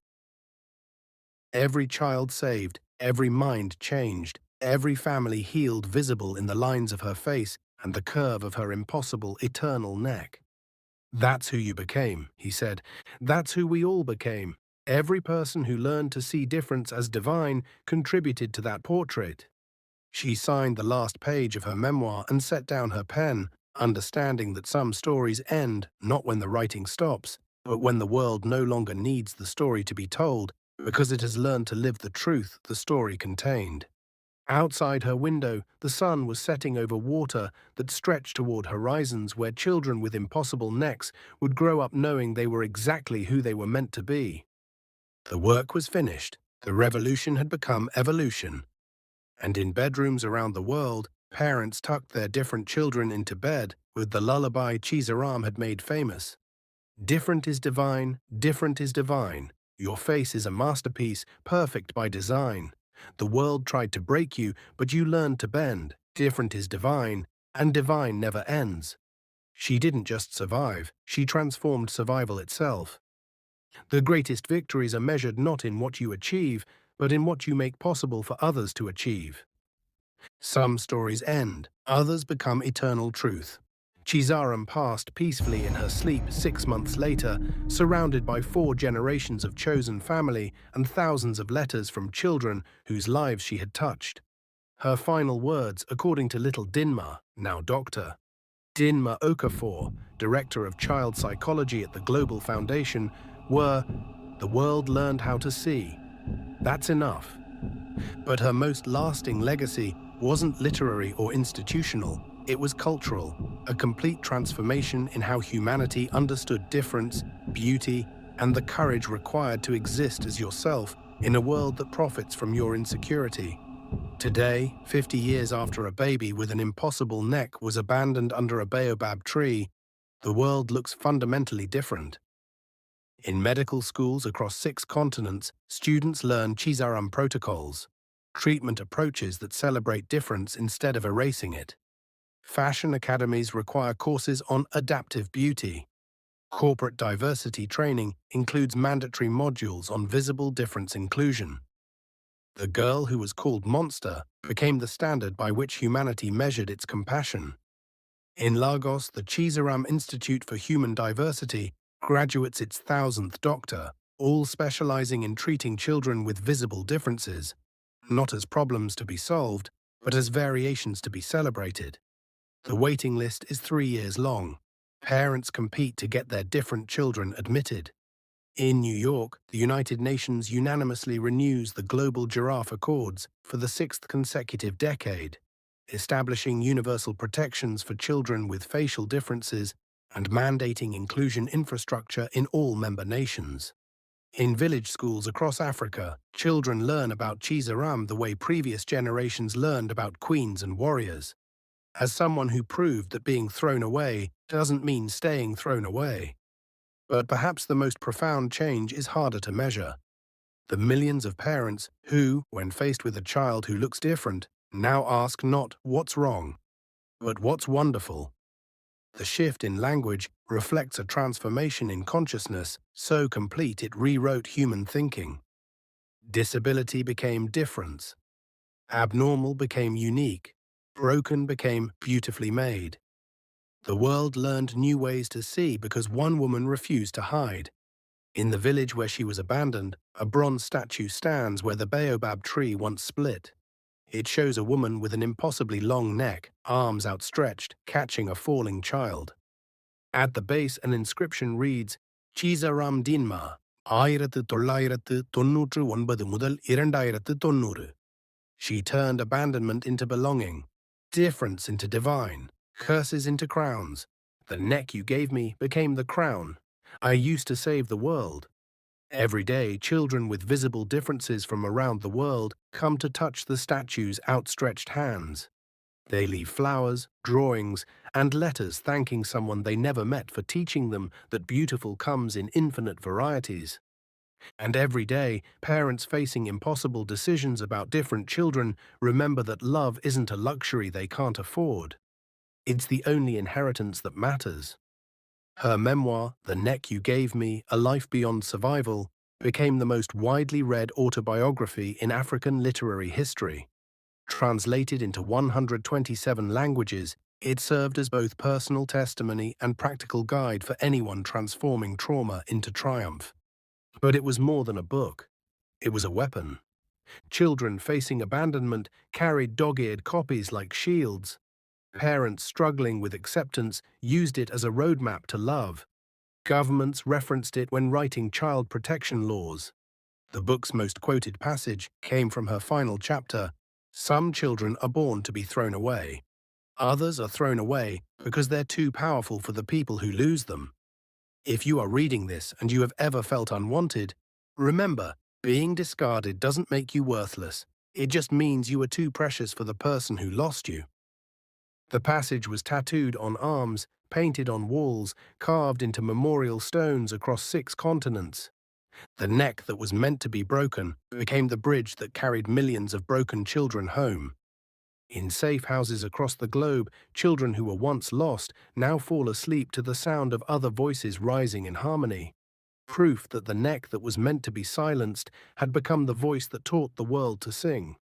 Every child saved, every mind changed, every family healed visible in the lines of her face and the curve of her impossible eternal neck. That's who you became, he said. That's who we all became. Every person who learned to see difference as divine contributed to that portrait. She signed the last page of her memoir and set down her pen, understanding that some stories end not when the writing stops, but when the world no longer needs the story to be told because it has learned to live the truth the story contained. Outside her window, the sun was setting over water that stretched toward horizons where children with impossible necks would grow up knowing they were exactly who they were meant to be. The work was finished. The revolution had become evolution. And in bedrooms around the world, parents tucked their different children into bed with the lullaby Chizaram had made famous. Different is divine, different is divine. Your face is a masterpiece, perfect by design. The world tried to break you, but you learned to bend. Different is divine, and divine never ends. She didn't just survive, she transformed survival itself. The greatest victories are measured not in what you achieve, but in what you make possible for others to achieve. Some stories end, others become eternal truth. Chizaram passed peacefully in her sleep 6 months later, surrounded by 4 generations of chosen family and thousands of letters from children whose lives she had touched. Her final words, according to little Dinma, now Dr. Dinma Okafor, director of child psychology at the Global Foundation, were, "The world learned how to see. That's enough." But her most lasting legacy wasn't literary or institutional, it was cultural, a complete transformation in how humanity understood difference, beauty, and the courage required to exist as yourself in a world that profits from your insecurity. Today, 50 years after a baby with an impossible neck was abandoned under a baobab tree, the world looks fundamentally different. In medical schools across 6 continents, students learn Chizaram protocols, treatment approaches that celebrate difference instead of erasing it. Fashion academies require courses on adaptive beauty. Corporate diversity training includes mandatory modules on visible difference inclusion. The girl who was called Monster became the standard by which humanity measured its compassion. In Lagos, the Chizaram Institute for Human Diversity graduates its 1,000th doctor, all specializing in treating children with visible differences, not as problems to be solved, but as variations to be celebrated. The waiting list is 3 years long. Parents compete to get their different children admitted. In New York, the United Nations unanimously renews the Global Giraffe Accords for the 6th consecutive decade, establishing universal protections for children with facial differences and mandating inclusion infrastructure in all member nations. In village schools across Africa, children learn about Chizaram the way previous generations learned about queens and warriors. As someone who proved that being thrown away doesn't mean staying thrown away. But perhaps the most profound change is harder to measure. The millions of parents who, when faced with a child who looks different, now ask not what's wrong, but what's wonderful. The shift in language reflects a transformation in consciousness so complete it rewrote human thinking. Disability became difference. Abnormal became unique. Broken became beautifully made. The world learned new ways to see because one woman refused to hide. In the village where she was abandoned, a bronze statue stands where the baobab tree once split. It shows a woman with an impossibly long neck, arms outstretched, catching a falling child. At the base, an inscription reads, Chizaram Dinma, 1999 முதல் 2090. She turned abandonment into belonging, difference into divine, curses into crowns. The neck you gave me became the crown. I used to save the world. Every day, children with visible differences from around the world come to touch the statue's outstretched hands. They leave flowers, drawings, and letters thanking someone they never met for teaching them that beautiful comes in infinite varieties. And every day, parents facing impossible decisions about different children remember that love isn't a luxury they can't afford. It's the only inheritance that matters. Her memoir, The Neck You Gave Me, A Life Beyond Survival, became the most widely read autobiography in African literary history. Translated into 127 languages, it served as both personal testimony and practical guide for anyone transforming trauma into triumph. But it was more than a book. It was a weapon. Children facing abandonment carried dog-eared copies like shields. Parents struggling with acceptance used it as a roadmap to love. Governments referenced it when writing child protection laws. The book's most quoted passage came from her final chapter. Some children are born to be thrown away. Others are thrown away because they're too powerful for the people who lose them. If you are reading this and you have ever felt unwanted, remember, being discarded doesn't make you worthless. It just means you are too precious for the person who lost you. The passage was tattooed on arms, painted on walls, carved into memorial stones across 6 continents. The neck that was meant to be broken became the bridge that carried millions of broken children home. In safe houses across the globe, children who were once lost now fall asleep to the sound of other voices rising in harmony. Proof that the neck that was meant to be silenced had become the voice that taught the world to sing.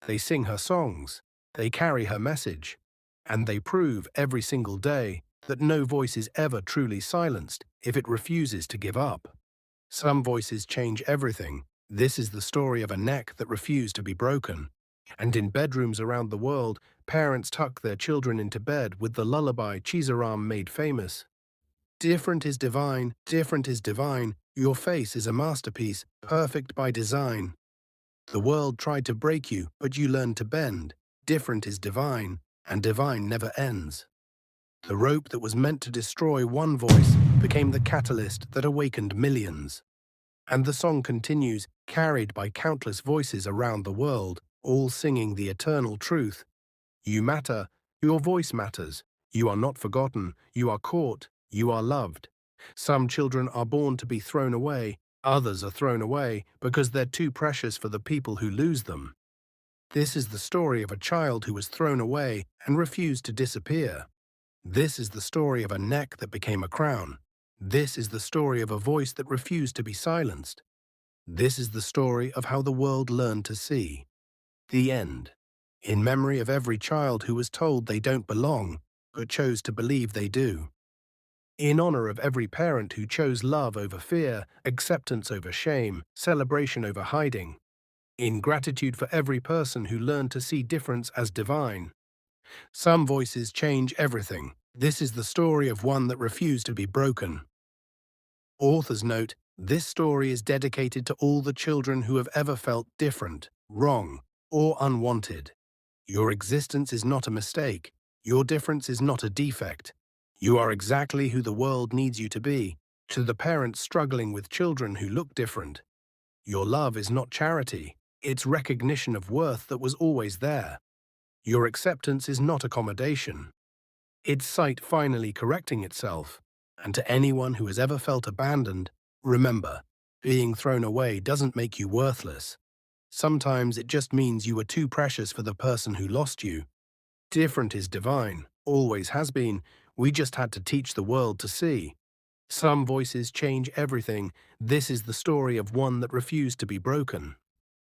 They sing her songs, they carry her message, and they prove every single day that no voice is ever truly silenced if it refuses to give up. Some voices change everything. This is the story of a neck that refused to be broken. And in bedrooms around the world, parents tuck their children into bed with the lullaby Chizaram made famous. Different is divine, different is divine, your face is a masterpiece, perfect by design. The world tried to break you, but you learned to bend. Different is divine, and divine never ends. The rope that was meant to destroy one voice became the catalyst that awakened millions. And the song continues, carried by countless voices around the world, all singing the eternal truth. You matter, your voice matters. You are not forgotten, you are caught, you are loved. Some children are born to be thrown away, others are thrown away because they're too precious for the people who lose them. This is the story of a child who was thrown away and refused to disappear. This is the story of a neck that became a crown. This is the story of a voice that refused to be silenced. This is the story of how the world learned to see. The end. In memory of every child who was told they don't belong, but chose to believe they do. In honor of every parent who chose love over fear, acceptance over shame, celebration over hiding. In gratitude for every person who learned to see difference as divine. Some voices change everything. This is the story of one that refused to be broken. Author's note, this story is dedicated to all the children who have ever felt different, wrong, or unwanted. Your existence is not a mistake. Your difference is not a defect. You are exactly who the world needs you to be. To the parents struggling with children who look different, your love is not charity. It's recognition of worth that was always there. Your acceptance is not accommodation. It's sight finally correcting itself. And to anyone who has ever felt abandoned, remember, being thrown away doesn't make you worthless. Sometimes it just means you were too precious for the person who lost you. Different is divine, always has been. We just had to teach the world to see. Some voices change everything. This is the story of one that refused to be broken.